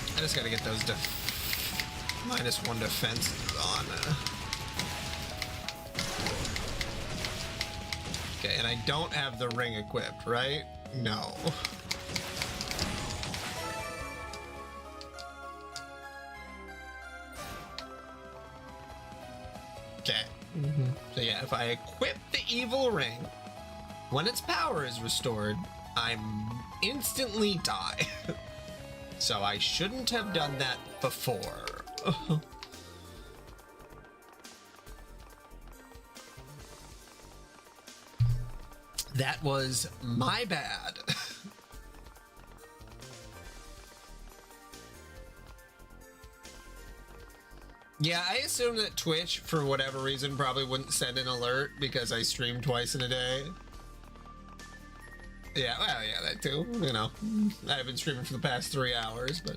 I just gotta get those -1 defense on. Okay, and I don't have the ring equipped, right? No. Okay. So yeah, if I equip the evil ring, when its power is restored, I'm instantly die. So I shouldn't have done that before. That was my bad. Yeah, I assume that Twitch, for whatever reason, probably wouldn't send an alert because I stream twice in a day. Yeah, well, yeah, that too. You know, I've been streaming for the past 3 hours, but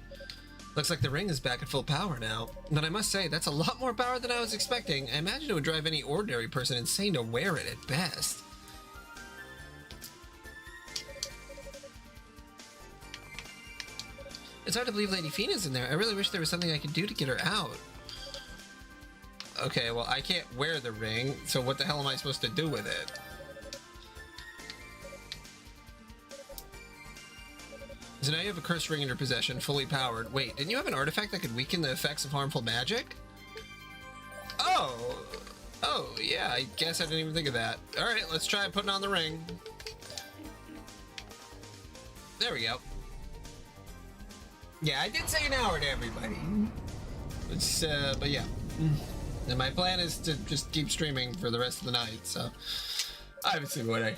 looks like the ring is back at full power now. But I must say, that's a lot more power than I was expecting. I imagine it would drive any ordinary person insane to wear it at best. It's hard to believe Lady Fina's in there. I really wish there was something I could do to get her out. Okay, well, I can't wear the ring, so what the hell am I supposed to do with it? So now you have a cursed ring in your possession, fully powered. Wait, didn't you have an artifact that could weaken the effects of harmful magic? Oh, yeah, I guess I didn't even think of that. All right, let's try putting on the ring. There we go. Yeah, I did say an hour to everybody. It's, but yeah. And my plan is to just keep streaming for the rest of the night, so obviously when I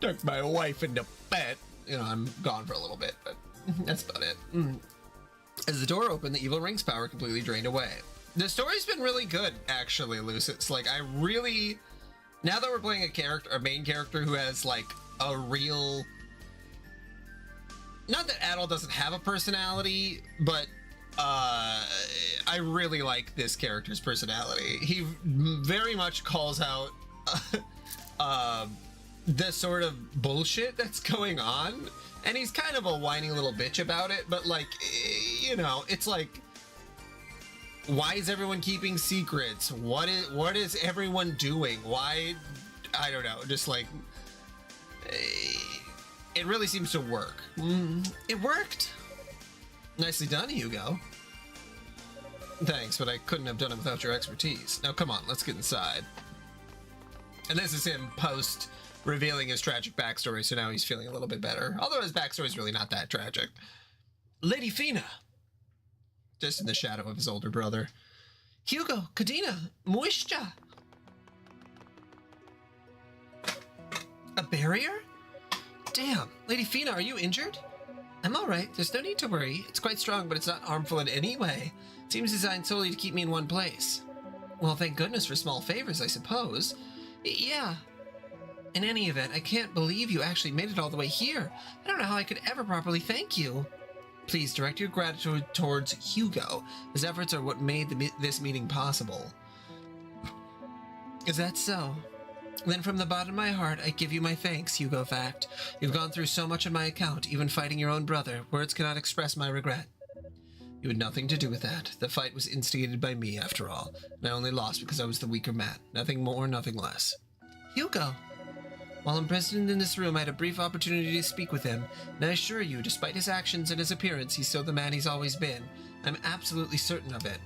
took my wife into bed, you know, I'm gone for a little bit, but that's about it. As the door opened, the evil ring's power completely drained away. The story's been really good, actually, Lucis. Like, I really... Now that we're playing a main character who has, like, a real... Not that Adol doesn't have a personality, but I really like this character's personality. He very much calls out the sort of bullshit that's going on, and he's kind of a whiny little bitch about it, but like, you know, it's like, why is everyone keeping secrets? What is everyone doing? Why? I don't know, just like, it really seems to work. It worked. Nicely done, Hugo. Thanks, but I couldn't have done it without your expertise. Now come on, let's get inside. And this is him post revealing his tragic backstory, so now he's feeling a little bit better. Although his backstory is really not that tragic. Lady Fina! Just in the shadow of his older brother. Hugo, Kadena, Muishja! A barrier? Damn, Lady Fina, are you injured? I'm alright, there's no need to worry. It's quite strong, but it's not harmful in any way. It seems designed solely to keep me in one place. Well, thank goodness for small favors, I suppose. Yeah. In any event, I can't believe you actually made it all the way here. I don't know how I could ever properly thank you. Please direct your gratitude towards Hugo. His efforts are what made this meeting possible. Is that so? Then from the bottom of my heart, I give you my thanks, Hugo Fact. You've gone through so much on my account, even fighting your own brother. Words cannot express my regret. You had nothing to do with that. The fight was instigated by me, after all, and I only lost because I was the weaker man. Nothing more, nothing less. Hugo! While imprisoned in this room, I had a brief opportunity to speak with him, and I assure you, despite his actions and his appearance, he's still the man he's always been. I'm absolutely certain of it.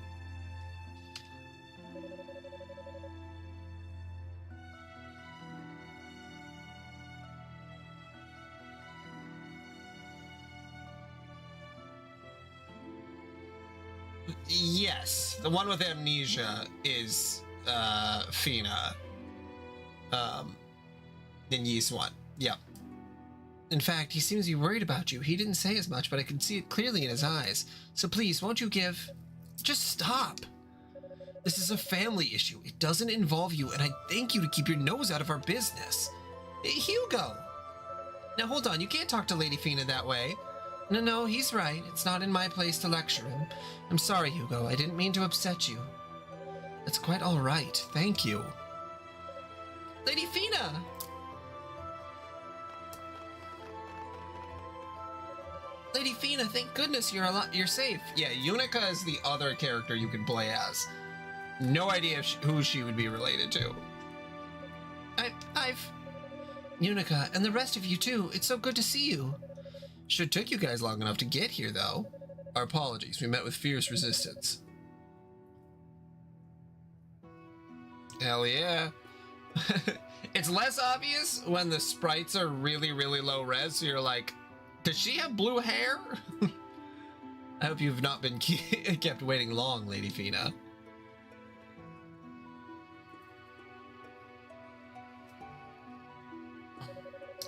Yes, the one with amnesia is Fina. In Ys 1. Yep. In fact, he seems to be worried about you. He didn't say as much, but I could see it clearly in his eyes. So please, won't you give... Just stop. This is a family issue. It doesn't involve you, and I thank you to keep your nose out of our business. Hugo! Now hold on, you can't talk to Lady Fina that way. No, he's right. It's not in my place to lecture him. I'm sorry, Hugo. I didn't mean to upset you. That's quite all right. Thank you. Lady Fina! Lady Fina, thank goodness you're safe. Yeah, Unica is the other character you can play as. No idea who she would be related to. Unica, and the rest of you too. It's so good to see you. Sure took you guys long enough to get here, though. Our apologies. We met with fierce resistance. Hell yeah. It's less obvious when the sprites are really, really low res, so you're like, does she have blue hair? I hope you've not been kept waiting long, Lady Fina.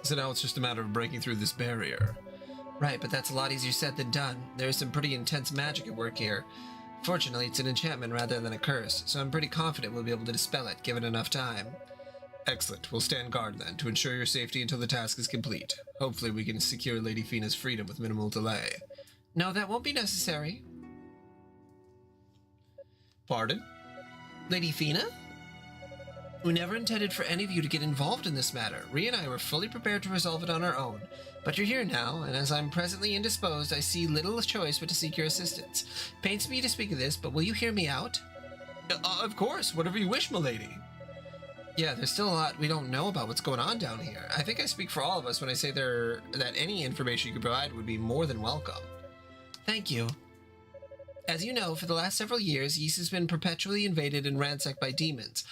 So now it's just a matter of breaking through this barrier. Right, but that's a lot easier said than done. There's some pretty intense magic at work here. Fortunately, it's an enchantment rather than a curse, so I'm pretty confident we'll be able to dispel it, given enough time. Excellent. We'll stand guard then, to ensure your safety until the task is complete. Hopefully we can secure Lady Fina's freedom with minimal delay. No, that won't be necessary. Pardon? Lady Fina? We never intended for any of you to get involved in this matter. Rhea and I were fully prepared to resolve it on our own. But you're here now, and as I'm presently indisposed, I see little choice but to seek your assistance. Pains me to speak of this, but will you hear me out? Of course, whatever you wish, milady. Yeah, there's still a lot we don't know about what's going on down here. I think I speak for all of us when I say that any information you could provide would be more than welcome. Thank you. As you know, for the last several years, Ys has been perpetually invaded and ransacked by demons.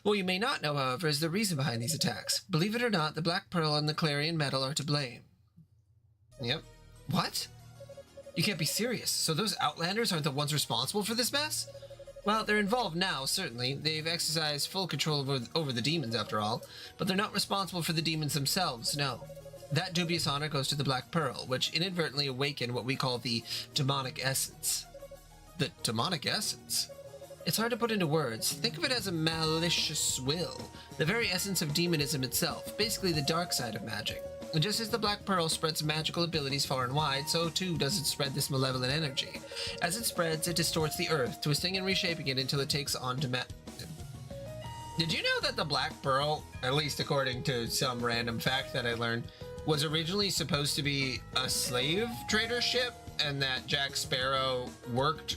What you may not know, however, is the reason behind these attacks. Believe it or not, the Black Pearl and the Clarion Metal are to blame. Yep. What? You can't be serious. So those Outlanders aren't the ones responsible for this mess? Well, they're involved now, certainly. They've exercised full control over the demons, after all. But they're not responsible for the demons themselves, no. That dubious honor goes to the Black Pearl, which inadvertently awakened what we call the demonic essence. The demonic essence? It's hard to put into words. Think of it as a malicious will. The very essence of demonism itself. Basically the dark side of magic. And just as the Black Pearl spreads magical abilities far and wide, so too does it spread this malevolent energy. As it spreads, it distorts the earth, twisting and reshaping it until it takes on to Did you know that the Black Pearl, at least according to some random fact that I learned, was originally supposed to be a slave trader ship, and that Jack Sparrow worked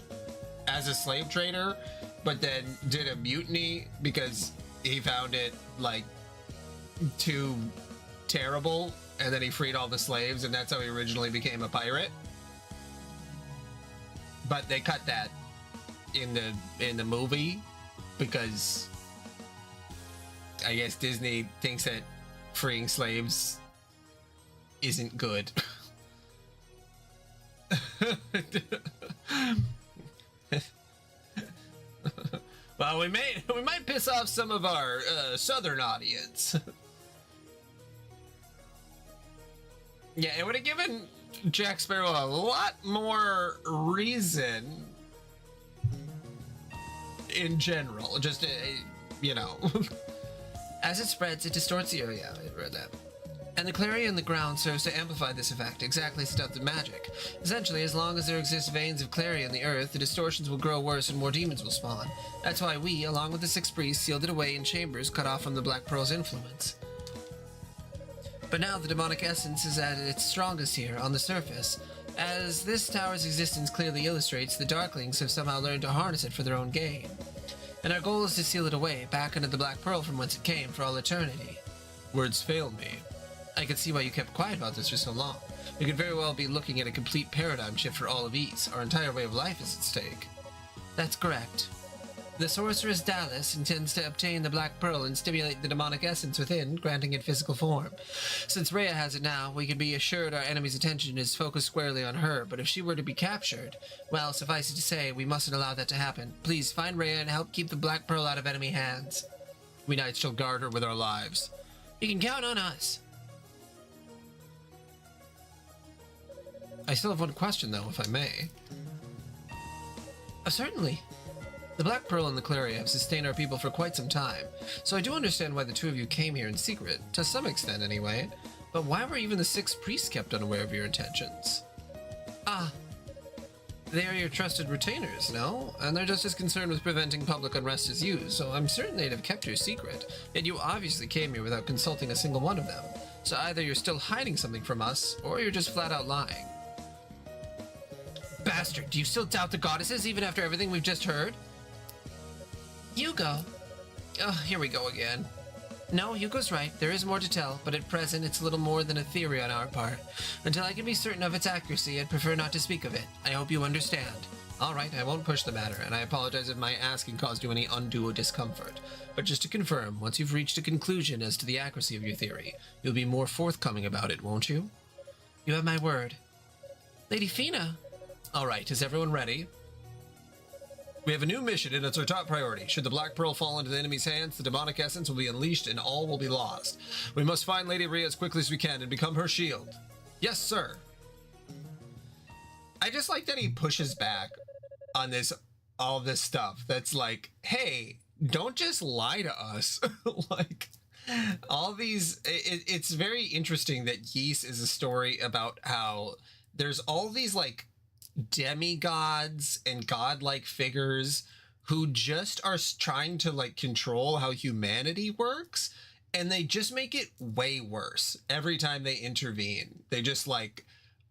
as a slave trader, but then did a mutiny because he found it, like, too terrible, and then he freed all the slaves, and that's how he originally became a pirate. But they cut that in the movie because I guess Disney thinks that freeing slaves isn't good. Well, we might piss off some of our southern audience. Yeah, it would have given Jack Sparrow a lot more reason in general. Just, you know. As it spreads, it distorts the area. I read that. And the clarity in the ground serves to amplify this effect, exactly as stuff the magic. Essentially, as long as there exist veins of clarity in the earth, the distortions will grow worse and more demons will spawn. That's why we, along with the 6 priests, sealed it away in chambers cut off from the Black Pearl's influence. But now the demonic essence is at its strongest here, on the surface. As this tower's existence clearly illustrates, the Darklings have somehow learned to harness it for their own gain. And our goal is to seal it away, back into the Black Pearl from whence it came, for all eternity. Words fail me. I can see why you kept quiet about this for so long. We could very well be looking at a complete paradigm shift for all of Ys. Our entire way of life is at stake. That's correct. The sorceress Dallas intends to obtain the Black Pearl and stimulate the demonic essence within, granting it physical form. Since Rhea has it now, we can be assured our enemy's attention is focused squarely on her, but if she were to be captured, well, suffice it to say, we mustn't allow that to happen. Please find Rhea and help keep the Black Pearl out of enemy hands. We knights shall guard her with our lives. You can count on us. I still have one question, though, if I may. Certainly. The Black Pearl and the Claria have sustained our people for quite some time, so I do understand why the two of you came here in secret, to some extent anyway, but why were even the 6 priests kept unaware of your intentions? Ah, they are your trusted retainers, no? And they're just as concerned with preventing public unrest as you, so I'm certain they'd have kept your secret, yet you obviously came here without consulting a single one of them. So either you're still hiding something from us, or you're just flat out lying. Bastard, do you still doubt the goddesses even after everything we've just heard? Hugo. Oh, here we go again. No, Hugo's right. There is more to tell, but at present it's little more than a theory on our part. Until I can be certain of its accuracy, I'd prefer not to speak of it. I hope you understand. All right, I won't push the matter, and I apologize if my asking caused you any undue discomfort. But just to confirm, once you've reached a conclusion as to the accuracy of your theory, you'll be more forthcoming about it, won't you? You have my word. Lady Fina. All right, is everyone ready? We have a new mission, and it's our top priority. Should the Black Pearl fall into the enemy's hands, the demonic essence will be unleashed and all will be lost. We must find Lady Rhea as quickly as we can and become her shield. Yes, sir. I just like that he pushes back on all this stuff. That's like, hey, don't just lie to us. Like, all these, it's very interesting that Ys is a story about how there's all these, like, demigods and godlike figures who just are trying to like control how humanity works, and they just make it way worse every time they intervene. They just like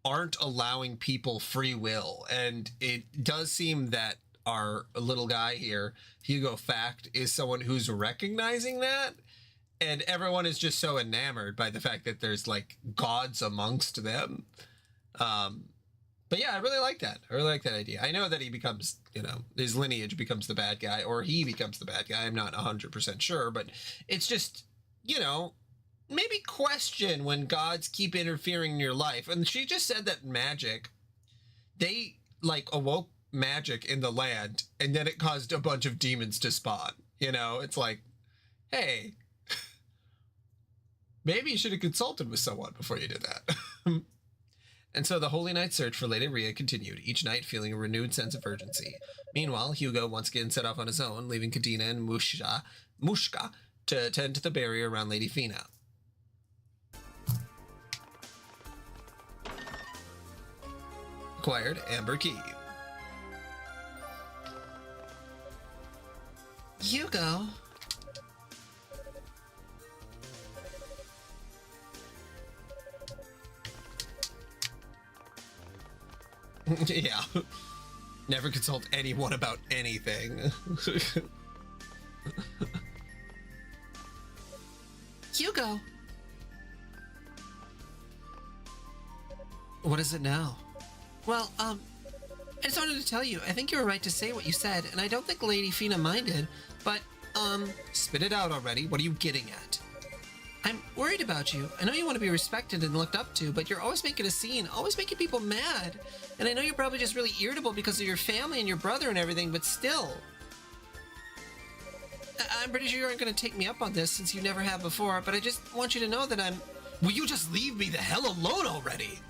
aren't allowing people free will, and it does seem that our little guy here, Hugo Fact, is someone who's recognizing that, and everyone is just so enamored by the fact that there's like gods amongst them. But yeah, I really like that. I really like that idea. I know that he becomes, you know, his lineage becomes the bad guy, or he becomes the bad guy. I'm not 100% sure, but it's just, you know, maybe question when gods keep interfering in your life. And she just said that magic, they like awoke magic in the land, and then it caused a bunch of demons to spawn. You know, it's like, hey, maybe you should have consulted with someone before you did that. And so the Holy Knight search for Lady Rhea continued, each night feeling a renewed sense of urgency. Meanwhile, Hugo once again set off on his own, leaving Kadena and Mushka to tend to the barrier around Lady Fina. Acquired Amber Key. Hugo. Yeah. Never consult anyone about anything. Hugo. What is it now? Well, I just wanted to tell you, I think you were right to say what you said, and I don't think Lady Fina minded, but, Spit it out already. What are you getting at? I'm worried about you. I know you want to be respected and looked up to, but you're always making a scene, always making people mad. And I know you're probably just really irritable because of your family and your brother and everything, but still. I'm pretty sure you aren't going to take me up on this since you never have before, but I just want you to know that I'm... Will you just leave me the hell alone already?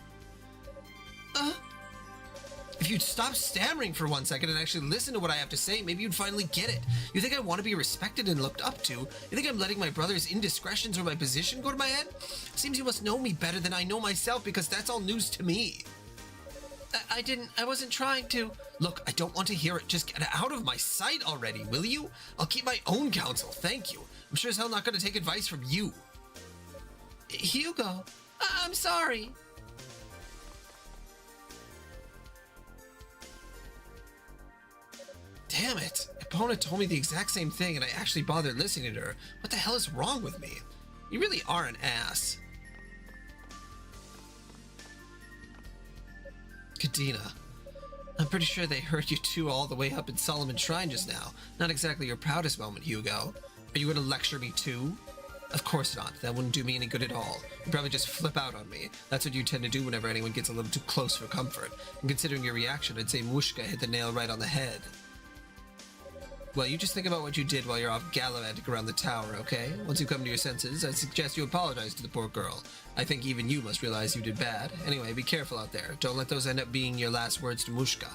If you'd stop stammering for 1 second and actually listen to what I have to say, maybe you'd finally get it. You think I want to be respected and looked up to? You think I'm letting my brother's indiscretions or my position go to my head? Seems you must know me better than I know myself, because that's all news to me. I wasn't trying to. Look, I don't want to hear it. Just get out of my sight already, will you? I'll keep my own counsel, thank you. I'm sure as hell not going to take advice from you. Hugo, I'm sorry. Damn it! Epona told me the exact same thing and I actually bothered listening to her. What the hell is wrong with me? You really are an ass. Kadena, I'm pretty sure they heard you two all the way up in Solomon's Shrine just now. Not exactly your proudest moment, Hugo. Are you going to lecture me too? Of course not. That wouldn't do me any good at all. You'd probably just flip out on me. That's what you tend to do whenever anyone gets a little too close for comfort. And considering your reaction, I'd say Mushka hit the nail right on the head. Well, you just think about what you did while you're off gallivanting around the tower, okay? Once you come to your senses, I suggest you apologize to the poor girl. I think even you must realize you did bad. Anyway, be careful out there. Don't let those end up being your last words to Mushka.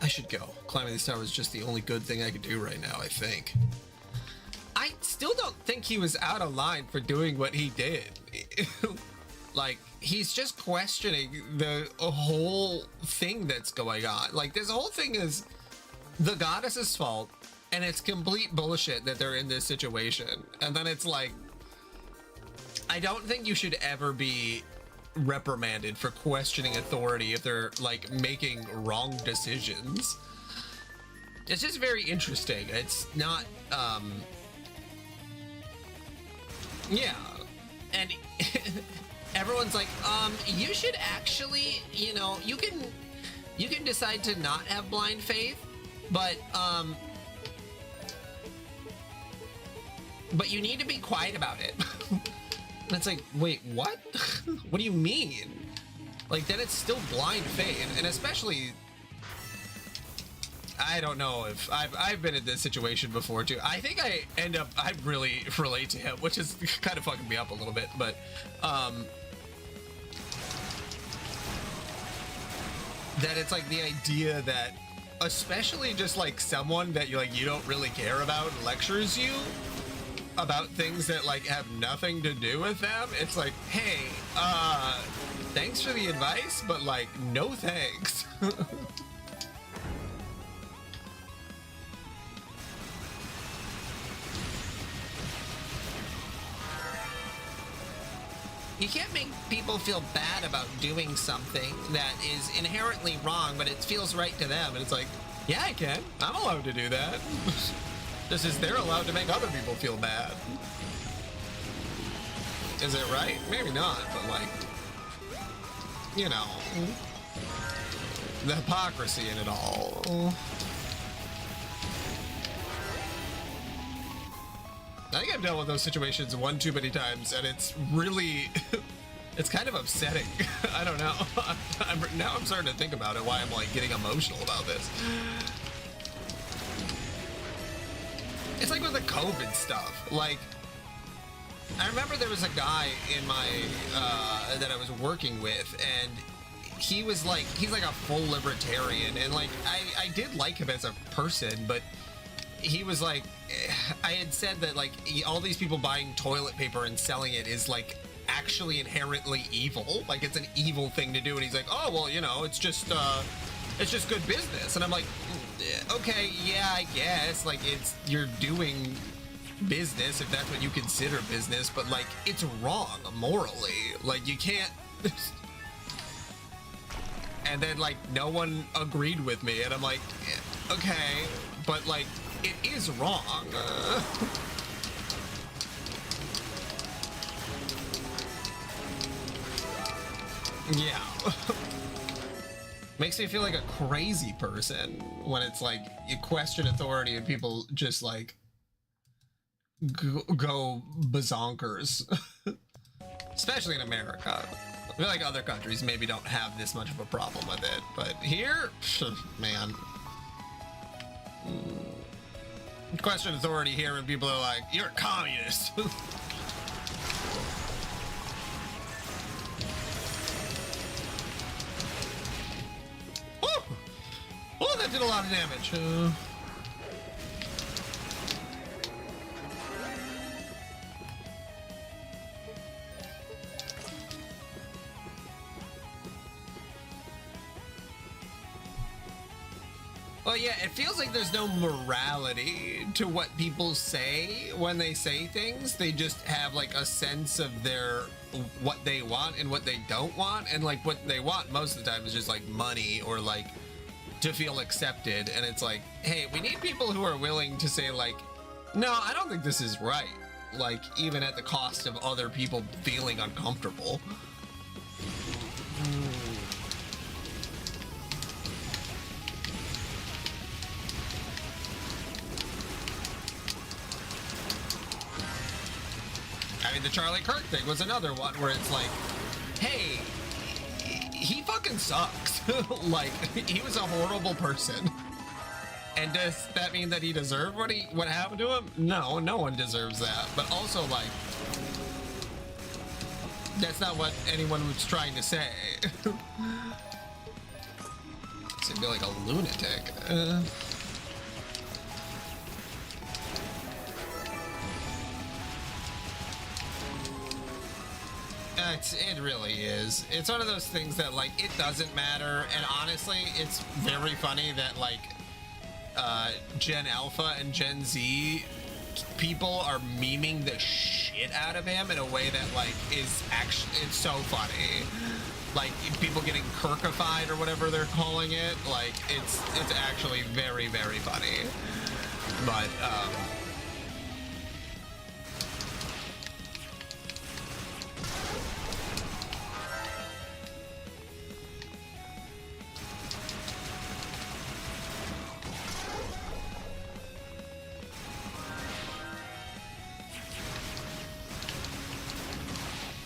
I should go. Climbing this tower is just the only good thing I could do right now, I think. I still don't think he was out of line for doing what he did. Like, he's just questioning the whole thing that's going on. Like, this whole thing is the goddess's fault, and it's complete bullshit that they're in this situation. And then it's like, I don't think you should ever be reprimanded for questioning authority if they're, like, making wrong decisions. It's just very interesting. It's not, yeah. And everyone's like, you should actually, you know, you can decide to not have blind faith, but you need to be quiet about it. And it's like, wait, what? What do you mean? Like, then it's still blind faith, and especially, I don't know if I've been in this situation before too. I think I really relate to him, which is kind of fucking me up a little bit, but that it's like the idea that, especially just like someone that you don't really care about lectures you about things that like have nothing to do with them. It's like, hey, thanks for the advice, but like, no thanks. You can't make people feel bad about doing something that is inherently wrong, but it feels right to them. And it's like, yeah, I can. I'm allowed to do that. Just as they're allowed to make other people feel bad. Is it right? Maybe not, but like, you know, the hypocrisy in it all. I think I've dealt with those situations one too many times, and it's really, it's kind of upsetting. I don't know. Now I'm starting to think about it, why I'm like getting emotional about this. It's like with the COVID stuff. Like, I remember there was a guy in my, that I was working with, and he was like, he's like a full libertarian, and like, I did like him as a person, but he was like, I had said that like all these people buying toilet paper and selling it is like actually inherently evil. Like, it's an evil thing to do. And he's like, oh, well, you know, it's just good business. And I'm like, okay, yeah, I guess, like, you're doing business if that's what you consider business, but like, it's wrong morally. Like, you can't. And then like no one agreed with me, and I'm like, okay, but like, it is wrong. Yeah. Makes me feel like a crazy person when it's like you question authority and people just like go bazonkers. Especially in America. I feel like other countries maybe don't have this much of a problem with it, but here, man. question authority here when people are like, you're a communist. Oh, oh, that did a lot of damage. Well, yeah, it feels like there's no morality to what people say when they say things. They just have like a sense of what they want and what they don't want, and like what they want most of the time is just like money or like to feel accepted. And it's like, hey, we need people who are willing to say like, no, I don't think this is right, like even at the cost of other people feeling uncomfortable. I mean, the Charlie Kirk thing was another one where it's like, hey, he fucking sucks. Like, he was a horrible person. And does that mean that he deserved what happened to him? No, no one deserves that. But also, like, that's not what anyone was trying to say. I feel like a lunatic. It really is. It's one of those things that like it doesn't matter, and honestly, it's very funny that like Gen Alpha and Gen Z people are memeing the shit out of him in a way that like is actually, it's so funny. Like people getting Kirkified or whatever they're calling it. Like it's actually very, very funny. But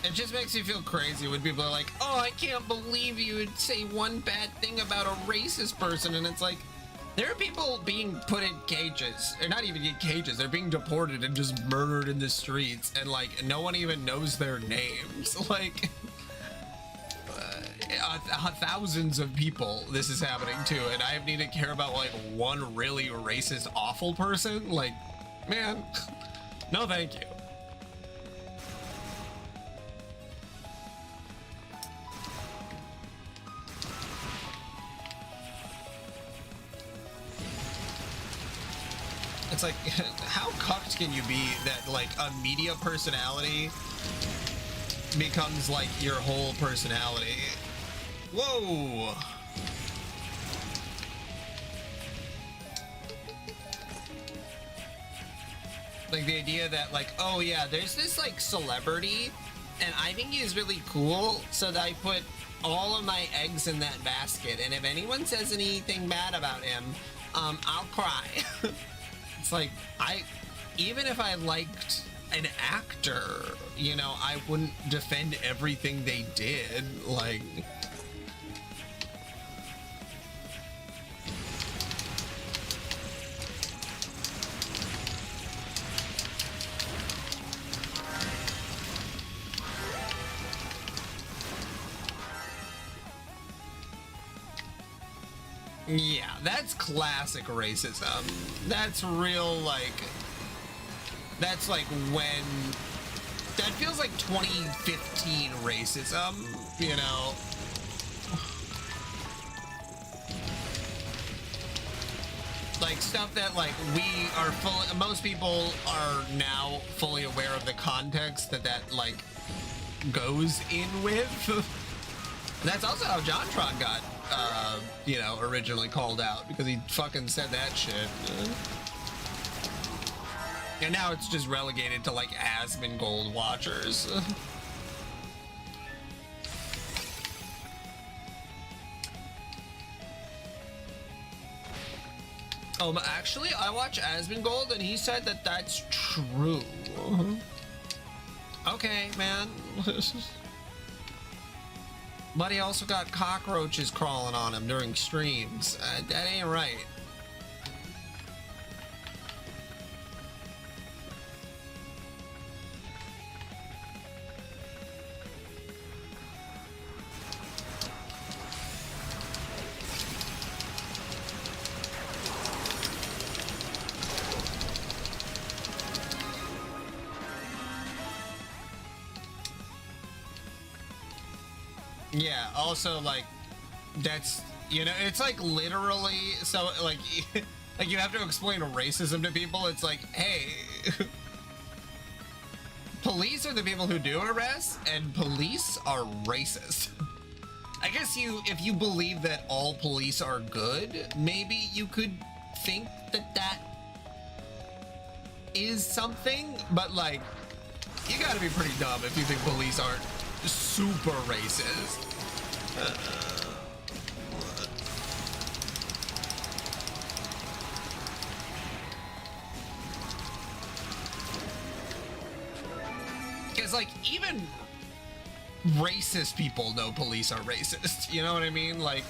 it just makes you feel crazy when people are like, oh, I can't believe you would say one bad thing about a racist person. And it's like, there are people being put in cages, or not even in cages, they're being deported and just murdered in the streets, and like no one even knows their names. Like thousands of people this is happening to, and I need to care about like one really racist awful person. Like, man, no thank you. It's like, how cucked can you be that like a media personality becomes like your whole personality? Whoa. Like the idea that like, oh yeah, there's this like celebrity and I think he's really cool, so that I put all of my eggs in that basket, and if anyone says anything bad about him, I'll cry. It's like, even if I liked an actor, you know, I wouldn't defend everything they did. Like, yeah, that's classic racism. That's real, like, that's like when, that feels like 2015 racism, you know? Like stuff that like we are most people are now fully aware of the context that like goes in with. That's also how JonTron got you know, originally called out, because he fucking said that shit. And now it's just relegated to like Asmongold watchers. Actually, I watch Asmongold and he said that that's true. Okay, man. But he also got cockroaches crawling on him during streams. That ain't right. Yeah, also, like, that's, you know, it's like literally, so, like, like you have to explain racism to people. It's like, hey, police are the people who do arrests, and police are racist. I guess if you believe that all police are good, maybe you could think that that is something, but, like, you gotta be pretty dumb if you think police aren't super racist. Because, like, even racist people know police are racist. You know what I mean? Like...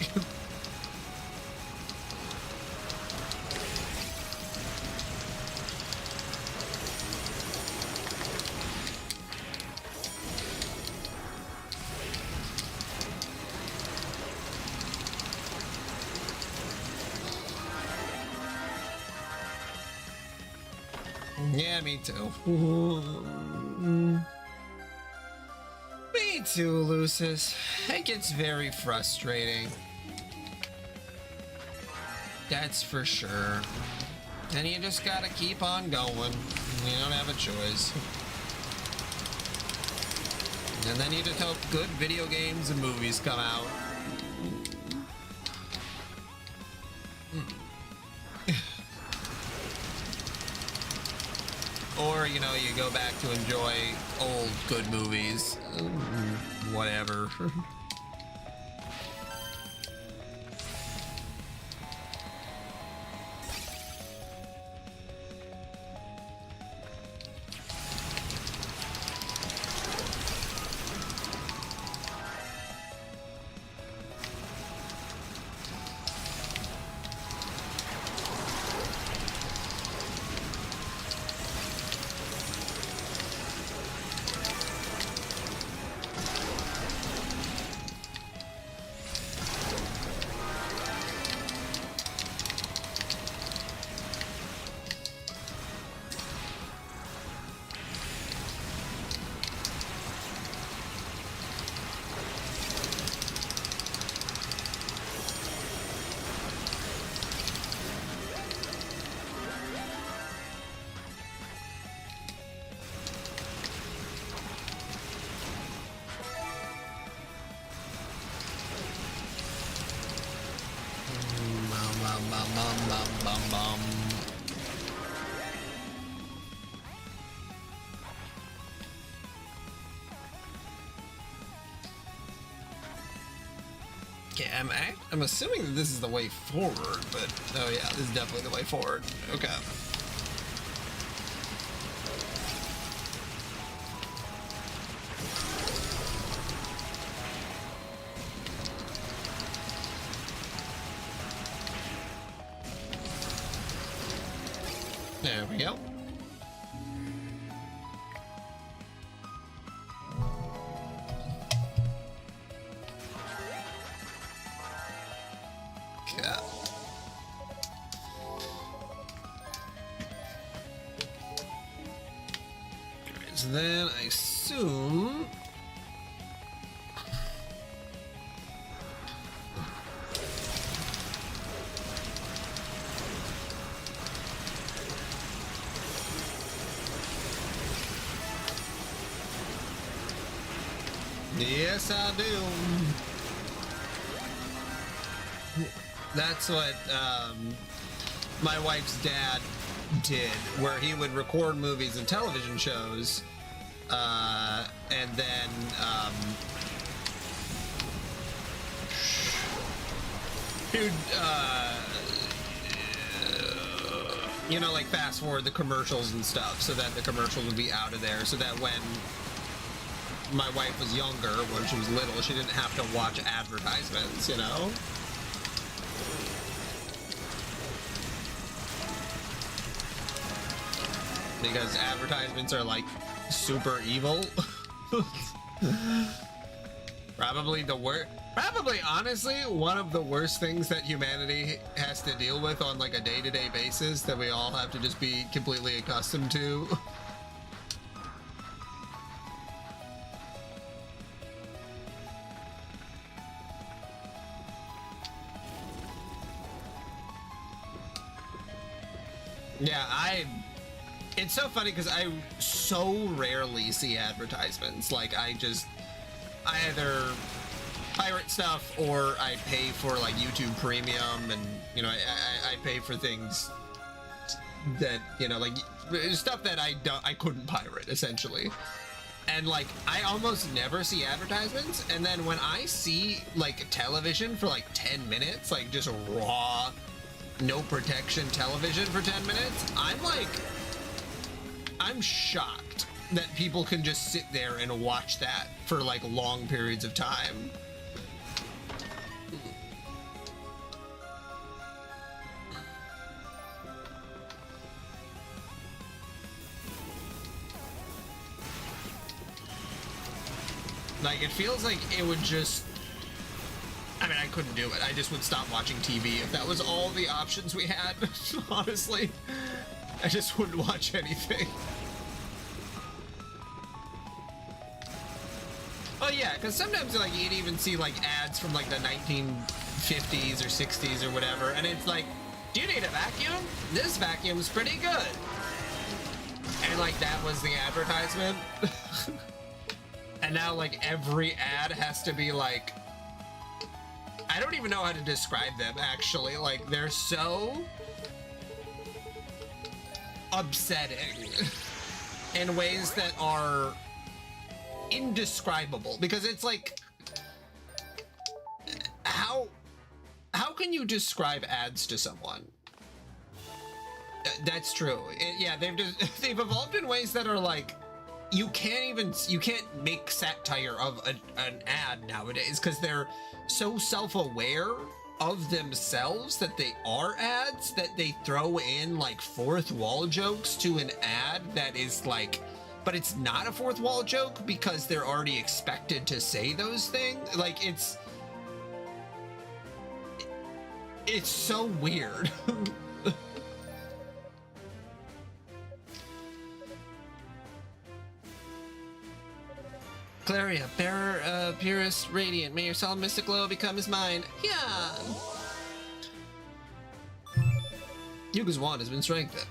Yeah, me too. Me too, Lucis. It gets very frustrating. That's for sure. And you just gotta keep on going. You don't have a choice. And then you just hope good video games and movies come out. Or, you know, you go back to enjoy old good movies. Whatever. Okay, I'm assuming that this is the way forward, but oh yeah, this is definitely the way forward. Okay. There we go. Yeah. So then I assume yes, I do. That's what my wife's dad did, where he would record movies and television shows, and then he would, you know, like fast forward the commercials and stuff, so that the commercials would be out of there, so that when my wife was younger, when she was little, she didn't have to watch advertisements, you know? Because advertisements are like super evil. Probably the worst. Probably, honestly, one of the worst things that humanity has to deal with on like a day-to-day basis that we all have to just be completely accustomed to. Yeah, it's so funny because I so rarely see advertisements. Like, I either pirate stuff or I pay for like YouTube Premium, and you know, I pay for things that, you know, like stuff that I couldn't pirate essentially. And like, I almost never see advertisements, and then when I see like television for like 10 minutes, like just raw, no protection television for 10 minutes, I'm shocked that people can just sit there and watch that for like long periods of time. Like, it feels like it would just, I mean, I couldn't do it. I just would stop watching TV if that was all the options we had. Honestly, I just wouldn't watch anything. Oh yeah, because sometimes like you'd even see like ads from like the 1950s or 60s or whatever, and it's like, do you need a vacuum? This vacuum's pretty good. And like that was the advertisement. And now like every ad has to be like, I don't even know how to describe them actually. Like, they're so upsetting in ways that are indescribable, because it's like, how can you describe ads to someone? That's true. Yeah, they've evolved in ways that are like, you can't make satire of an ad nowadays, because they're so self-aware of themselves that they are ads, that they throw in like fourth wall jokes to an ad that is like, but it's not a fourth wall joke because they're already expected to say those things. Like, it's so weird. Claria, bearer purest radiant, may your solemn mystic glow become as mine. Yeah. Yuga's wand has been strengthened.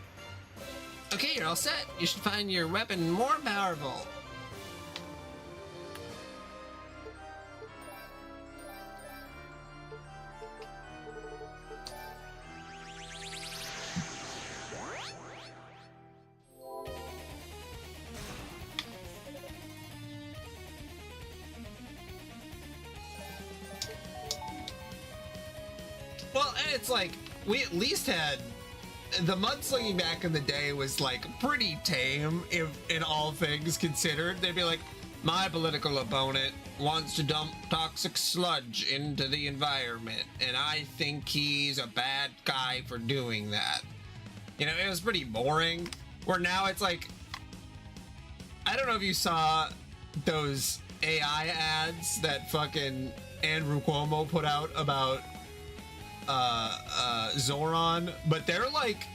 Okay, you're all set. You should find your weapon more powerful. Well, and it's like, we at least had, the mudslinging back in the day was like pretty tame, if in all things considered. They'd be like, my political opponent wants to dump toxic sludge into the environment, and I think he's a bad guy for doing that. You know, it was pretty boring. Where now it's like, I don't know if you saw those AI ads that fucking Andrew Cuomo put out about Zoran, but they're like,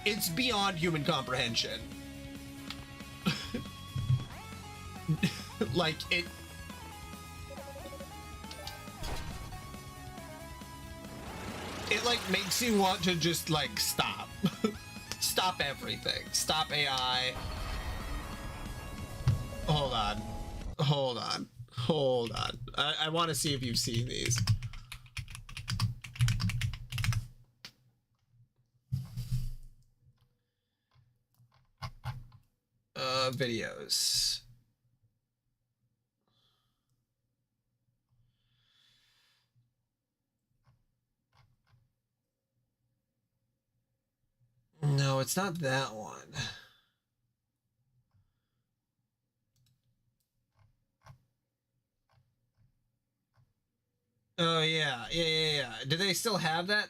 it's beyond human comprehension. Like, it like makes you want to just like stop. Stop everything. Stop AI. Hold on. I want to see if you've seen these. Videos. No, it's not that one. Oh, yeah. Do they still have that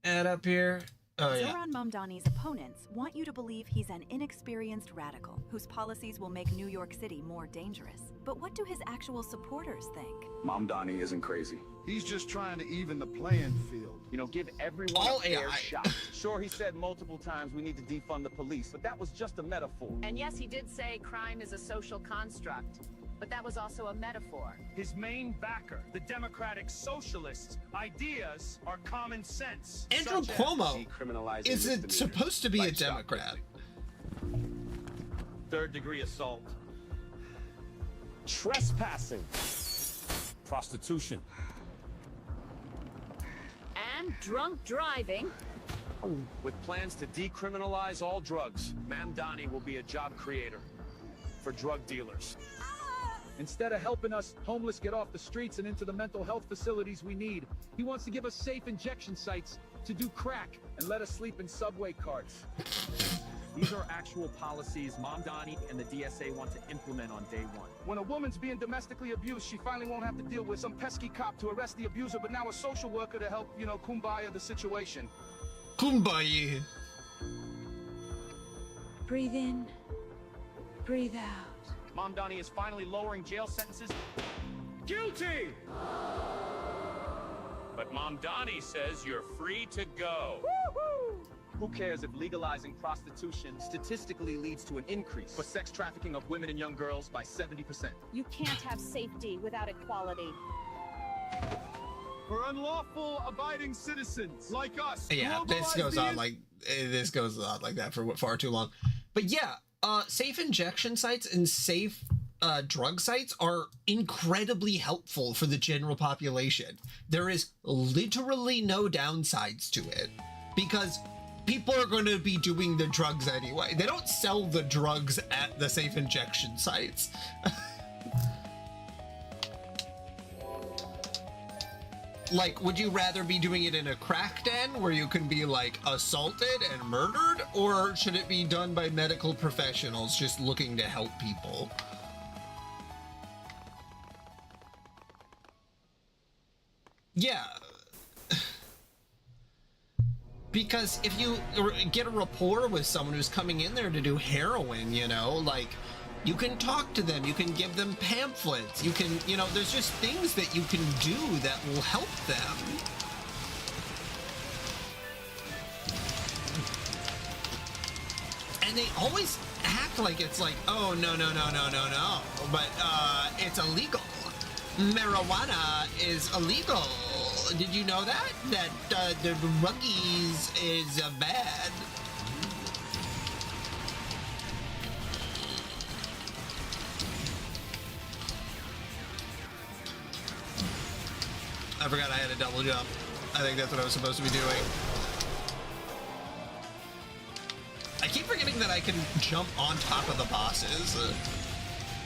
ad up here? Oh, yeah. Zoran Mamdani's opponents want you to believe he's an inexperienced radical whose policies will make New York City more dangerous. But what do his actual supporters think? Mamdani isn't crazy. He's just trying to even the playing field. You know, give everyone All a fair AI. shot. Sure, he said multiple times we need to defund the police, but that was just a metaphor. And yes, he did say crime is a social construct. But that was also a metaphor. His main backer, the Democratic Socialists' ideas are common sense. Andrew such as Cuomo Decriminalizing is it misdemeanors, supposed to be a like Democrat? third-degree assault. Trespassing. Prostitution. And drunk driving. With plans to decriminalize all drugs, Mamdani will be a job creator for drug dealers. Instead of helping us homeless get off the streets and into the mental health facilities we need, he wants to give us safe injection sites to do crack and let us sleep in subway carts. These are actual policies Mamdani and the DSA want to implement on day one. When a woman's being domestically abused, she finally won't have to deal with some pesky cop to arrest the abuser, but now a social worker to help, kumbaya the situation. Kumbaya. Breathe in. Breathe out. Mamdani is finally lowering jail sentences. Guilty! But Mamdani says you're free to go. Who cares if legalizing prostitution statistically leads to an increase for sex trafficking of women and young girls by 70%? You can't have safety without equality. For unlawful abiding citizens like us. Yeah, this goes on like that for far too long. But yeah, safe injection sites and safe drug sites are incredibly helpful for the general population. There is literally no downsides to it because people are going to be doing the drugs anyway. They don't sell the drugs at the safe injection sites. Like, would you rather be doing it in a crack den where you can be, like, assaulted and murdered? Or should it be done by medical professionals just looking to help people? Yeah. Because if you get a rapport with someone who's coming in there to do heroin, like, you can talk to them, you can give them pamphlets, you can, there's just things that you can do that will help them. And they always act like it's like, oh, no, but it's illegal. Marijuana is illegal. Did you know that? That the ruggies is bad. I forgot I had a double jump. I think that's what I was supposed to be doing. I keep forgetting that I can jump on top of the bosses.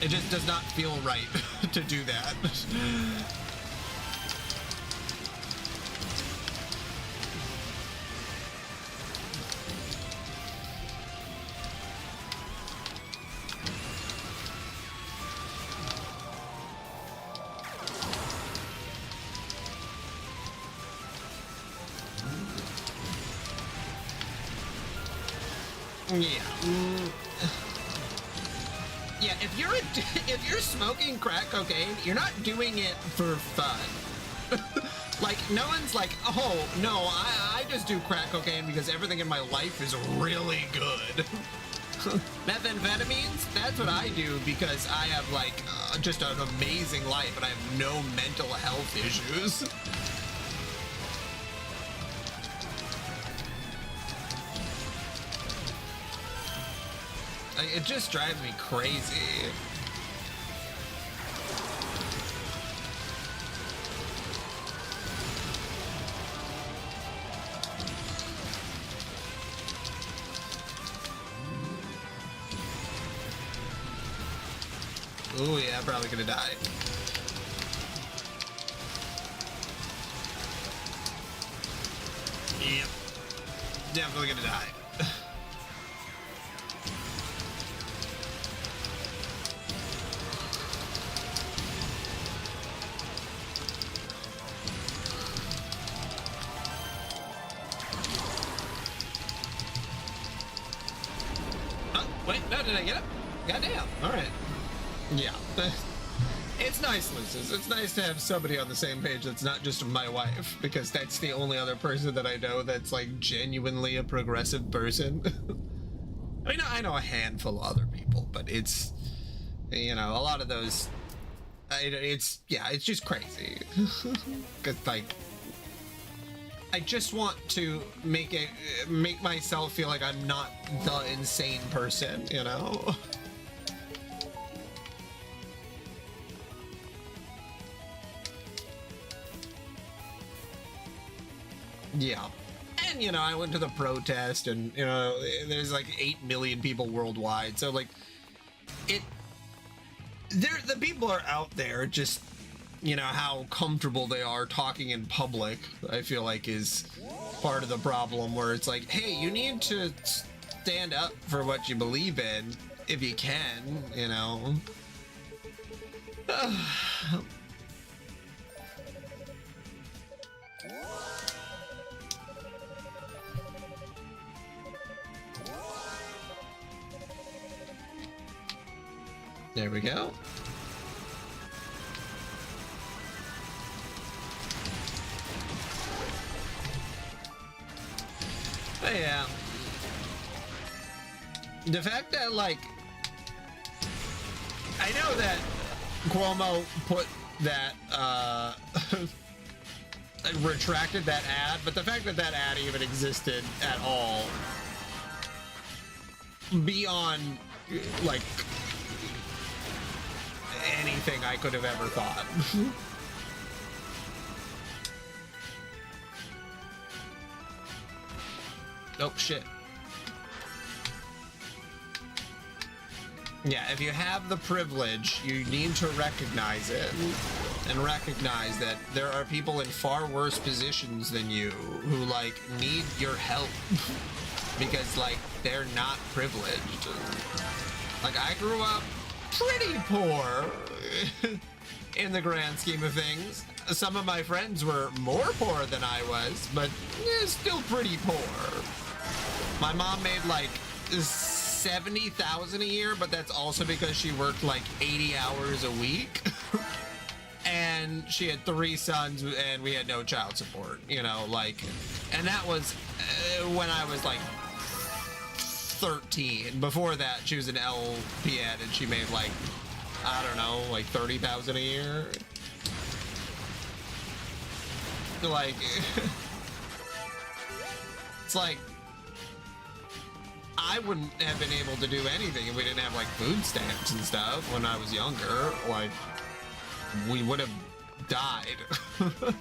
It just does not feel right to do that. Yeah, if you're smoking crack cocaine, you're not doing it for fun. Like, no one's like, oh, no, I just do crack cocaine because everything in my life is really good. Methamphetamines, that's what I do because I have, like, just an amazing life and I have no mental health issues. It just drives me crazy. Ooh, yeah, I'm probably gonna die. Yep. Definitely gonna die. Wait, no, did I get up? Goddamn. All right. Yeah. It's nice, Lucis. It's nice to have somebody on the same page that's not just my wife, because that's the only other person that I know that's, like, genuinely a progressive person. I mean, I know a handful of other people, but it's, a lot of those It's just crazy. Cause like, I just want to make myself feel like I'm not the insane person, you know? Yeah. And, you know, I went to the protest and, you know, there's like 8 million people worldwide. So, like, the people are out there, just, you know, how comfortable they are talking in public, I feel like is part of the problem, where it's like, hey, you need to stand up for what you believe in if you can, you know. There we go. But yeah. The fact that, like, I know that Cuomo put that, retracted that ad, but the fact that that ad even existed at all, beyond, like, anything I could have ever thought. Oh, shit. Yeah, if you have the privilege, you need to recognize it. And recognize that there are people in far worse positions than you who, like, need your help. Because, like, they're not privileged. Like, I grew up pretty poor in the grand scheme of things. Some of my friends were more poor than I was, but still pretty poor. My mom made like $70,000 a year, but that's also because she worked like 80 hours a week. And she had 3 sons and we had no child support, you know, like, and that was when I was like 13. Before that, she was an LPN and she made like, I don't know, like 30,000 a year. Like, it's like, I wouldn't have been able to do anything if we didn't have like food stamps and stuff when I was younger. Like, we would have died. I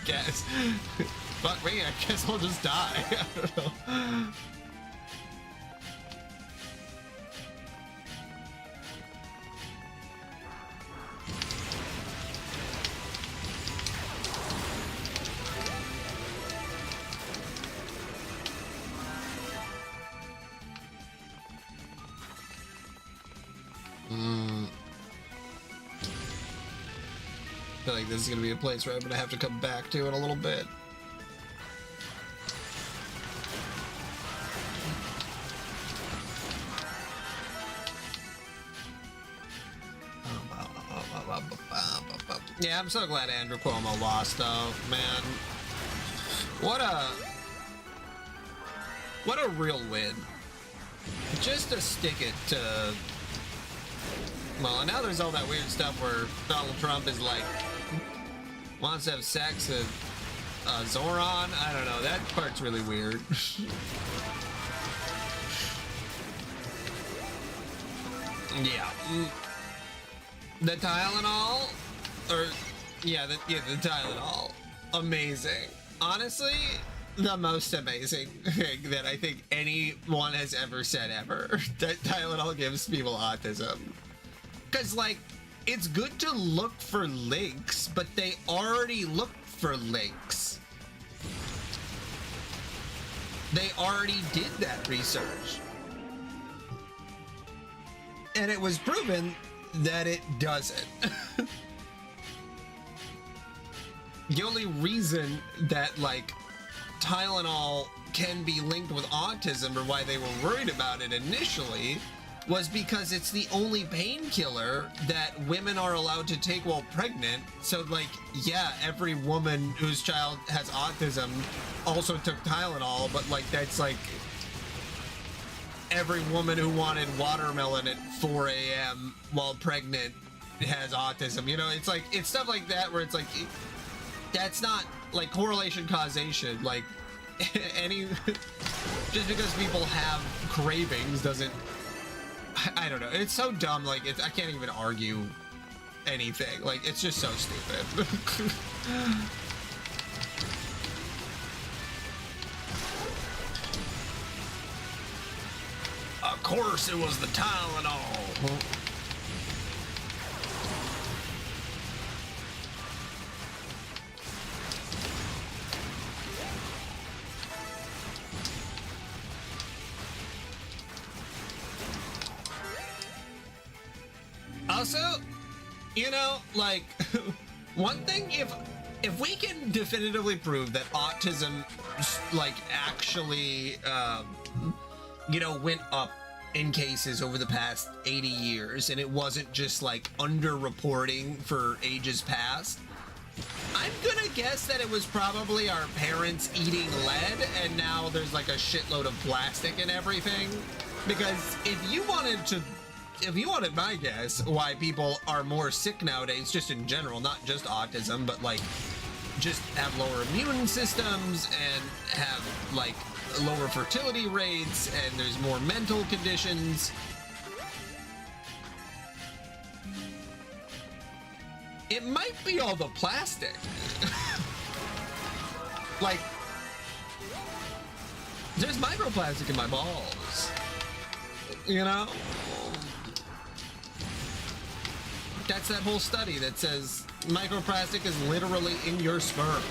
guess. Fuck me, I guess I'll just die. I don't know. I feel like this is gonna be a place where I'm gonna have to come back to in a little bit. Yeah, I'm so glad Andrew Cuomo lost, though, man. What a real win. Just to stick it to... Well, and now there's all that weird stuff where Donald Trump is like, wants to have sex with Zoran. I don't know. That part's really weird. Yeah. The Tylenol, or yeah, the Tylenol, amazing. Honestly, the most amazing thing that I think anyone has ever said ever. That Tylenol gives people autism. Because, like, it's good to look for links, but they already looked for links. They already did that research. And it was proven that it doesn't. The only reason that, like, Tylenol can be linked with autism, or why they were worried about it initially, was because it's the only painkiller that women are allowed to take while pregnant. So, like, yeah, every woman whose child has autism also took Tylenol, but, like, that's like every woman who wanted watermelon at 4 a.m. while pregnant has autism. You know, it's like, it's stuff like that where it's like, that's not like correlation causation. Like any, just because people have cravings doesn't, I don't know. It's so dumb. Like I can't even argue anything. Like it's just so stupid. Of course it was the Tylenol. Also, you know, like one thing, if we can definitively prove that autism like actually you know, went up in cases over the past 80 years and it wasn't just like underreporting for ages past, I'm gonna guess that it was probably our parents eating lead and now there's like a shitload of plastic and everything. Because if you wanted my guess why people are more sick nowadays, just in general, not just autism, but like just have lower immune systems and have like lower fertility rates, and there's more mental conditions. It might be all the plastic. Like, there's microplastic in my balls. You know? That's that whole study that says microplastic is literally in your sperm.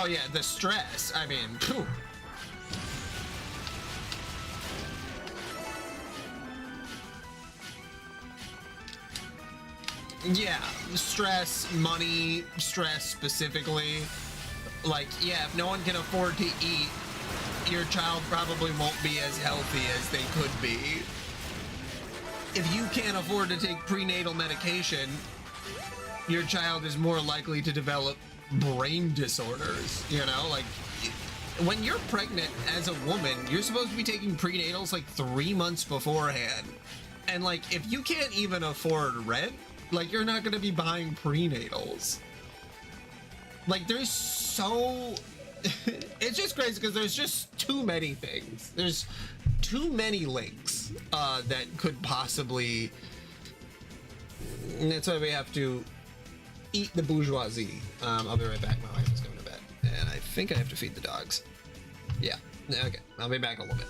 Oh yeah, the stress. I mean, phew. Yeah, stress, money, stress specifically. Like, yeah, if no one can afford to eat, your child probably won't be as healthy as they could be. If you can't afford to take prenatal medication, your child is more likely to develop brain disorders, you know? Like, when you're pregnant as a woman, you're supposed to be taking prenatals like 3 months beforehand. And like, if you can't even afford rent, like, you're not gonna be buying prenatals. Like, there's so... it's just crazy because there's just too many things. There's too many links that could possibly... And that's why we have to eat the bourgeoisie. I'll be right back. My wife is going to bed. And I think I have to feed the dogs. Yeah. Okay. I'll be back in a little bit.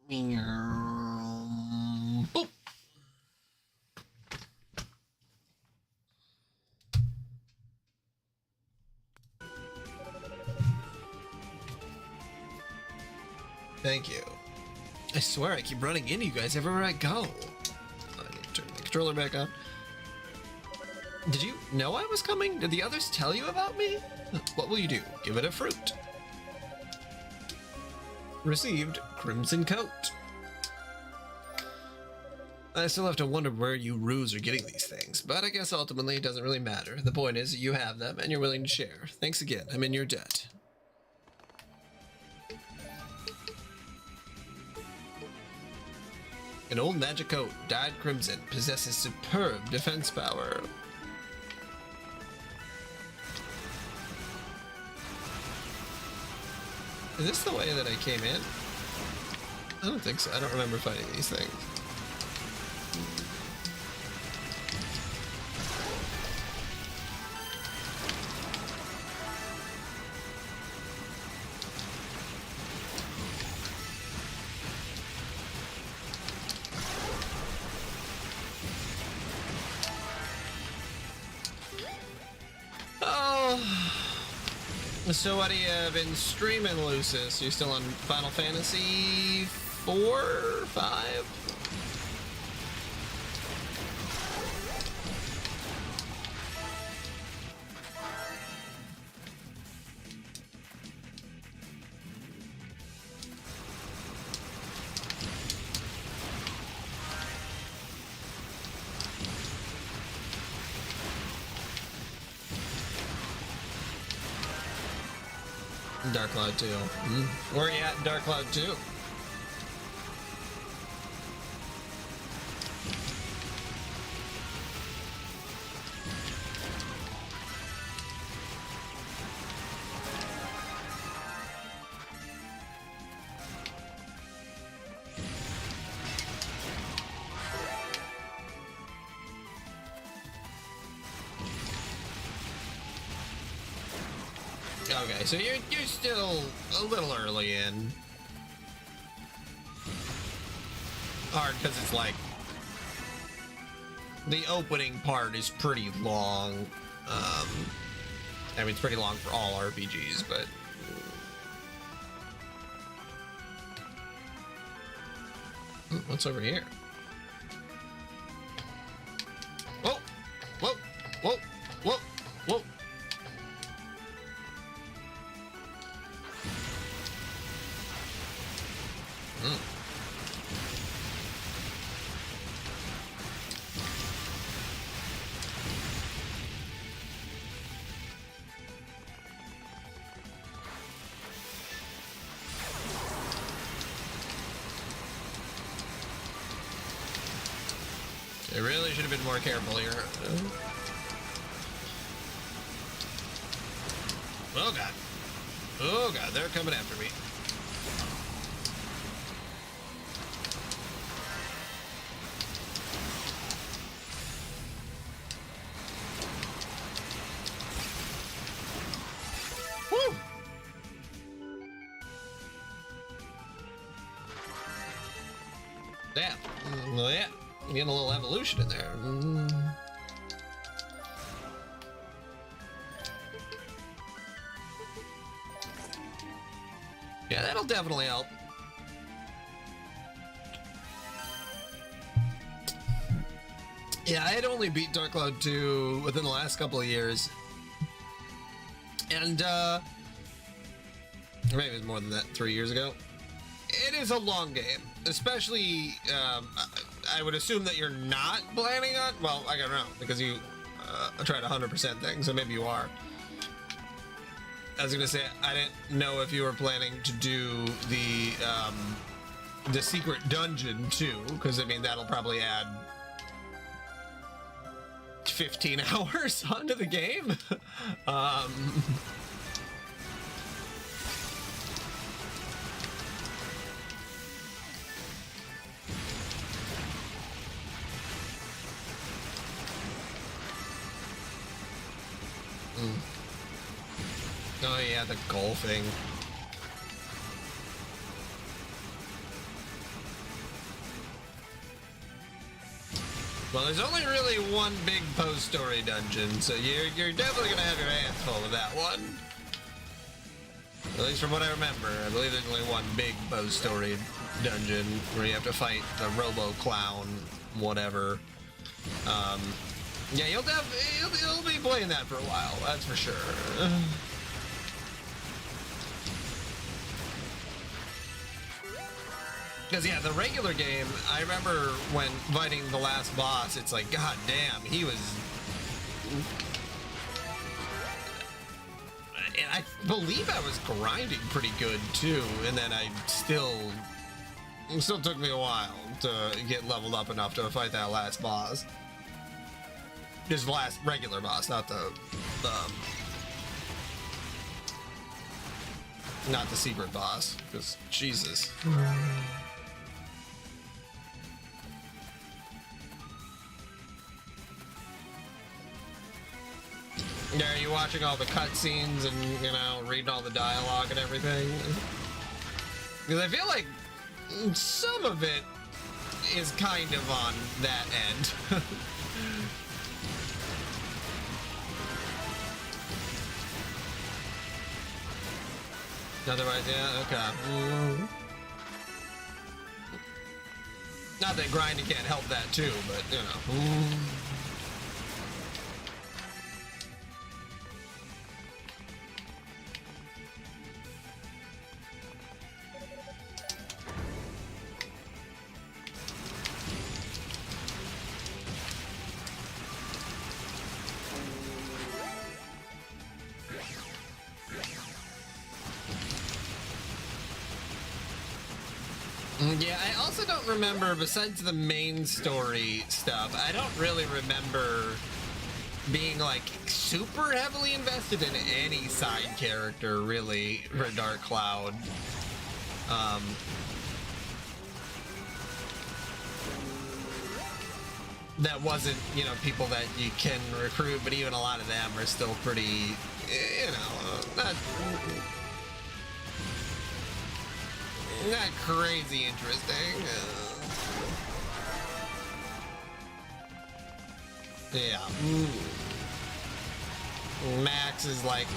Boop. Thank you. I swear I keep running into you guys everywhere I go. I need to turn my controller back on. Did you know I was coming? Did the others tell you about me? What will you do? Give it a fruit. Received Crimson Coat. I still have to wonder where you ruse are getting these things, but I guess ultimately it doesn't really matter. The point is you have them and you're willing to share. Thanks again. I'm in your debt. An old magic coat, dyed crimson, possesses superb defense power. Is this the way that I came in? I don't think so. I don't remember fighting these things. So what have you been streaming, Lucis? You still on Final Fantasy 4, 5? Dark Cloud 2. Where are you at in Dark Cloud 2? Okay, so you're still a little early in. Hard because it's like the opening part is pretty long. I mean, it's pretty long for all RPGs, but what's over here? Whoa! Whoa! Whoa! Whoa! Whoa! I really should have been more careful here. Oh god. Oh god, they're coming after me. Woo! Damn. Well, yeah. Getting a little evolution in there. Yeah, that'll definitely help. Yeah, I had only beat Dark Cloud 2 within the last couple of years. And, maybe it was more than that, 3 years ago. It is a long game, especially, I would assume that you're not planning on, well, I don't know, because you tried 100% things, so maybe you are. I was gonna say, I didn't know if you were planning to do the secret dungeon too, because I mean, that'll probably add 15 hours onto the game. Oh yeah, the golfing. Well, there's only really one big post-story dungeon, so you're definitely gonna have your hands full with that one. At least from what I remember, I believe there's only one big post-story dungeon where you have to fight the Robo-Clown, whatever. Yeah, you'll be playing that for a while, that's for sure. Because, yeah, the regular game, I remember when fighting the last boss, it's like, god damn, he was... And I believe I was grinding pretty good, too, and then it still took me a while to get leveled up enough to fight that last boss. Just the last regular boss, not the secret boss, because, Jesus. Yeah, are you watching all the cutscenes and, you know, reading all the dialogue and everything? Because I feel like some of it is kind of on that end. Otherwise, yeah, okay. Not that grinding can't help that too, but, you know. Yeah, I also don't remember, besides the main story stuff, I don't really remember being, like, super heavily invested in any side character, really, for Dark Cloud. That wasn't, you know, people that you can recruit, but even a lot of them are still pretty, you know, not crazy interesting. Yeah. Max is like,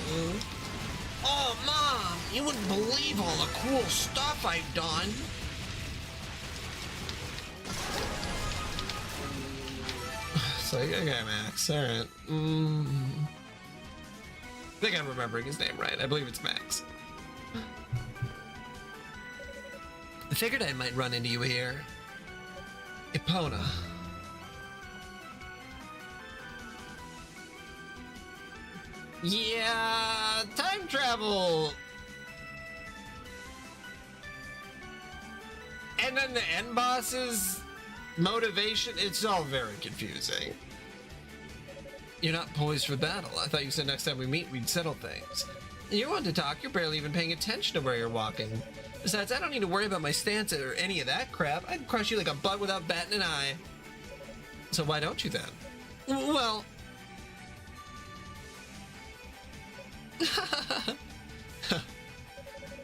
oh, Mom, you wouldn't believe all the cool stuff I've done. It's like, okay, Max, alright. I think I'm remembering his name right. I believe it's Max. I figured I might run into you here. Epona. Yeah, time travel. And then the end boss's motivation, it's all very confusing. You're not poised for battle. I thought you said next time we meet, we'd settle things. You want to talk, you're barely even paying attention to where you're walking. Besides, I don't need to worry about my stance or any of that crap. I'd crush you like a bug without batting an eye. So why don't you then? Well...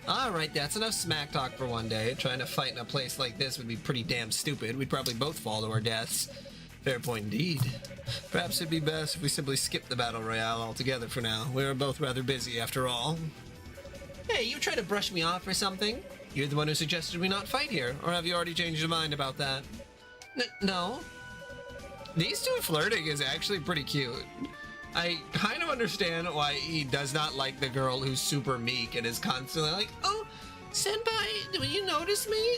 Alright, that's enough smack talk for one day. Trying to fight in a place like this would be pretty damn stupid. We'd probably both fall to our deaths. Fair point indeed. Perhaps it'd be best if we simply skip the battle royale altogether for now. We are both rather busy after all. Hey, you trying to brush me off or something? You're the one who suggested we not fight here, or have you already changed your mind about that? No. These two flirting is actually pretty cute. I kind of understand why he does not like the girl who's super meek and is constantly like, oh, Senpai, will you notice me?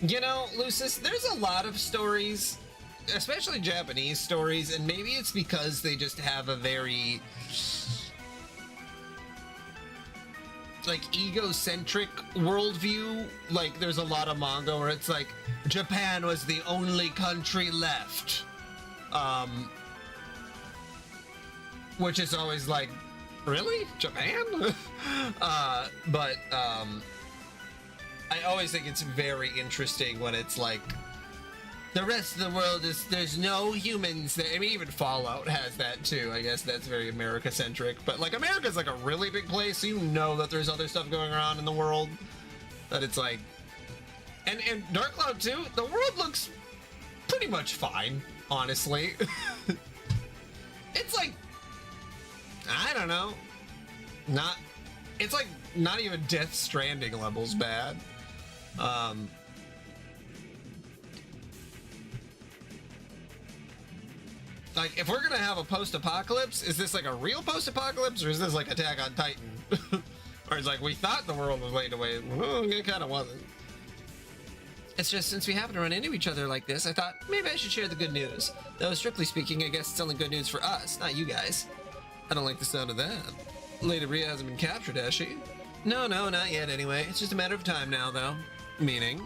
You know, Lucis, there's a lot of stories, especially Japanese stories, and maybe it's because they just have a very, like, egocentric worldview. Like, there's a lot of manga where it's like, Japan was the only country left. Which is always like, really? Japan? I always think it's very interesting when it's like The rest of the world is, there's no humans there. I mean, even Fallout has that too. I guess that's very America-centric. But, like, America's, like, a really big place, so you know that there's other stuff going around in the world. That it's, like... And Dark Cloud 2, the world looks pretty much fine, honestly. It's, like... I don't know. It's, like, not even Death Stranding levels bad. Like, if we're gonna have a post-apocalypse, is this like a real post-apocalypse, or is this like Attack on Titan? Or it's like, we thought the world was laid away. Well, it kind of wasn't. It's just, since we happen to run into each other like this, I thought maybe I should share the good news. Though, strictly speaking, I guess it's only good news for us, not you guys. I don't like the sound of that. Lady Rhea hasn't been captured, has she? No, not yet anyway. It's just a matter of time now, though. Meaning?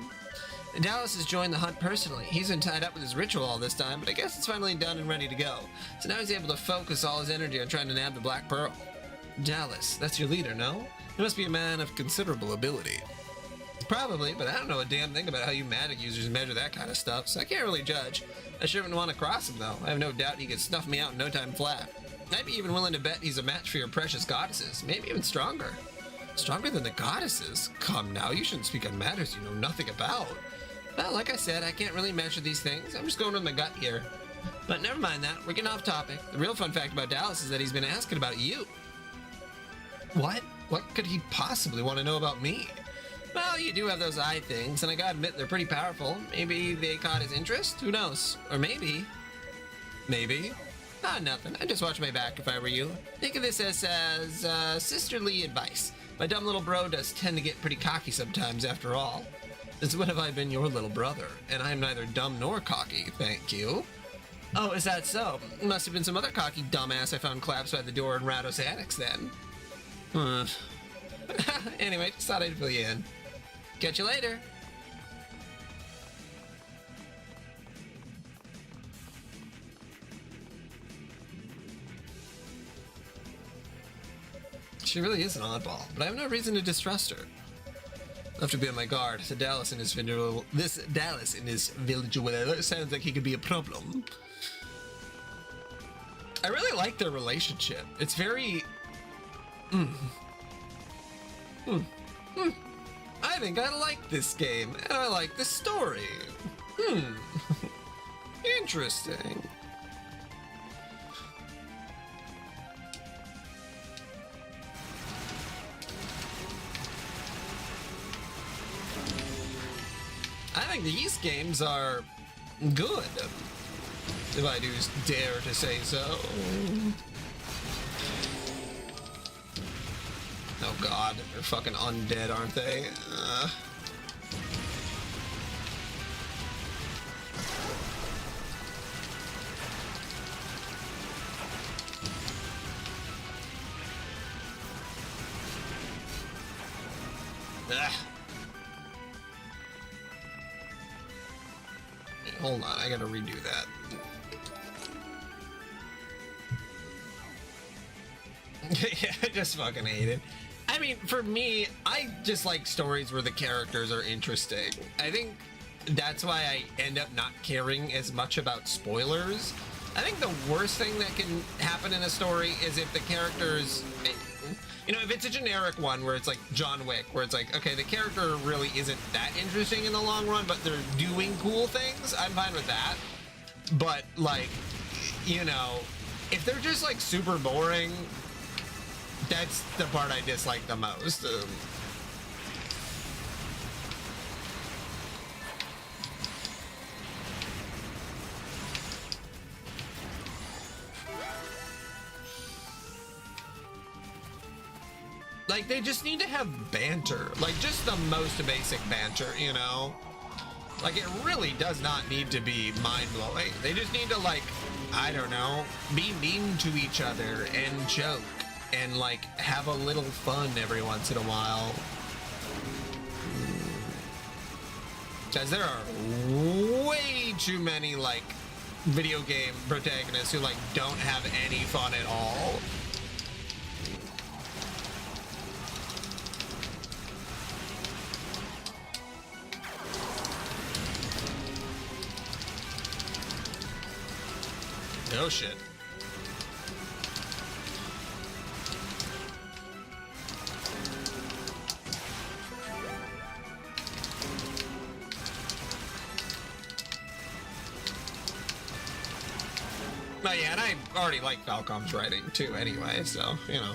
Dallas has joined the hunt personally. He's been tied up with his ritual all this time, but I guess it's finally done and ready to go. So now he's able to focus all his energy on trying to nab the Black Pearl. Dallas, that's your leader, no? He must be a man of considerable ability. Probably, but I don't know a damn thing about how you magic users measure that kind of stuff, so I can't really judge. I sure wouldn't want to cross him, though. I have no doubt he could snuff me out in no time flat. I'd be even willing to bet he's a match for your precious goddesses, maybe even stronger. Stronger than the goddesses? Come now, you shouldn't speak on matters you know nothing about. Well, like I said, I can't really measure these things. I'm just going with my gut here. But never mind that. We're getting off topic. The real fun fact about Dallas is that he's been asking about you. What? What could he possibly want to know about me? Well, you do have those eye things, and I gotta admit they're pretty powerful. Maybe they caught his interest? Who knows? Or maybe... Maybe? Ah, nothing. I'd just watch my back if I were you. Think of this as sisterly advice. My dumb little bro does tend to get pretty cocky sometimes, after all. Since when have I been your little brother? And I am neither dumb nor cocky, thank you. Oh, is that so? Must have been some other cocky dumbass I found collapsed by the door in Rados Annex then. Anyway, just thought I'd fill you in. Catch you later. She really is an oddball, but I have no reason to distrust her. I'll have to be on my guard. This Dallas in his village sounds like he could be a problem. I really like their relationship. It's very... I think I like this game, and I like the story. Interesting. I think these games are good, if I do dare to say so. Oh god, they're fucking undead, aren't they? Hold on, I gotta redo that. Yeah, I just fucking hate it. I mean, for me, I just like stories where the characters are interesting. I think that's why I end up not caring as much about spoilers. I think the worst thing that can happen in a story is if the characters... You know, if it's a generic one where it's like John Wick, where it's like, okay, the character really isn't that interesting in the long run, but they're doing cool things, I'm fine with that. But, like, you know, if they're just, like, super boring, that's the part I dislike the most. Like, they just need to have banter. Like, just the most basic banter, you know? Like, it really does not need to be mind-blowing. They just need to, like, I don't know, be mean to each other and joke and, like, have a little fun every once in a while. Because there are way too many, like, video game protagonists who, like, don't have any fun at all. Oh shit. Oh yeah, and I already like Falcom's writing too anyway, so, you know.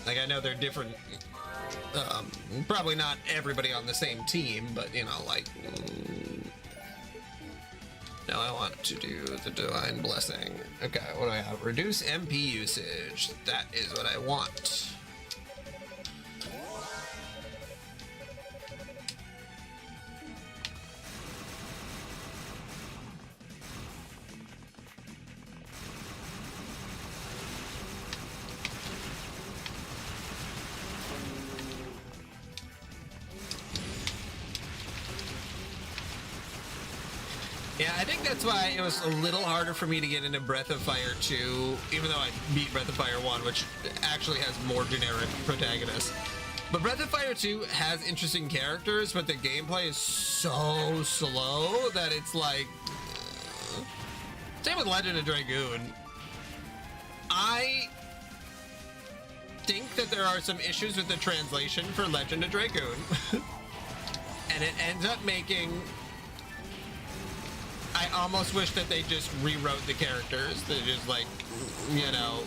Like, I know they're different, probably not everybody on the same team, but, you know, like, now I want to do the Divine Blessing. Okay, what do I have? Reduce MP usage. That is what I want. Yeah, I think that's why it was a little harder for me to get into Breath of Fire 2, even though I beat Breath of Fire 1, which actually has more generic protagonists. But Breath of Fire 2 has interesting characters, but the gameplay is so slow that it's like... Same with Legend of Dragoon. I think that there are some issues with the translation for Legend of Dragoon. And it ends up making... I almost wish that they just rewrote the characters. They just, like, you know,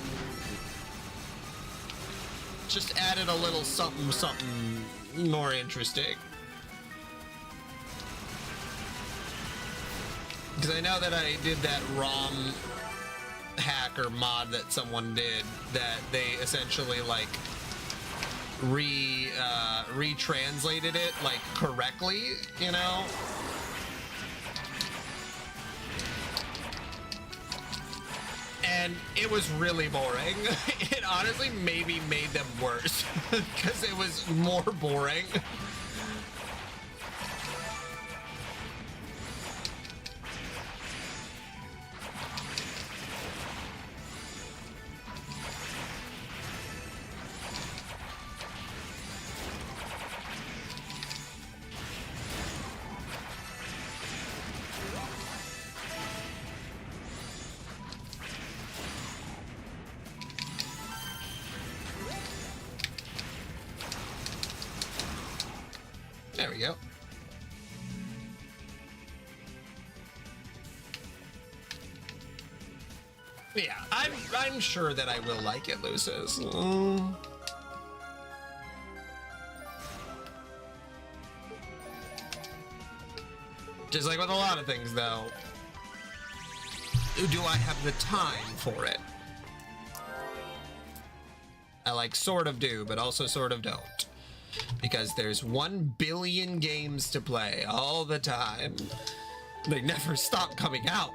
just added a little something more interesting. Because I know that I did that ROM hack or mod that someone did that they essentially, like, retranslated it, like, correctly, you know? And it was really boring. It honestly maybe made them worse because it was more boring. There we go. Yeah, I'm sure that I will like it, Lucis. Just like with a lot of things, though. Do I have the time for it? I like sort of do, but also sort of don't. Because there's 1 billion games to play all the time. They never stop coming out.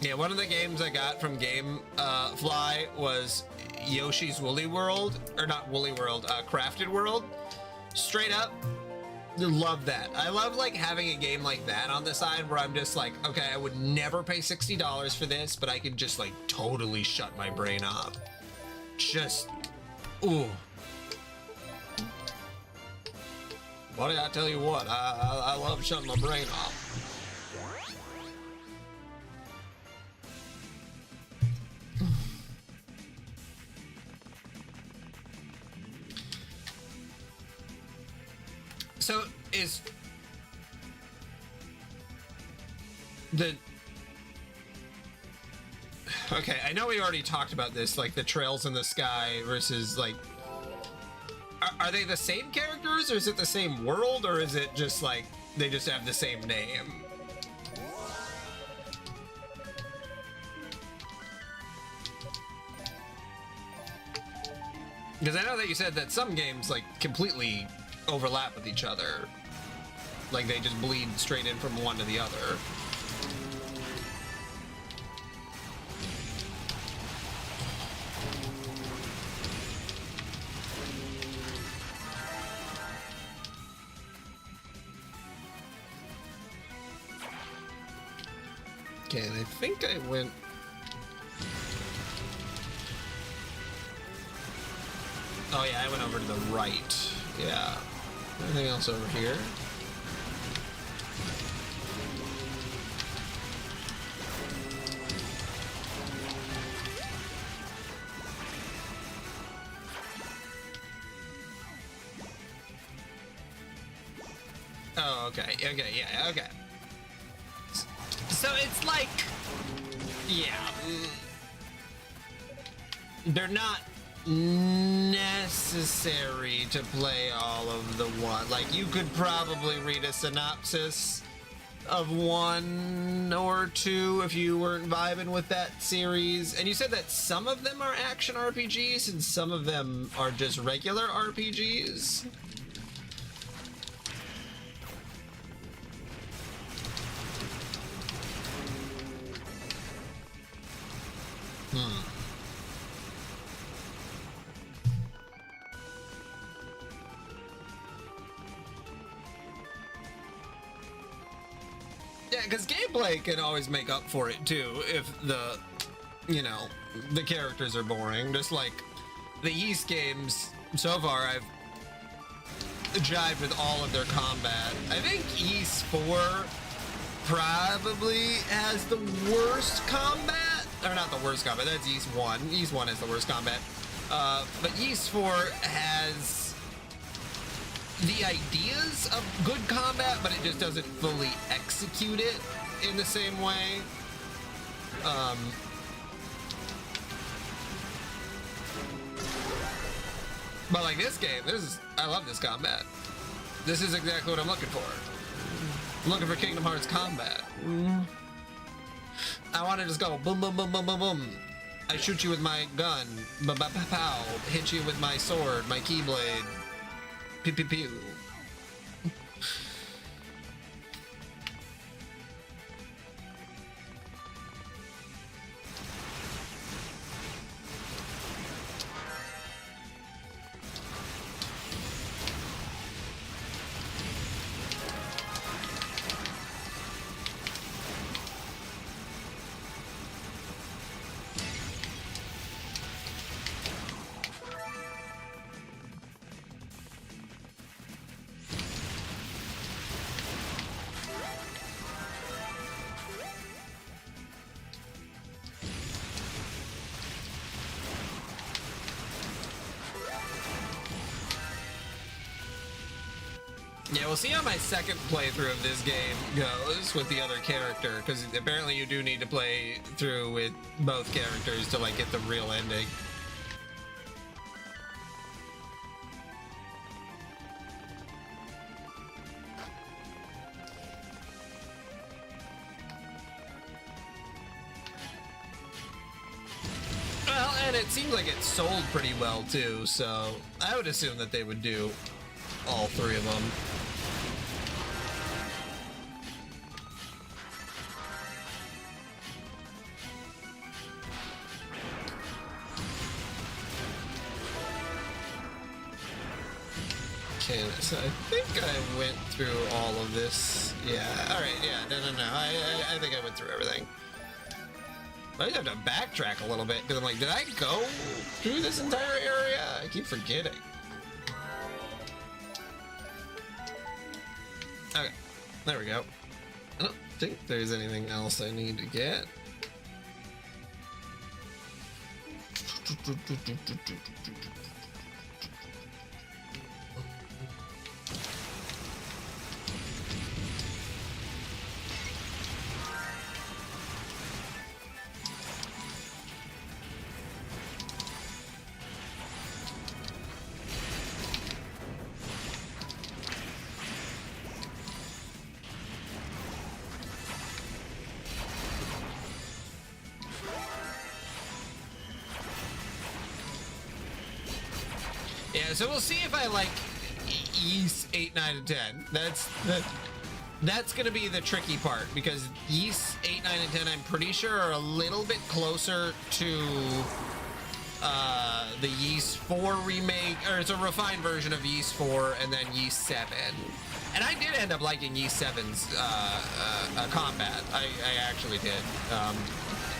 Yeah, one of the games I got from GameFly was Yoshi's Woolly World, or not Woolly World, Crafted World. Straight up. Love that. I love like having a game like that on the side where I'm just like, okay, I would never pay $60 for this, but I could just like totally shut my brain off. Just, ooh. Buddy, I tell you what, I love shutting my brain off. So is the okay, I know we already talked about this, like the Trails in the Sky versus like are they the same characters, or is it the same world, or is it just like they just have the same name? Because I know that you said that some games like completely overlap with each other. Like they just bleed straight in from one to the other. Okay, and I think I went... Oh yeah, I went over to the right. Yeah. Anything else over here? Oh, okay, yeah, okay. So it's like, yeah, they're not necessary to play all of the one. Like, you could probably read a synopsis of one or two if you weren't vibing with that series. And you said that some of them are action RPGs and some of them are just regular RPGs. Yeah, because gameplay can always make up for it too if the, you know, the characters are boring. Just like the Ys games, so far I've jived with all of their combat. I think Ys 4 probably has the worst combat. Or not the worst combat, that's Ys 1. Ys 1 has the worst combat. But Ys 4 has the ideas of good combat, but it just doesn't fully execute it in the same way. But like this game, I love this combat. This is exactly what I'm looking for. I'm looking for Kingdom Hearts combat. I want to just go boom, boom, boom, boom, boom, boom. I shoot you with my gun, pow, hit you with my sword, my keyblade, pew, pew, pew. Yeah, we'll see how my second playthrough of this game goes with the other character, because apparently you do need to play through with both characters to like get the real ending. Well, and it seems like it sold pretty well too, so I would assume that they would do all three of them. Okay, so I think I went through all of this. Yeah, alright, yeah, no. I think I went through everything. I have to backtrack a little bit, because I'm like, did I go through this entire area? I keep forgetting. Okay, there we go. I don't think there's anything else I need to get. Yeah, so we'll see if I like Ys 8, 9, and 10. That's gonna be the tricky part, because Ys 8, 9, and 10 I'm pretty sure are a little bit closer to the Yeast 4 remake, or it's a refined version of Yeast 4 and then Yeast 7. And I did end up liking Yeast 7's combat. I actually did.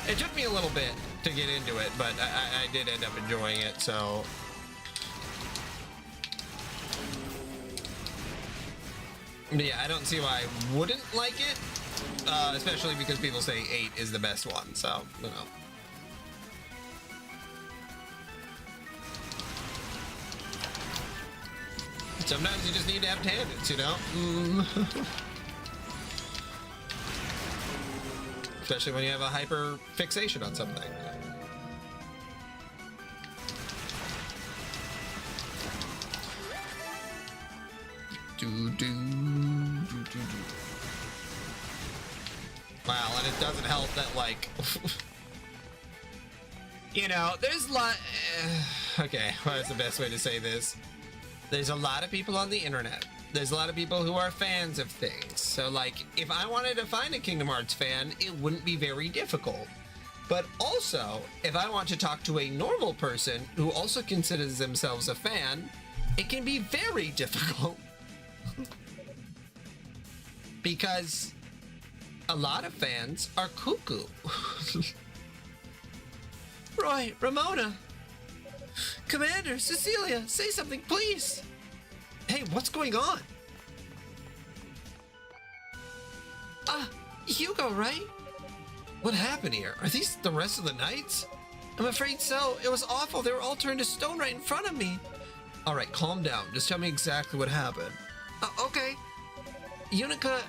It took me a little bit to get into it, but I did end up enjoying it, so... But yeah, I don't see why I wouldn't like it, especially because people say 8 is the best one, so, you know. Sometimes you just need to have tangents, you know? Especially when you have a hyper fixation on something. Wow, and it doesn't help that, like... you know, there's a lot... okay, what's the best way to say this? There's a lot of people on the internet. There's a lot of people who are fans of things. So, like, if I wanted to find a Kingdom Hearts fan, it wouldn't be very difficult. But also, if I want to talk to a normal person who also considers themselves a fan, it can be very difficult. Because a lot of fans are cuckoo. Roy, Ramona, Commander, Cecilia, say something, please. Hey, what's going on? Hugo, right? What happened here? Are these the rest of the knights? I'm afraid so. It was awful. They were all turned to stone right in front of me. All right, calm down. Just tell me exactly what happened. Okay. Unica,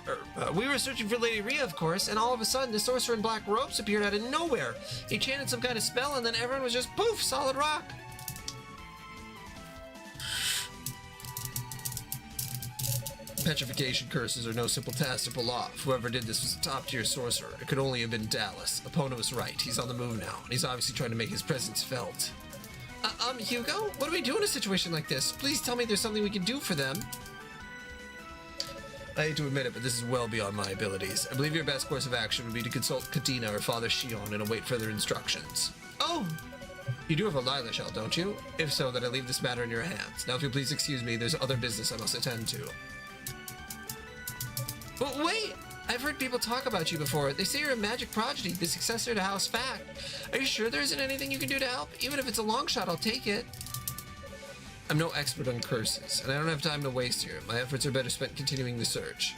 we were searching for Lady Rhea, of course, and all of a sudden the sorcerer in black robes appeared out of nowhere. He chanted some kind of spell, and then everyone was just poof, solid rock. Petrification curses are no simple task to pull off. Whoever did this was a top-tier sorcerer. It could only have been Dallas. Epona was right. He's on the move now, and he's obviously trying to make his presence felt. Hugo? What do we do in a situation like this? Please tell me there's something we can do for them. I hate to admit it, but this is well beyond my abilities. I believe your best course of action would be to consult Katina or Father Shion and await further instructions. Oh! You do have a Lila shell, don't you? If so, then I leave this matter in your hands. Now, if you'll please excuse me, there's other business I must attend to. But wait! I've heard people talk about you before. They say you're a magic prodigy, the successor to House Fact. Are you sure there isn't anything you can do to help? Even if it's a long shot, I'll take it. I'm no expert on curses, and I don't have time to waste here. My efforts are better spent continuing the search.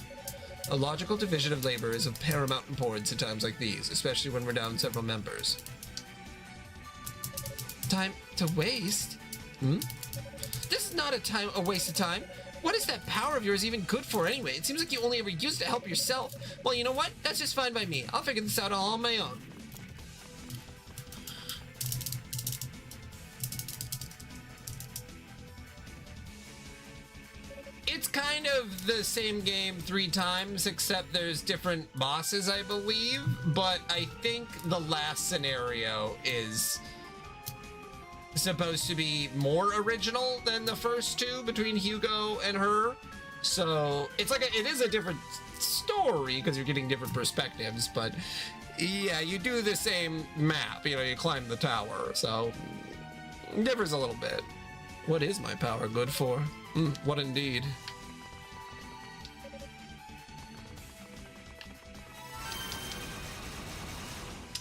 A logical division of labor is of paramount importance in times like these, especially when we're down several members. Time to waste? This is not a waste of time. What is that power of yours even good for anyway? It seems like you only ever use it to help yourself. Well, you know what? That's just fine by me. I'll figure this out all on my own. It's kind of the same game 3 times, except there's different bosses, I believe. But I think the last scenario is supposed to be more original than the first 2 between Hugo and her. So it's like it is a different story because you're getting different perspectives, but yeah, you do the same map, you know, you climb the tower, so it differs a little bit. What is my power good for? What indeed?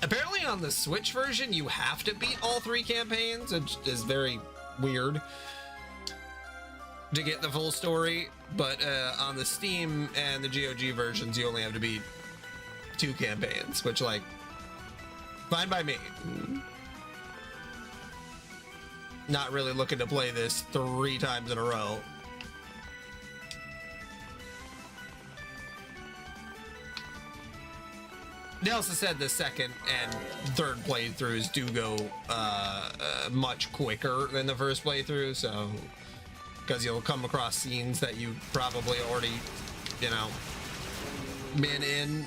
Apparently on the Switch version, you have to beat all 3 campaigns, which is very weird to get the full story. But on the Steam and the GOG versions, you only have to beat 2 campaigns, which, like, fine by me. Not really looking to play this 3 times in a row. They also said the second and third playthroughs do go much quicker than the first playthrough, so because you'll come across scenes that you probably already, you know, been in,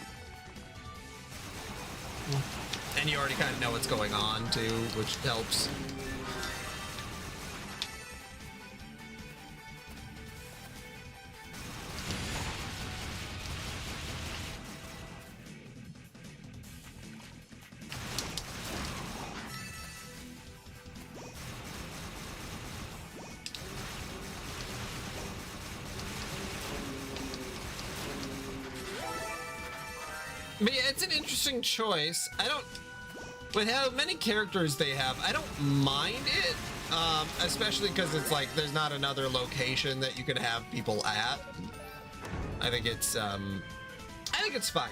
and you already kind of know what's going on too, which helps. But yeah, it's an interesting choice. I don't, with how many characters they have, I don't mind it. Especially because it's like there's not another location that you can have people at. I think it's fine.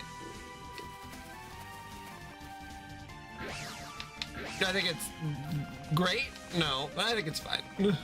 I think it's great. No, but I think it's fine.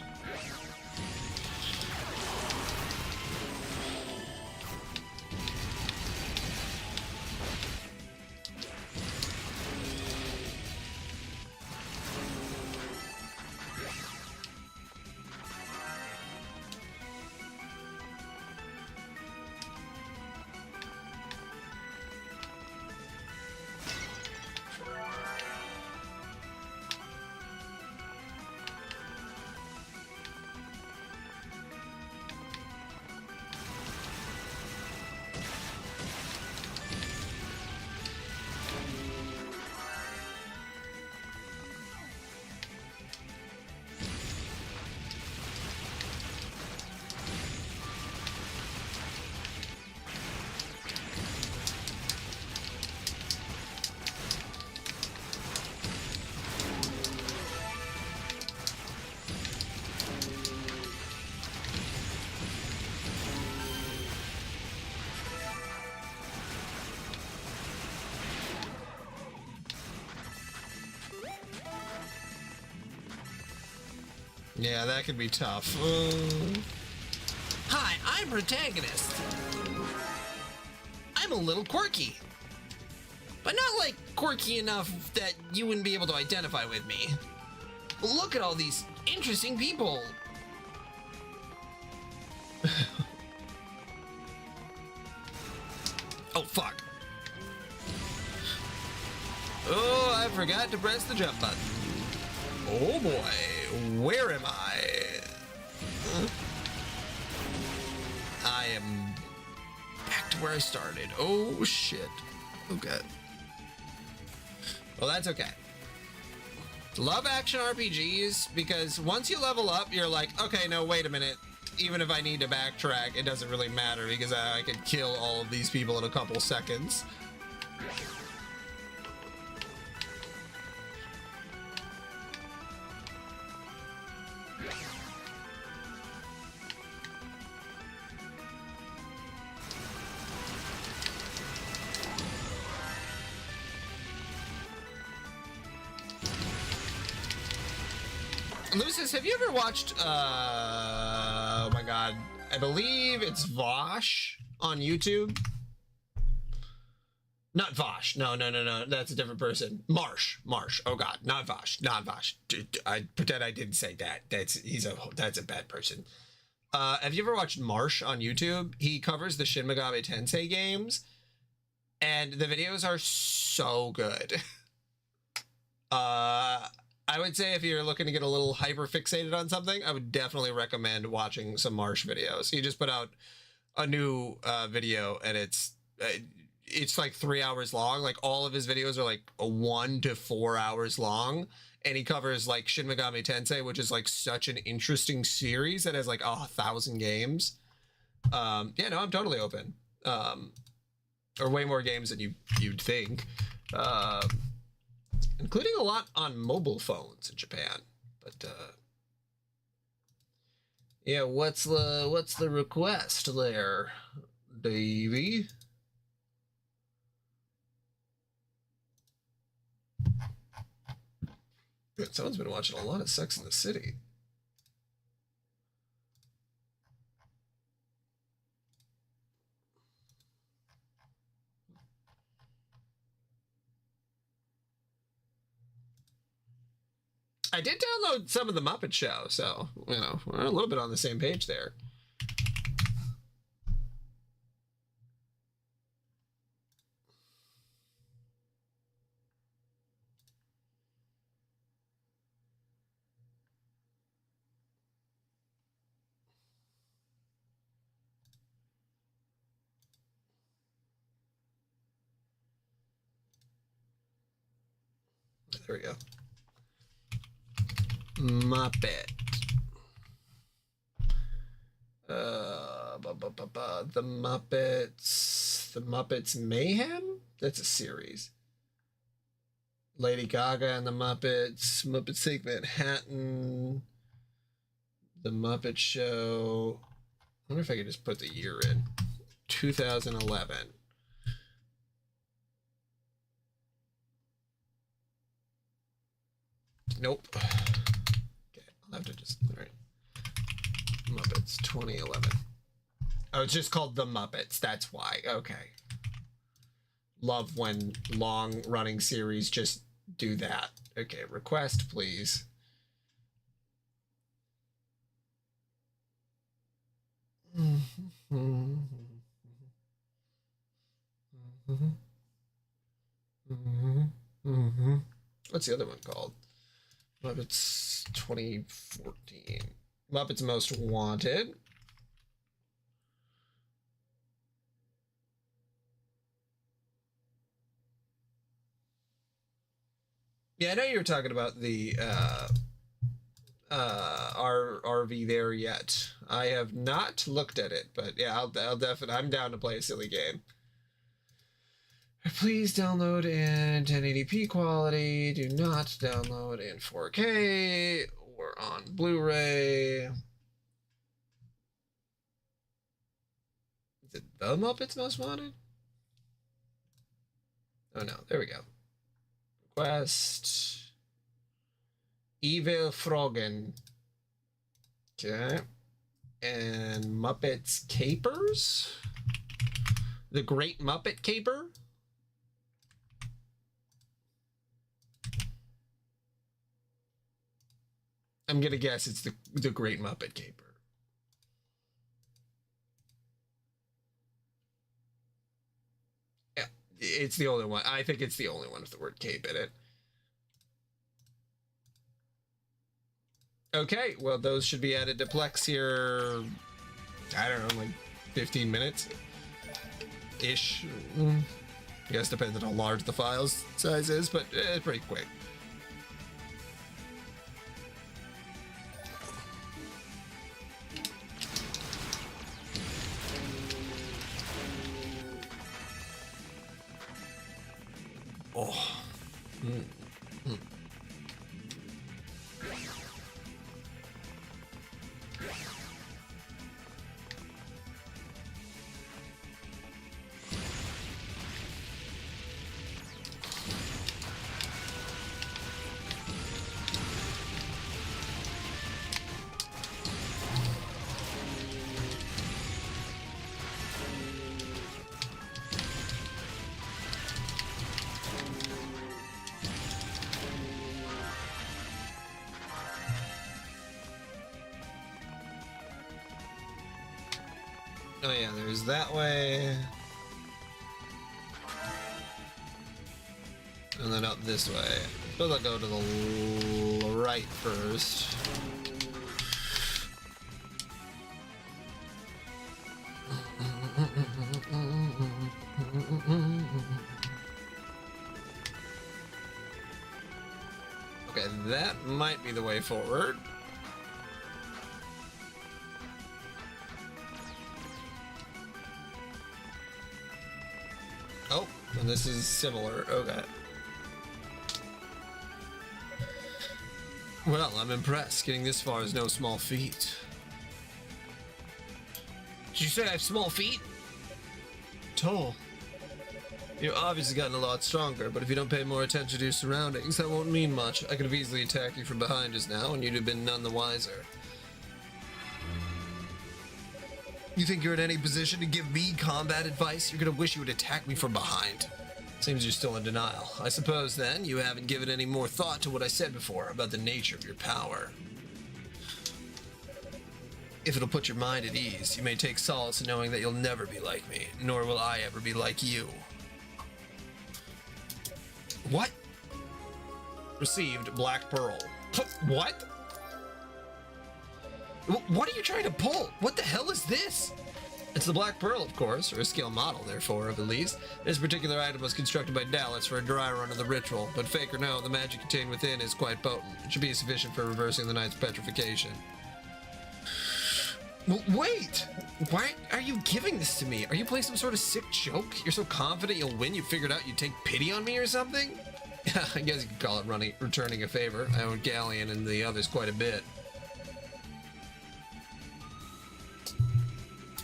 Yeah, that could be tough. Hi, I'm Protagonist. I'm a little quirky. But not like quirky enough that you wouldn't be able to identify with me. Look at all these interesting people. Oh, fuck. Oh, I forgot to press the jump button. Oh boy, where am I? Huh? I am back to where I started. Oh shit. Okay. Well, that's okay. Love action RPGs because once you level up, you're like, okay, no, wait a minute. Even if I need to backtrack, it doesn't really matter because I can kill all of these people in a couple seconds. Lucis, have you ever watched, oh my god, I believe it's Vosh on YouTube? Not Vosh, no, that's a different person. Marsh, oh god, not Vosh. I pretend I didn't say that, that's a bad person. Have you ever watched Marsh on YouTube? He covers the Shin Megami Tensei games, and the videos are so good. I would say if you're looking to get a little hyper fixated on something, I would definitely recommend watching some Marsh videos. He just put out a new video, and it's like 3 hours long. Like all of his videos are like 1 to 4 hours long, and he covers like Shin Megami Tensei, which is like such an interesting series that has like 1,000 games. Yeah, no, I'm totally open. Or way more games than you'd think. Including a lot on mobile phones in Japan, but yeah, what's the request there, Davey? Good, someone's been watching a lot of Sex in the City. I did download some of the Muppet Show, so, you know, we're a little bit on the same page there. There we go. Muppet. The Muppets The Muppets Mayhem? That's a series. Lady Gaga and the Muppets, Muppets Take Manhattan, The Muppet Show. I wonder if I could just put the year in. 2011. Nope. Okay, I'll have to just, all right. Muppets 2011. Oh, it's just called The Muppets. That's why. Okay. Love when long-running series just do that. Okay, request, please. What's the other one called? Muppets 2014. Muppets Most Wanted. Yeah, I know you were talking about the RV there yet. I have not looked at it, but yeah, I'll definitely, I'm down to play a silly game. Please download in 1080p quality. Do not download in 4K or on Blu-ray. Is it The Muppets Most Wanted? Oh no, there we go. Request. Evil Froggen. Okay. And Muppets Capers? The Great Muppet Caper? I'm gonna guess it's the Great Muppet Caper. Yeah, it's the only one. I think it's the only one with the word cape in it. Okay, well, those should be added to Plex here, I don't know, like 15 minutes-ish. I guess depends on how large the file size is, but it's pretty quick. Oh. Oh yeah, there's that way. And then up this way. But I'll go to the right first. Okay, that might be the way forward. Oh, and this is similar. Okay. Well, I'm impressed. Getting this far is no small feat. Did you say I have small feet? Tall. You've obviously gotten a lot stronger, but if you don't pay more attention to your surroundings, that won't mean much. I could have easily attacked you from behind just now, and you'd have been none the wiser. You think you're in any position to give me combat advice? You're gonna wish you would attack me from behind. Seems you're still in denial. I suppose, then, you haven't given any more thought to what I said before about the nature of your power. If it'll put your mind at ease, you may take solace in knowing that you'll never be like me, nor will I ever be like you. What? Received Black Pearl. What? What are you trying to pull? What the hell is this? It's the Black Pearl, of course, or a scale model, therefore, of at least. This particular item was constructed by Dallas for a dry run of the ritual, but fake or no, the magic contained within is quite potent. It should be sufficient for reversing the knight's petrification. Well, wait! Why are you giving this to me? Are you playing some sort of sick joke? You're so confident you'll win you figured out you'd take pity on me or something? I guess you could call it returning a favor. I owe Galleon and the others quite a bit.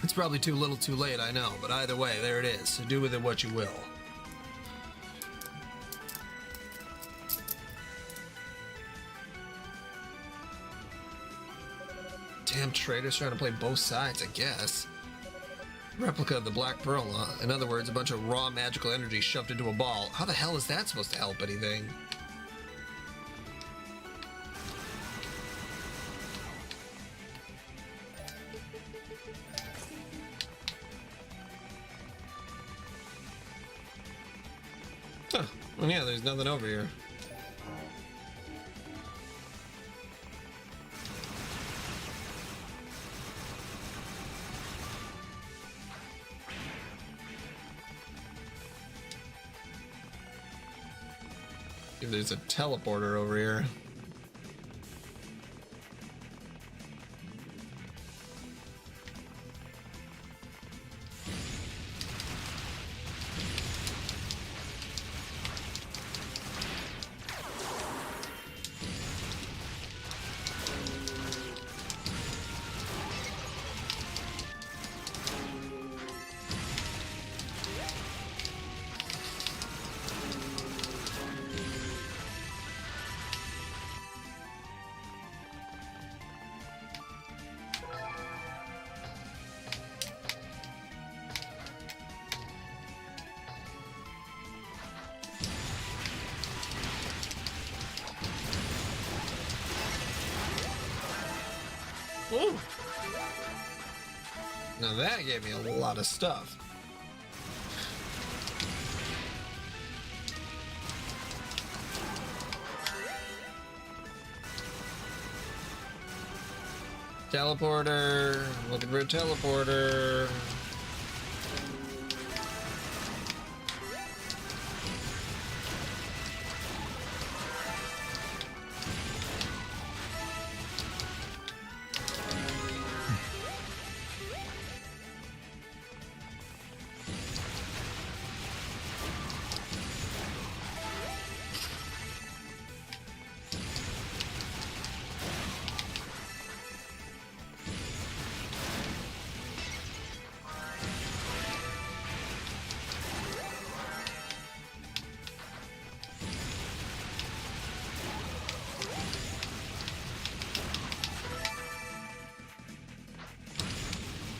It's probably too little too late, I know, but either way, there it is. So do with it what you will. Damn traitors trying to play both sides, I guess. Replica of the Black Pearl, huh? In other words, a bunch of raw magical energy shoved into a ball. How the hell is that supposed to help anything? Huh. Well, yeah, there's nothing over here. There's a teleporter over here. Ooh. Now that gave me a lot of stuff. Teleporter. Looking for a teleporter.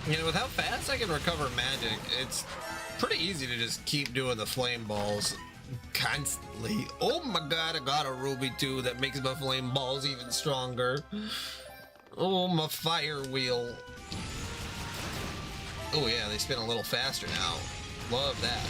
You know, with how fast I can recover magic, it's pretty easy to just keep doing the flame balls constantly. Oh my god, I got a ruby too that makes my flame balls even stronger. Oh, my fire wheel. Oh yeah, they spin a little faster now. Love that.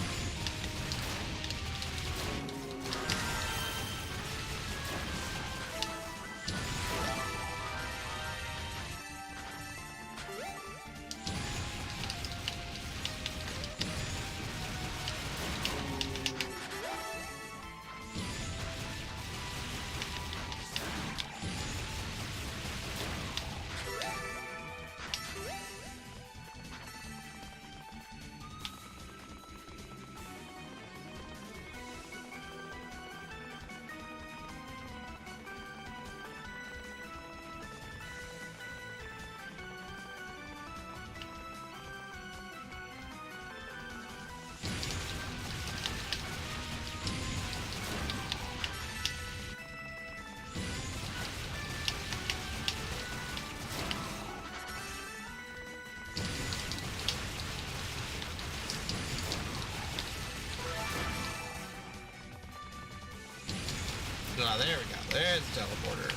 Oh, there we go. There's the teleporter.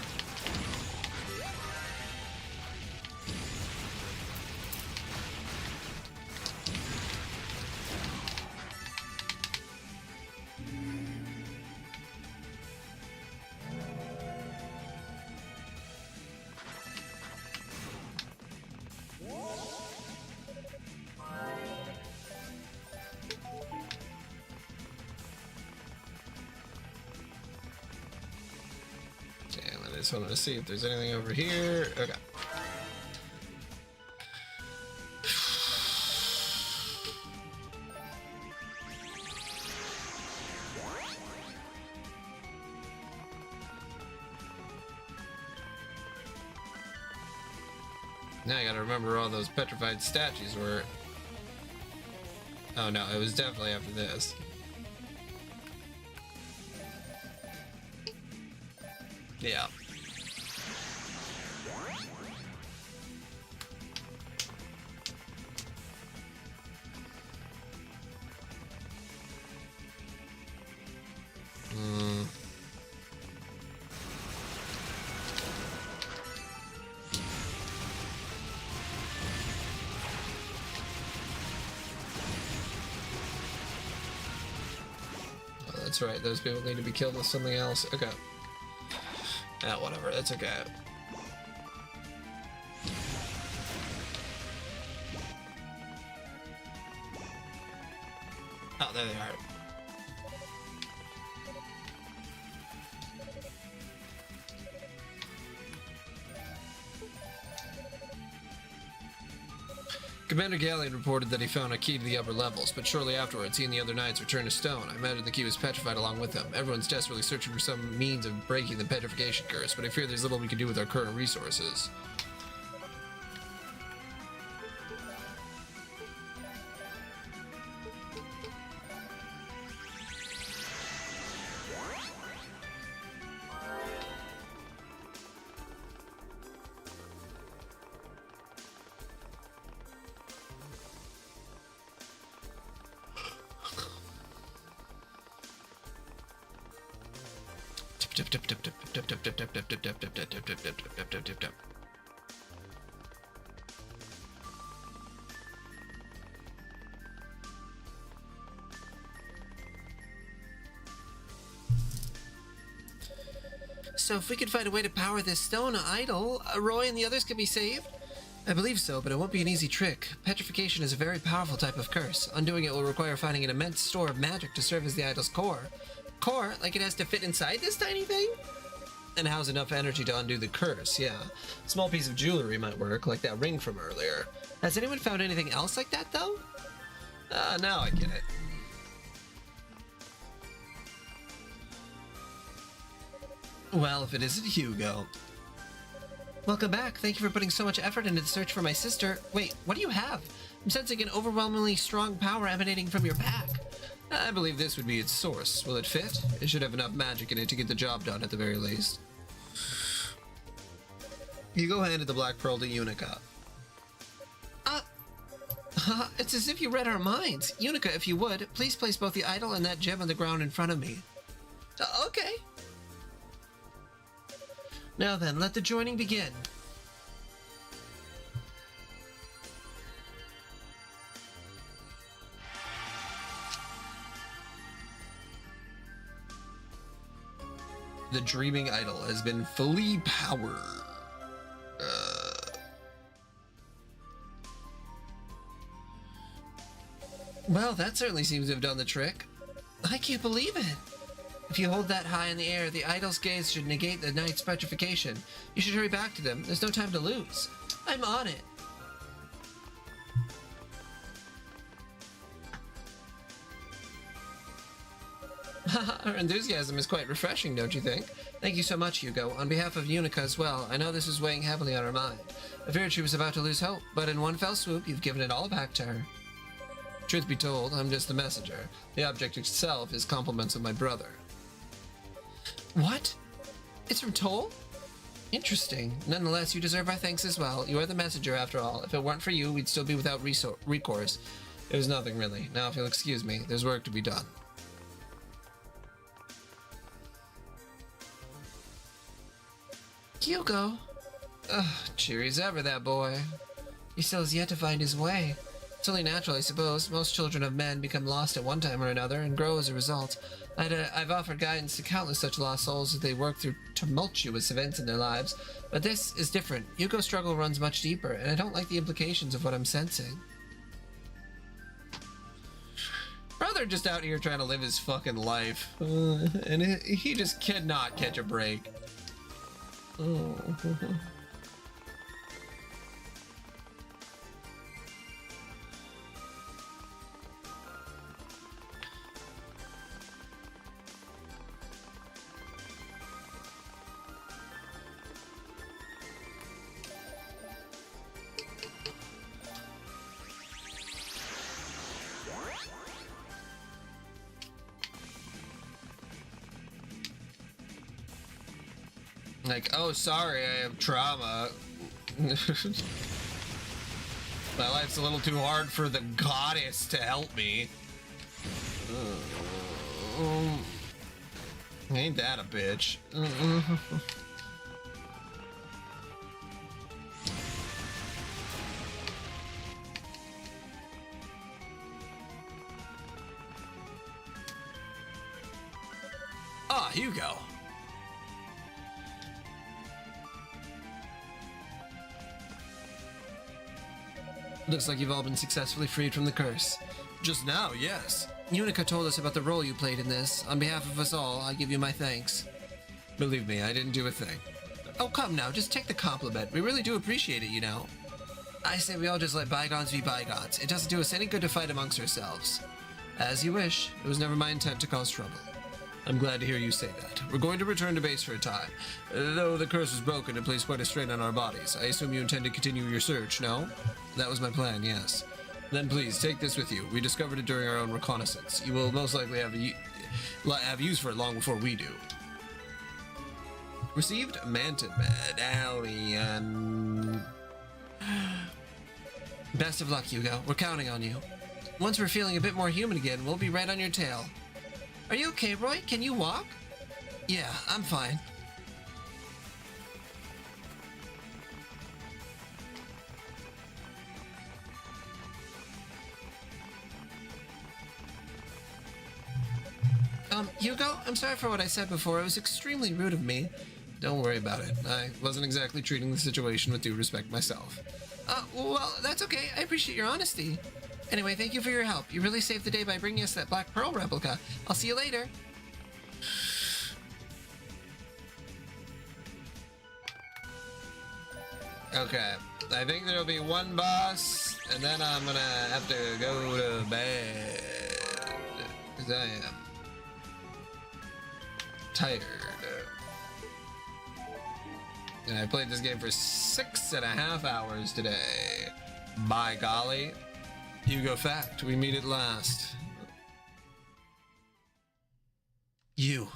I just wanted to see if there's anything over here. Okay. Now I gotta remember where all those petrified statues were. Oh no, it was definitely after this. Yeah. Oh, that's right, those people need to be killed with something else. Okay. Ah, whatever, that's okay. Oh, there they are. Commander Galleon reported that he found a key to the upper levels, but shortly afterwards, he and the other knights returned to stone. I imagine the key was petrified along with them. Everyone's desperately searching for some means of breaking the petrification curse, but I fear there's little we can do with our current resources. So if we could find a way to power this stone idol, Roy and the others can be saved? I believe so, but it won't be an easy trick. Petrification is a very powerful type of curse. Undoing it will require finding an immense store of magic to serve as the idol's core. Core? Like it has to fit inside this tiny thing? And house enough energy to undo the curse, yeah. A small piece of jewelry might work, like that ring from earlier. Has anyone found anything else like that, though? Now I get it. Well, if it isn't Hugo. Welcome back. Thank you for putting so much effort into the search for my sister. Wait, what do you have? I'm sensing an overwhelmingly strong power emanating from your pack. I believe this would be its source. Will it fit? It should have enough magic in it to get the job done at the very least. Hugo handed the Black Pearl to Unica. It's as if you read our minds. Unica, if you would, please place both the idol and that gem on the ground in front of me. Okay. Now then, let the joining begin. The Dreaming Idol has been fully powered. Well, that certainly seems to have done the trick. I can't believe it. If you hold that high in the air, the idol's gaze should negate the knight's petrification. You should hurry back to them. There's no time to lose. I'm on it. Her enthusiasm is quite refreshing, don't you think? Thank you so much, Hugo. On behalf of Unica as well, I know this is weighing heavily on her mind. I feared she was about to lose hope, but in one fell swoop, you've given it all back to her. Truth be told, I'm just the messenger. The object itself is compliments of my brother. What? It's from Toll? Interesting. Nonetheless, you deserve our thanks as well. You are the messenger, after all. If it weren't for you, we'd still be without recourse. It was nothing, really. Now, if you'll excuse me, there's work to be done. Hugo. Cheery as ever, that boy. He still has yet to find his way. It's only natural, I suppose. Most children of men become lost at one time or another and grow as a result. I've offered guidance to countless such lost souls as they work through tumultuous events in their lives, but this is different. Hugo's struggle runs much deeper, and I don't like the implications of what I'm sensing. Brother just out here trying to live his fucking life, and he just cannot catch a break. Oh. Like, oh, sorry, I have trauma. My life's a little too hard for the goddess to help me. Ain't that a bitch? Ah, Hugo. Looks like you've all been successfully freed from the curse. Just now, yes. Unica told us about the role you played in this. On behalf of us all, I give you my thanks. Believe me, I didn't do a thing. Oh, come now, just take the compliment. We really do appreciate it, you know. I say we all just let bygones be bygones. It doesn't do us any good to fight amongst ourselves. As you wish. It was never my intent to cause trouble. I'm glad to hear you say that. We're going to return to base for a time. Though the curse was broken, it placed quite a strain on our bodies. I assume you intend to continue your search, no? That was my plan, yes. Then please, take this with you. We discovered it during our own reconnaissance. You will most likely have use for it long before we do. Received Manton Medallion. Best of luck, Hugo. We're counting on you. Once we're feeling a bit more human again, we'll be right on your tail. Are you okay, Roy? Can you walk? Yeah, I'm fine. Hugo, I'm sorry for what I said before. It was extremely rude of me. Don't worry about it. I wasn't exactly treating the situation with due respect myself. Well, that's okay. I appreciate your honesty. Anyway, thank you for your help. You really saved the day by bringing us that Black Pearl replica. I'll see you later. Okay, I think there'll be one boss, and then I'm gonna have to go to bed. Because I am tired. And I played this game for 6.5 hours today. By golly. Hugo Fact, we meet at last. You.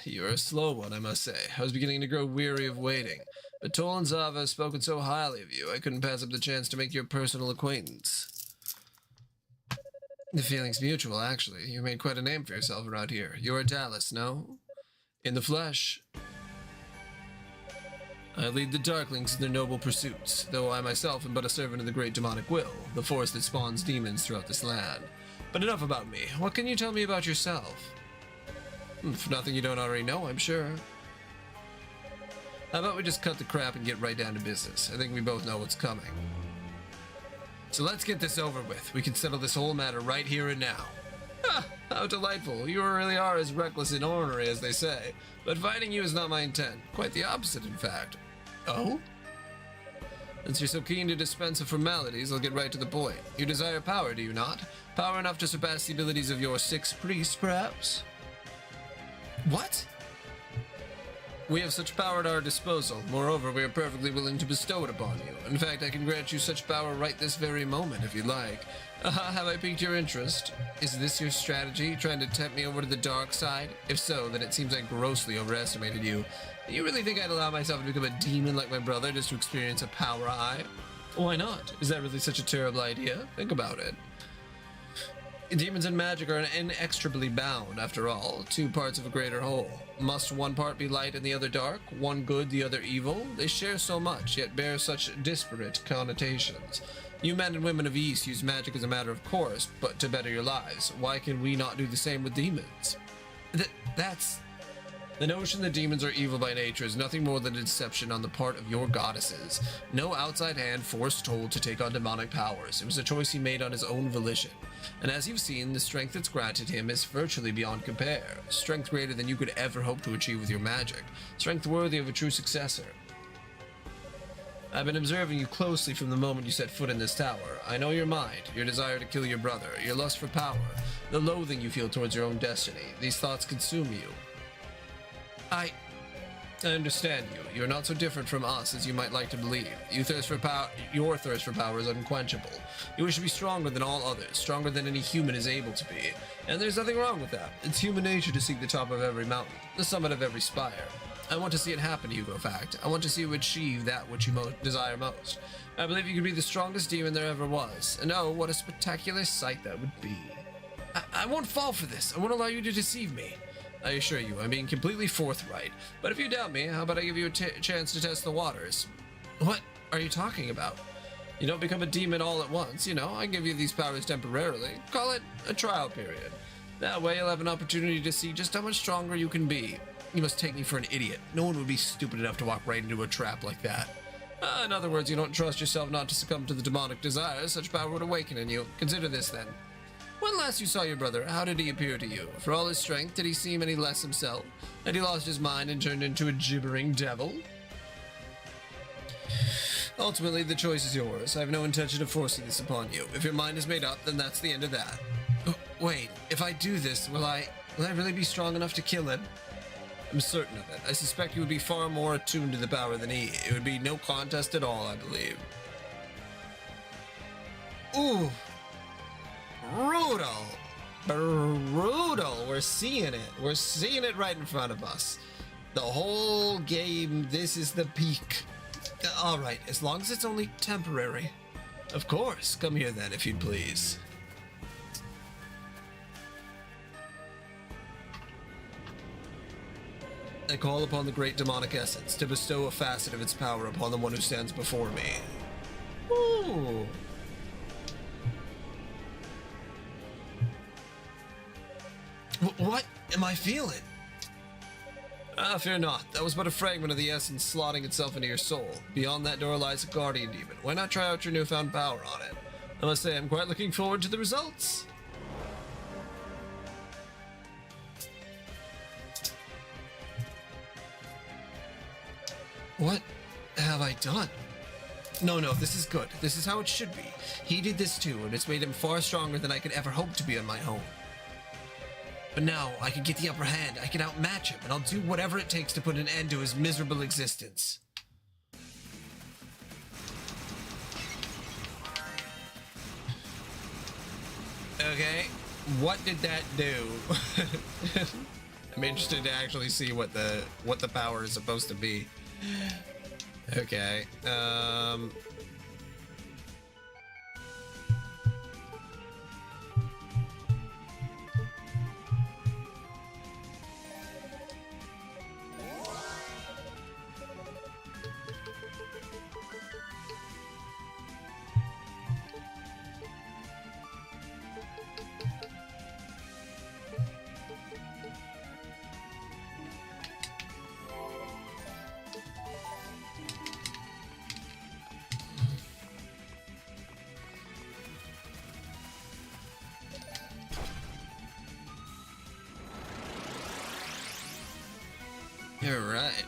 You're a slow one, I must say. I was beginning to grow weary of waiting. But Toll and Zava have spoken so highly of you, I couldn't pass up the chance to make your personal acquaintance. The feeling's mutual, actually. You made quite a name for yourself around here. You're Dallas, no? In the flesh. I lead the Darklings in their noble pursuits, though I myself am but a servant of the great demonic will, the force that spawns demons throughout this land. But enough about me. What can you tell me about yourself? Nothing you don't already know, I'm sure. How about we just cut the crap and get right down to business? I think we both know what's coming. So let's get this over with. We can settle this whole matter right here and now. Ah, how delightful. You really are as reckless and ornery as they say. But fighting you is not my intent. Quite the opposite, in fact. Oh? Since you're so keen to dispense of formalities, I'll get right to the point. You desire power, do you not? Power enough to surpass the abilities of your 6 priests, perhaps? What? We have such power at our disposal. Moreover, we are perfectly willing to bestow it upon you. In fact, I can grant you such power right this very moment, if you'd like. Have I piqued your interest? Is this your strategy, trying to tempt me over to the dark side? If so, then it seems I grossly overestimated you. Do you really think I'd allow myself to become a demon like my brother just to experience a power high? Why not? Is that really such a terrible idea? Think about it. Demons and magic are inextricably bound, after all, 2 parts of a greater whole. Must one part be light and the other dark, one good, the other evil? They share so much, yet bear such disparate connotations. You men and women of East use magic as a matter of course, but to better your lives. Why can we not do the same with demons? That's... The notion that demons are evil by nature is nothing more than a deception on the part of your goddesses. No outside hand forced Toll to take on demonic powers. It was a choice he made on his own volition. And as you've seen, the strength that's granted him is virtually beyond compare. Strength greater than you could ever hope to achieve with your magic. Strength worthy of a true successor. I've been observing you closely from the moment you set foot in this tower. I know your mind, your desire to kill your brother, your lust for power, the loathing you feel towards your own destiny. These thoughts consume you. I understand you. You're not so different from us as you might like to believe. You thirst for power. Your thirst for power is unquenchable. You wish to be stronger than all others, stronger than any human is able to be. And there's nothing wrong with that. It's human nature to seek the top of every mountain, the summit of every spire. I want to see it happen, Hugo Fact. I want to see you achieve that which you desire most. I believe you could be the strongest demon there ever was. And oh, what a spectacular sight that would be. I won't fall for this. I won't allow you to deceive me. I assure you, I'm being completely forthright. But if you doubt me, how about I give you a chance to test the waters? What are you talking about? You don't become a demon all at once, you know. I give you these powers temporarily. Call it a trial period. That way you'll have an opportunity to see just how much stronger you can be. You must take me for an idiot. No one would be stupid enough to walk right into a trap like that. In other words, you don't trust yourself not to succumb to the demonic desires such power would awaken in you. Consider this then. When last you saw your brother, how did he appear to you? For all his strength, did he seem any less himself? Had he lost his mind and turned into a gibbering devil? Ultimately, the choice is yours. I have no intention of forcing this upon you. If your mind is made up, then that's the end of that. Wait, if I do this, will I really be strong enough to kill him? I'm certain of it. I suspect you would be far more attuned to the power than he. It would be no contest at all, I believe. Ooh. Brutal. Brutal. We're seeing it. We're seeing it right in front of us. The whole game, this is the peak. Alright, as long as it's only temporary. Of course. Come here then, if you'd please. I call upon the great demonic essence to bestow a facet of its power upon the one who stands before me. Ooh. What am I feeling? Fear not. That was but a fragment of the essence slotting itself into your soul. Beyond that door lies a guardian demon. Why not try out your newfound power on it? I must say I'm quite looking forward to the results. What have I done? No, this is good. This is how it should be. He did this too, and it's made him far stronger than I could ever hope to be on my own. But now, I can get the upper hand, I can outmatch him, and I'll do whatever it takes to put an end to his miserable existence. Okay, what did that do? I'm interested to actually see what the power is supposed to be. Okay, all right.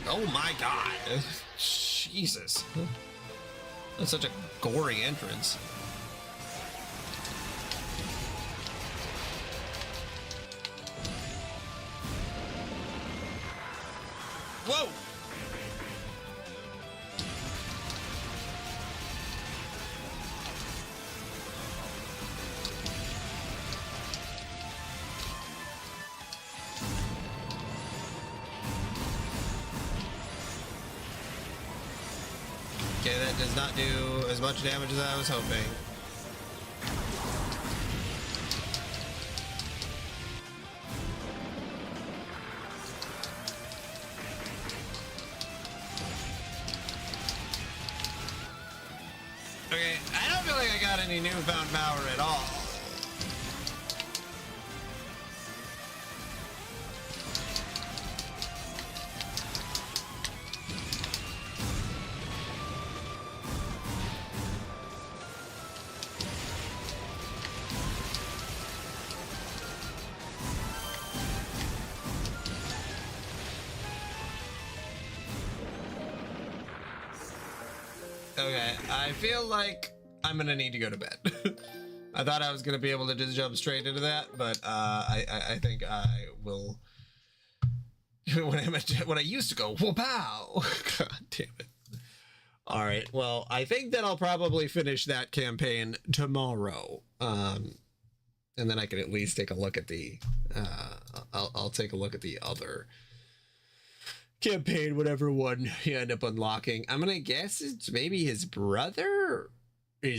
Oh my God. Jesus. That's such a gory entrance. Whoa! Okay, that does not do as much damage as I was hoping. Okay, I don't feel like I got any newfound power at all. Okay, I feel like I'm gonna need to go to bed. I thought I was gonna be able to just jump straight into that, but I think I will. When I used to go, whoa, pow! God damn it. All right, well, I think that I'll probably finish that campaign tomorrow. And then I can at least take a look at the, I'll take a look at the other campaign, whatever one you end up unlocking. I'm gonna guess it's maybe his brother. But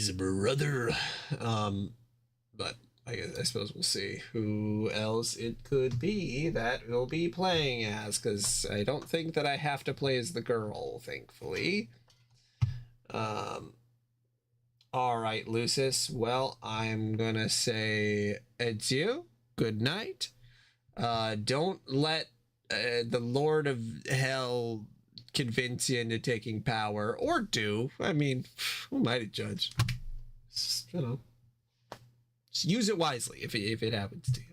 I suppose we'll see who else it could be that we'll be playing as, because I don't think that I have to play as the girl, thankfully. All right, Lucis. Well, I'm gonna say adieu. Good night. Don't let the Lord of Hell convince you into taking power, or do. I mean, who am I to judge? Just, you know, just use it wisely if it happens to you.